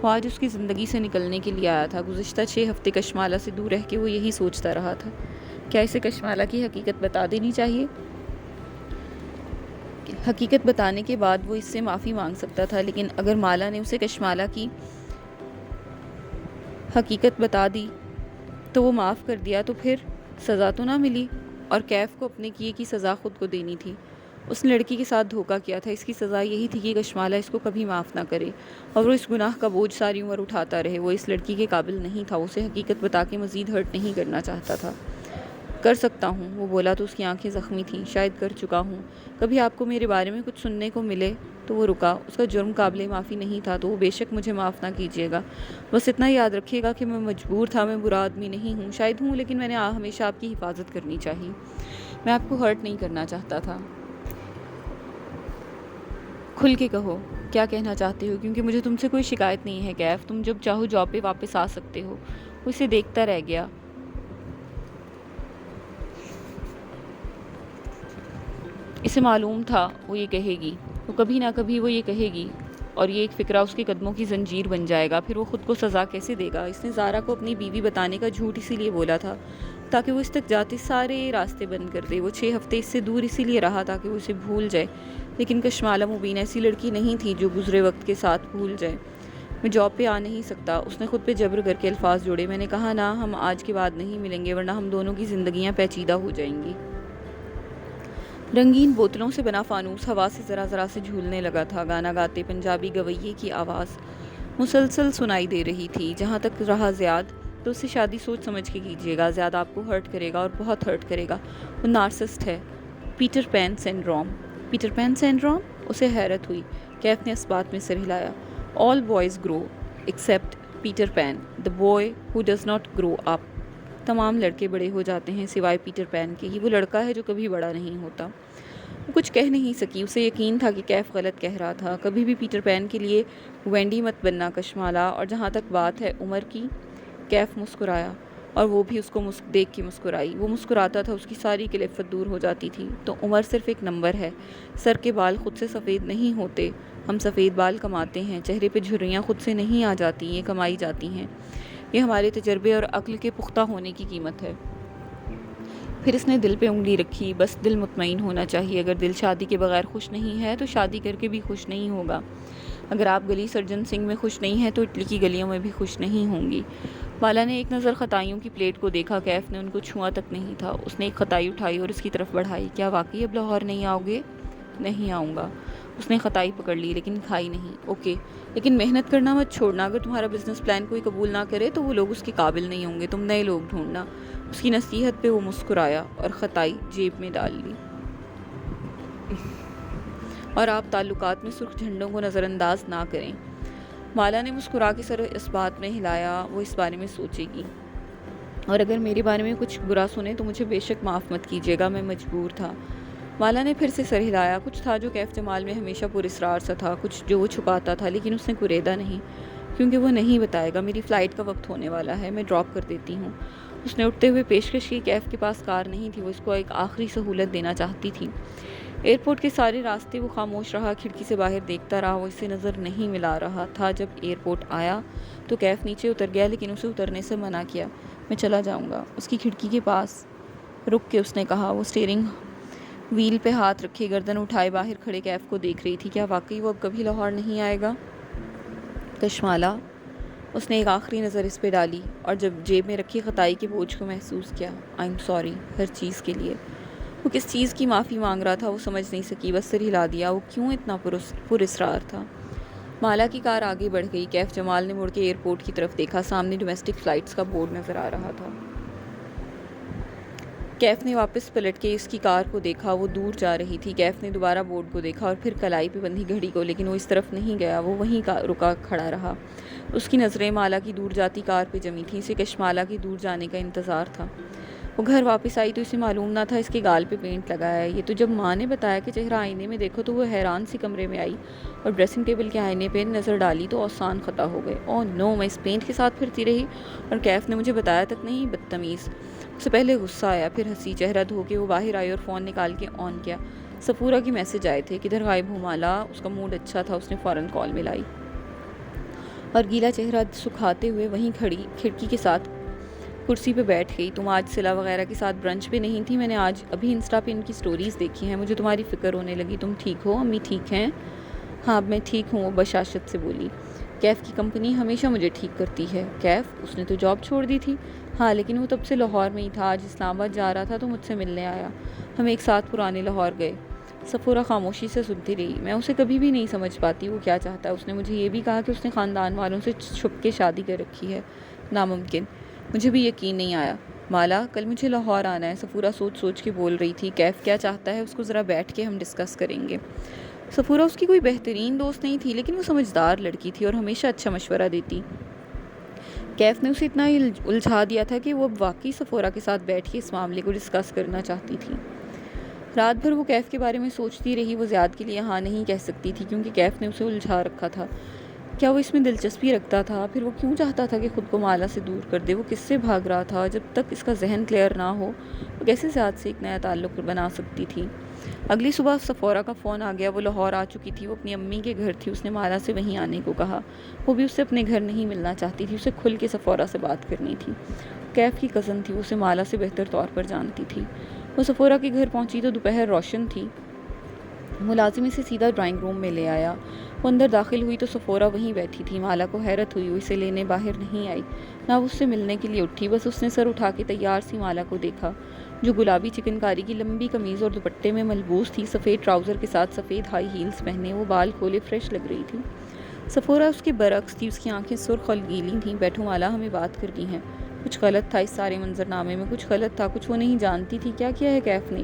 وہ آج اس کی زندگی سے نکلنے کے لیے آیا تھا۔ گزشتہ 6 ہفتے کشمالہ سے دور رہ کے وہ یہی سوچتا رہا تھا، کیا اسے کشمالہ کی حقیقت بتا دینی چاہیے؟ حقیقت بتانے کے بعد وہ اس سے معافی مانگ سکتا تھا، لیکن اگر مالا نے اسے کشمالہ کی حقیقت بتا دی تو وہ معاف کر دیا تو پھر سزا تو نہ ملی، اور کیف کو اپنے کیے کی سزا خود کو دینی تھی۔ اس نے لڑکی کے ساتھ دھوکہ کیا تھا، اس کی سزا یہی تھی کہ کشمالہ اس کو کبھی معاف نہ کرے اور وہ اس گناہ کا بوجھ ساری عمر اٹھاتا رہے۔ وہ اس لڑکی کے قابل نہیں تھا، اسے حقیقت بتا کے مزید ہرٹ نہیں کرنا چاہتا تھا۔ کر سکتا ہوں، وہ بولا تو اس کی آنکھیں زخمی تھیں۔ شاید کر چکا ہوں۔ کبھی آپ کو میرے بارے میں کچھ سننے کو ملے تو وہ رکا۔ اس کا جرم قابل معافی نہیں تھا تو وہ بے شک مجھے معاف نہ کیجیے گا۔ بس اتنا یاد رکھیے گا کہ میں مجبور تھا، میں برا آدمی نہیں ہوں، شاید ہوں، لیکن میں نے ہمیشہ آپ کی حفاظت کرنی چاہیے۔ میں آپ کو ہرٹ نہیں کرنا چاہتا تھا۔ کھل کے کہو کیا کہنا چاہتے ہو، کیونکہ مجھے تم سے کوئی شکایت نہیں ہے کیف۔ تم جب چاہو جاب پہ واپس آ سکتے ہو۔ وہ اسے دیکھتا رہ گیا۔ اسے معلوم تھا وہ یہ کہے گی، وہ کبھی نہ کبھی وہ یہ کہے گی، اور یہ ایک فکرہ اس کے قدموں کی زنجیر بن جائے گا۔ پھر وہ خود کو سزا کیسے دے گا؟ اس نے زارا کو اپنی بیوی بتانے کا جھوٹ اسی لیے بولا تھا تاکہ وہ اس تک جاتے سارے راستے بند کر دے۔ وہ 6 ہفتے اس سے دور اسی لیے رہا تاکہ وہ اسے بھول جائے، لیکن کشمالہ مبین ایسی لڑکی نہیں تھی جو گزرے وقت کے ساتھ بھول جائے۔ میں جاب پہ آ نہیں سکتا، اس نے خود پہ جبر کر کے الفاظ جوڑے۔ میں نے کہا نا، ہم آج کے بعد نہیں ملیں گے، ورنہ ہم دونوں کی زندگیاں پیچیدہ ہو جائیں گی۔ رنگین بوتلوں سے بنا فانوس ہوا سے ذرا ذرا سے جھولنے لگا تھا۔ گانا گاتے پنجابی گویے کی آواز مسلسل سنائی دے رہی تھی۔ جہاں تک رہا زیاد، تو اس سے شادی سوچ سمجھ کے کیجیے گا۔ زیاد آپ کو ہرٹ کرے گا اور بہت ہرٹ کرے گا۔ وہ نارسسٹ ہے، Peter Pan syndrome. Peter Pan syndrome? اسے حیرت ہوئی۔ کیف نے اس بات میں سر ہلایا۔ All boys grow except Peter Pan, the boy who does not grow up. تمام لڑکے بڑے ہو جاتے ہیں سوائے پیٹر پین کے ہی، وہ لڑکا ہے جو کبھی بڑا نہیں ہوتا۔ وہ کچھ کہہ نہیں سکی، اسے یقین تھا کہ کیف غلط کہہ رہا تھا۔ کبھی بھی پیٹر پین کے لیے وینڈی مت بننا کشمالا۔ اور جہاں تک بات ہے عمر کی، کیف مسکرایا اور وہ بھی اس کو دیکھ کے مسکرائی۔ وہ مسکراتا تھا، اس کی ساری کلیفت دور ہو جاتی تھی۔ تو عمر صرف ایک نمبر ہے، سر کے بال خود سے سفید نہیں ہوتے، ہم سفید بال کماتے ہیں، چہرے پہ جھریاں خود سے نہیں آ جاتی، یہ کمائی جاتی ہیں، یہ ہمارے تجربے اور عقل کے پختہ ہونے کی قیمت ہے۔ پھر اس نے دل پہ انگلی رکھی، بس دل مطمئن ہونا چاہیے، اگر دل شادی کے بغیر خوش نہیں ہے تو شادی کر کے بھی خوش نہیں ہوگا۔ اگر آپ گلی سرجن سنگھ میں خوش نہیں ہیں تو اٹلی کی گلیوں میں بھی خوش نہیں ہوں گی۔ بالا نے ایک نظر خطائیوں کی پلیٹ کو دیکھا، کیف نے ان کو چھوا تک نہیں تھا۔ اس نے ایک خطائی اٹھائی اور اس کی طرف بڑھائی۔ کیا واقعی اب لاہور نہیں آؤ گے؟ نہیں آؤں گا۔ اس نے خطائی پکڑ لی لیکن کھائی نہیں۔ اوکے، لیکن محنت کرنا مت چھوڑنا، اگر تمہارا بزنس پلان کوئی قبول نہ کرے تو وہ لوگ اس کے قابل نہیں ہوں گے، تم نئے لوگ ڈھونڈنا۔ اس کی نصیحت پہ وہ مسکرایا اور خطائی جیب میں ڈال لی۔ اور آپ تعلقات میں سرخ جھنڈوں کو نظر انداز نہ کریں۔ مالا نے مسکرا کے سر اس بات میں ہلایا، وہ اس بارے میں سوچے گی، اور اگر میرے بارے میں کچھ برا سنے تو مجھے بے شک معاف مت کیجیے گا، میں مجبور تھا۔ مالا نے پھر سے سر ہلایا۔ کچھ تھا جو کیف جمال میں ہمیشہ پر اسرار سا تھا، کچھ جو وہ چھپاتا تھا، لیکن اس نے کریدا نہیں، کیونکہ وہ نہیں بتائے گا۔ میری فلائٹ کا وقت ہونے والا ہے، میں ڈراپ کر دیتی ہوں۔ اس نے اٹھتے ہوئے پیشکش کی۔ کیف کے پاس کار نہیں تھی، وہ اس کو ایک آخری سہولت دینا چاہتی تھی۔ ایئرپورٹ کے سارے راستے وہ خاموش رہا، کھڑکی سے باہر دیکھتا رہا، وہ اس سے نظر نہیں ملا رہا تھا۔ جب ایئرپورٹ آیا تو کیف نیچے اتر گیا، لیکن اسے اترنے سے منع کیا۔ میں چلا جاؤں گا۔ اس کی کھڑکی کے پاس رک کے اس نے کہا۔ وہ اسٹیئرنگ وہیل پہ ہاتھ رکھے، گردن اٹھائے باہر کھڑے کیف کو دیکھ رہی تھی۔ کیا واقعی وہ اب کبھی لاہور نہیں آئے گا؟ کشمالا۔ اس نے ایک آخری نظر اس پہ ڈالی اور جب جیب میں رکھی خطائی کے بوجھ کو محسوس کیا۔ آئی ایم سوری ہر چیز کے لیے۔ وہ کس چیز کی معافی مانگ رہا تھا وہ سمجھ نہیں سکی، بس سر ہلا دیا۔ وہ کیوں اتنا پر اسرار تھا؟ مالا کی کار آگے بڑھ گئی۔ کیف جمال نے مڑ کے ایئرپورٹ کی طرف دیکھا، سامنے ڈومیسٹک فلائٹس کا بورڈ نظر آ رہا تھا۔ کیف نے واپس پلٹ کے اس کی کار کو دیکھا، وہ دور جا رہی تھی۔ کیف نے دوبارہ بورڈ کو دیکھا اور پھر کلائی پہ بندھی گھڑی کو، لیکن وہ اس طرف نہیں گیا، وہ وہیں رکا کھڑا رہا۔ اس کی نظریں مالا کی دور جاتی کار پہ جمی تھیں، اسے کشمالا کی دور جانے کا انتظار تھا۔ وہ گھر واپس آئی تو اسے معلوم نہ تھا اس کے گال پہ پینٹ لگایا ہے۔ یہ تو جب ماں نے بتایا کہ چہرہ آئینے میں دیکھو تو وہ حیران سی کمرے میں آئی اور ڈریسنگ ٹیبل کے آئینے پہ نظر ڈالی تو آسان خطا ہو گئے۔ اوہ نو، میں اس پینٹ کے ساتھ پھرتی رہی اور کیف نے مجھے بتایا تک نہیں، بدتمیز۔ اسے پہلے غصہ آیا، پھر ہنسی، چہرہ دھو کے وہ باہر آئی اور فون نکال کے آن کیا۔ سفورہ کی میسج آئے تھے، کدھر غائب ہو مالا؟ اس کا موڈ اچھا تھا، اس نے فوراً کال ملائی اور گیلا چہرہ سکھاتے ہوئے وہیں کھڑی کھڑکی کے ساتھ کرسی پہ بیٹھ گئی۔ تم آج صلا وغیرہ کے ساتھ برنچ پہ نہیں تھی؟ میں نے آج ابھی انسٹا پہ ان کی سٹوریز دیکھی ہیں، مجھے تمہاری فکر ہونے لگی۔ تم ٹھیک ہو؟ امی ٹھیک ہیں؟ ہاں اب میں ٹھیک ہوں، وہ بشاشت سے بولی۔ کیف کی کمپنی ہمیشہ مجھے ٹھیک کرتی ہے۔ کیف؟ اس نے تو جاب چھوڑ دی تھی۔ ہاں لیکن وہ تب سے لاہور میں ہی تھا، آج اسلام آباد جا رہا تھا تو مجھ سے ملنے آیا، ہم ایک ساتھ پرانے لاہور گئے۔ سفورہ خاموشی سے سنتی رہی۔ میں اسے کبھی بھی نہیں سمجھ پاتی وہ کیا چاہتا ہے۔ اس نے مجھے یہ بھی کہا کہ اس نے خاندان والوں سے چھپ کے شادی کر رکھی ہے۔ ناممکن، مجھے بھی یقین نہیں آیا۔ مالا کل مجھے لاہور آنا ہے، سفورہ سوچ سوچ کے بول رہی تھی۔ کیف کیا چاہتا ہے اس کو ذرا بیٹھ کے ہم ڈسکس کریں گے۔ سفورہ اس کی کوئی بہترین دوست نہیں تھی، لیکن وہ سمجھدار لڑکی تھی اور ہمیشہ اچھا مشورہ دیتی۔ کیف نے اسے اتنا الجھا دیا تھا کہ وہ اب واقعی سفورہ کے ساتھ بیٹھ کے اس معاملے کو ڈسکس کرنا چاہتی تھی۔ رات بھر وہ کیف کے بارے میں سوچتی رہی، وہ زیاد کے لیے ہاں نہیں کہہ سکتی تھی کیونکہ کیف نے اسے الجھا رکھا تھا۔ کیا وہ اس میں دلچسپی رکھتا تھا؟ پھر وہ کیوں چاہتا تھا کہ خود کو مالا سے دور کر دے؟ وہ کس سے بھاگ رہا تھا؟ جب تک اس کا ذہن کلیئر نہ ہو وہ کیسے زیاد سے ایک نیا تعلق بنا سکتی تھی؟ اگلی صبح سفورہ کا فون آ گیا، وہ لاہور آ چکی تھی، وہ اپنی امی کے گھر تھی، اس نے مالا سے وہیں آنے کو کہا۔ وہ بھی اس سے اپنے گھر نہیں ملنا چاہتی تھی، اسے کھل کے سفورہ سے بات کرنی تھی۔ کیف کی کزن تھی، وہ اسے مالا سے بہتر طور پر جانتی تھی۔ وہ سفورہ کے گھر پہنچی تو دوپہر روشن تھی۔ ملازم اسے سیدھا ڈرائنگ روم میں لے آیا۔ وہ اندر داخل ہوئی تو سفورہ وہیں بیٹھی تھی۔ مالا کو حیرت ہوئی، وہ اسے لینے باہر نہیں آئی، نہ وہ اس سے ملنے کے لیے اٹھی، بس اس نے سر اٹھا کے تیار سی مالا کو دیکھا جو گلابی چکن کاری کی لمبی قمیض اور دوپٹے میں ملبوس تھی، سفید ٹراؤزر کے ساتھ سفید ہائی ہیلز پہنے، وہ بال کھولے فریش لگ رہی تھی۔ سفورہ اس کے برعکس تھی، اس کی آنکھیں سرخ اور گیلی تھیں۔ بیٹھو مالا، ہمیں بات کرنی ہے۔ کچھ غلط تھا اس سارے منظرنامے میں، کچھ غلط تھا، کچھ وہ نہیں جانتی تھی۔ کیا کیا ہے کیف نے؟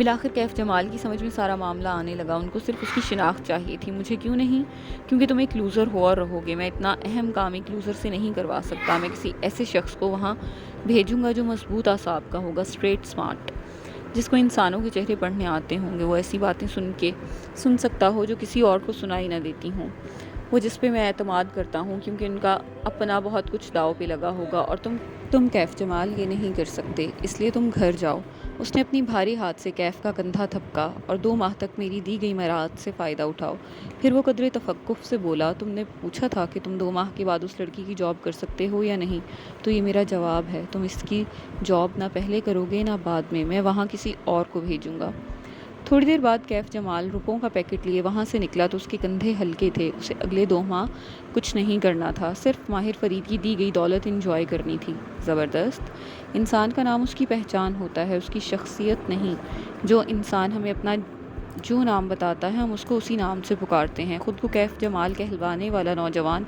بالآخر کیف جمال کی سمجھ میں سارا معاملہ آنے لگا. ان کو صرف اس کی شناخت چاہیے تھی. مجھے کیوں نہیں؟ کیونکہ تم ایک لوزر ہو اور رہو گے. میں اتنا اہم کام ایک لوزر سے نہیں کروا سکتا. میں کسی ایسے شخص کو وہاں بھیجوں گا جو مضبوط اعصاب کا ہوگا، اسٹریٹ اسمارٹ، جس کو انسانوں کے چہرے پڑھنے آتے ہوں گے. وہ ایسی باتیں سن سکتا ہو جو کسی اور کو سنائی نہ دیتی ہوں. وہ جس پہ میں اعتماد کرتا ہوں، کیونکہ ان کا اپنا بہت کچھ داؤ پہ لگا ہوگا اور تم کیف جمال یہ نہیں کر سکتے. اس لیے تم گھر جاؤ. اس نے اپنی بھاری ہاتھ سے کیف کا کندھا تھپکا. اور 2 ماہ تک میری دی گئی مراعات سے فائدہ اٹھاؤ. پھر وہ قدرے تفکف سے بولا، تم نے پوچھا تھا کہ تم 2 ماہ کے بعد اس لڑکی کی جاب کر سکتے ہو یا نہیں، تو یہ میرا جواب ہے. تم اس کی جاب نہ پہلے کرو گے نہ بعد میں. میں وہاں کسی اور کو بھیجوں گا. تھوڑی دیر بعد کیف جمال روپوں کا پیکٹ لیے وہاں سے نکلا تو اس کے کندھے ہلکے تھے. اسے اگلے 2 ماہ کچھ نہیں کرنا تھا، صرف ماہر فرید کی دی گئی دولت انجوائے کرنی تھی. زبردست. انسان کا نام اس کی پہچان ہوتا ہے، اس کی شخصیت نہیں. جو انسان ہمیں اپنا جو نام بتاتا ہے ہم اس کو اسی نام سے پکارتے ہیں. خود کو کیف جمال کہلوانے والا نوجوان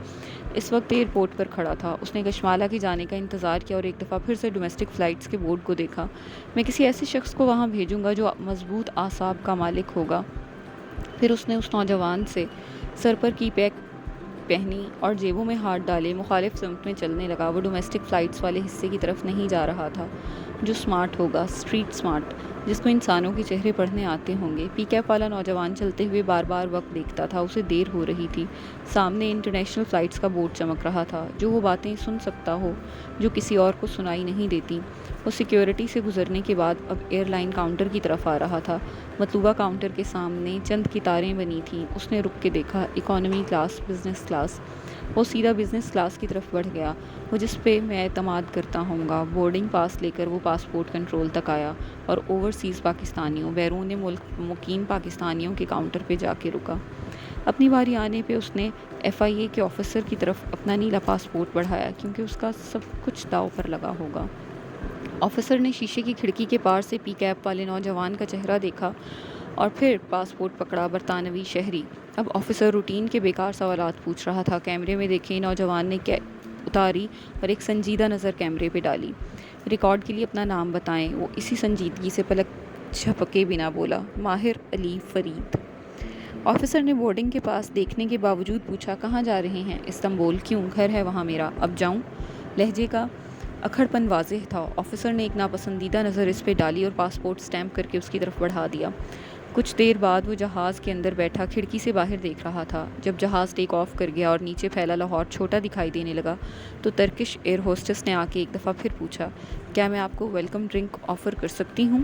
اس وقت ایئرپورٹ پر کھڑا تھا. اس نے کشمالہ کے جانے کا انتظار کیا اور ایک دفعہ پھر سے ڈومیسٹک فلائٹس کے بورڈ کو دیکھا. میں کسی ایسے شخص کو وہاں بھیجوں گا جو مضبوط اعصاب کا مالک ہوگا. پھر اس نے اس نوجوان سے سر پر کی پیک پہنی اور جیبوں میں ہاتھ ڈالے مخالف سمت میں چلنے لگا. وہ ڈومیسٹک فلائٹس والے حصے کی طرف نہیں جا رہا تھا جو اسمارٹ ہوگا، اسٹریٹ اسمارٹ، جس کو انسانوں کے چہرے پڑھنے آتے ہوں گے. پی کیپ والا نوجوان چلتے ہوئے بار بار وقت دیکھتا تھا. اسے دیر ہو رہی تھی. سامنے انٹرنیشنل فلائٹس کا بورڈ چمک رہا تھا. جو وہ باتیں سن سکتا ہو جو کسی اور کو سنائی نہیں دیتی. وہ سیکیورٹی سے گزرنے کے بعد اب ایئر لائن کاؤنٹر کی طرف آ رہا تھا. مطلوبہ کاؤنٹر کے سامنے چند قطاریں بنی تھیں. اس نے رک کے دیکھا، اکانومی کلاس، بزنس کلاس. وہ سیدھا بزنس کلاس کی طرف بڑھ گیا. وہ جس پہ میں اعتماد کرتا ہوں گا. بورڈنگ پاس لے کر وہ پاسپورٹ کنٹرول تک آیا اور اوورسیز پاکستانیوں، بیرون ملک مقیم پاکستانیوں کے کاؤنٹر پہ جا کے رکا. اپنی باری آنے پہ اس نے FIA کے آفیسر کی طرف اپنا نیلا پاسپورٹ بڑھایا کیونکہ اس کا سب کچھ داؤ پر لگا ہوگا. آفیسر نے شیشے کی کھڑکی کے پار سے پی کیپ والے نوجوان کا چہرہ دیکھا اور پھر پاسپورٹ پکڑا. برطانوی شہری. اب آفیسر روٹین کے بیکار سوالات پوچھ رہا تھا. کیمرے میں دیکھیں. نوجوان نے اتاری اور ایک سنجیدہ نظر کیمرے پہ ڈالی. ریکارڈ کے لیے اپنا نام بتائیں. وہ اسی سنجیدگی سے پلک جھپکے بنا بولا، ماہر علی فرید. آفیسر نے بورڈنگ کے پاس دیکھنے کے باوجود پوچھا، کہاں جا رہے ہیں؟ استنبول. کیوں؟ گھر ہے وہاں میرا. اب جاؤں؟ لہجے کا اکھڑ پن واضح تھا. آفیسر نے ایک ناپسندیدہ نظر اس پہ ڈالی اور پاسپورٹ سٹیمپ کر کے اس کی طرف بڑھا دیا. کچھ دیر بعد وہ جہاز کے اندر بیٹھا کھڑکی سے باہر دیکھ رہا تھا. جب جہاز ٹیک آف کر گیا اور نیچے پھیلا لاہور چھوٹا دکھائی دینے لگا تو ترکش ایئر ہوسٹس نے آ کے ایک دفعہ پھر پوچھا، کیا میں آپ کو ویلکم ڈرنک آفر کر سکتی ہوں؟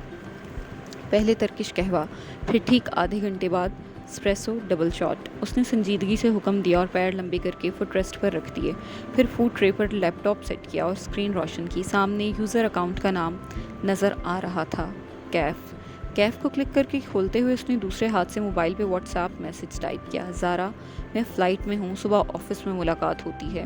پہلے ترکش قہوہ، پھر ٹھیک آدھے گھنٹے بعد اسپریسو ڈبل شاٹ. اس نے سنجیدگی سے حکم دیا اور پیر لمبے کر کے فٹ ریسٹ پر رکھ دیے. پھر فوڈ ٹرے پر لیپ ٹاپ سیٹ کیا اور اسکرین روشن کی. سامنے یوزر اکاؤنٹ کا نام نظر آ رہا تھا، کیف کو کلک کر کے کھولتے ہوئے اس نے دوسرے ہاتھ سے موبائل پہ واٹس ایپ میسج ٹائپ کیا، زارا میں فلائٹ میں ہوں، صبح آفس میں ملاقات ہوتی ہے.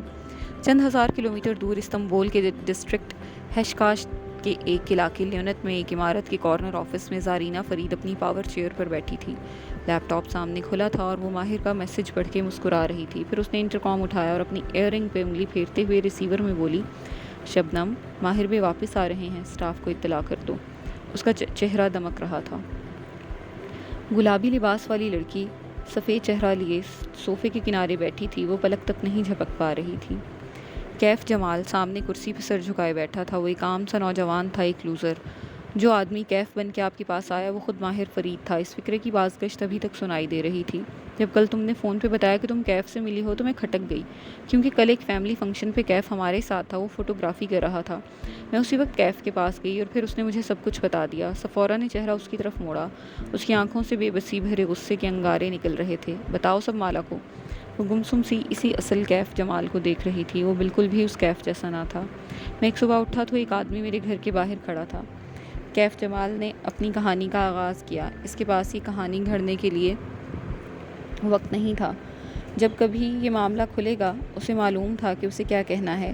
چند ہزار کلومیٹر دور استنبول کے ڈسٹرکٹ ہشکاش کے ایک علاقے لیونت میں ایک عمارت کے کارنر آفس میں زارینہ فرید اپنی پاور چیئر پر بیٹھی تھی. لیپ ٹاپ سامنے کھلا تھا اور وہ ماہر کا میسج پڑھ کے مسکرا رہی تھی. پھر اس نے انٹرکام اٹھایا اور اپنی ایئر رنگ پہ انگلی پھیرتے ہوئے ریسیور میں بولی، شبنم، ماہر بے واپس آ رہے ہیں، سٹاف کو اطلاع کر دو. اس کا چہرہ دمک رہا تھا. گلابی لباس والی لڑکی سفید چہرہ لیے صوفے کے کنارے بیٹھی تھی. وہ پلک تک نہیں جھپک پا رہی تھی. کیف جمال سامنے کرسی پہ سر جھکائے بیٹھا تھا. وہ ایک عام سا نوجوان تھا، ایک لوزر. جو آدمی کیف بن کے آپ کے پاس آیا وہ خود ماہر فرید تھا. اس فکرے کی بازگشت ابھی تک سنائی دے رہی تھی. جب کل تم نے فون پہ بتایا کہ تم کیف سے ملی ہو تو میں کھٹک گئی، کیونکہ کل ایک فیملی فنکشن پہ کیف ہمارے ساتھ تھا. وہ فوٹوگرافی کر رہا تھا. میں اسی وقت کیف کے پاس گئی اور پھر اس نے مجھے سب کچھ بتا دیا. صفورہ نے چہرہ اس کی طرف موڑا. اس کی آنکھوں سے بے بسی بھرے غصے کے انگارے نکل رہے تھے. بتاؤ سب مالا کو. وہ گمسم سی اسی اصل کیف جمال کو دیکھ رہی تھی. وہ بالکل بھی اس کیف جیسا نہ تھا. میں ایک صبح اٹھا تو ایک آدمی میرے گھر کے باہر کھڑا تھا. کیف جمال نے اپنی کہانی کا آغاز کیا. اس کے پاس یہ کہانی گھڑنے کے لیے وقت نہیں تھا. جب کبھی یہ معاملہ کھلے گا اسے معلوم تھا کہ اسے کیا کہنا ہے.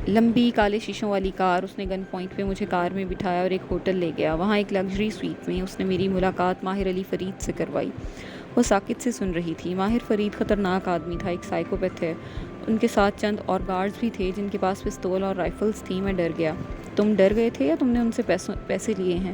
لمبی کالے شیشوں والی کار. اس نے گن پوائنٹ پہ مجھے کار میں بٹھایا اور ایک ہوٹل لے گیا. وہاں ایک لگژری سویٹ میں اس نے میری ملاقات ماہر علی فرید سے کروائی. وہ ساکت سے سن رہی تھی. ماہر فرید خطرناک آدمی تھا، ایک سائیکوپیتھ ہے. ان کے ساتھ چند اور گارڈز بھی تھے جن کے پاس پستول اور رائفلز تھیں. میں ڈر گیا. تم ڈر گئے تھے یا تم نے ان سے پیسے لیے ہیں؟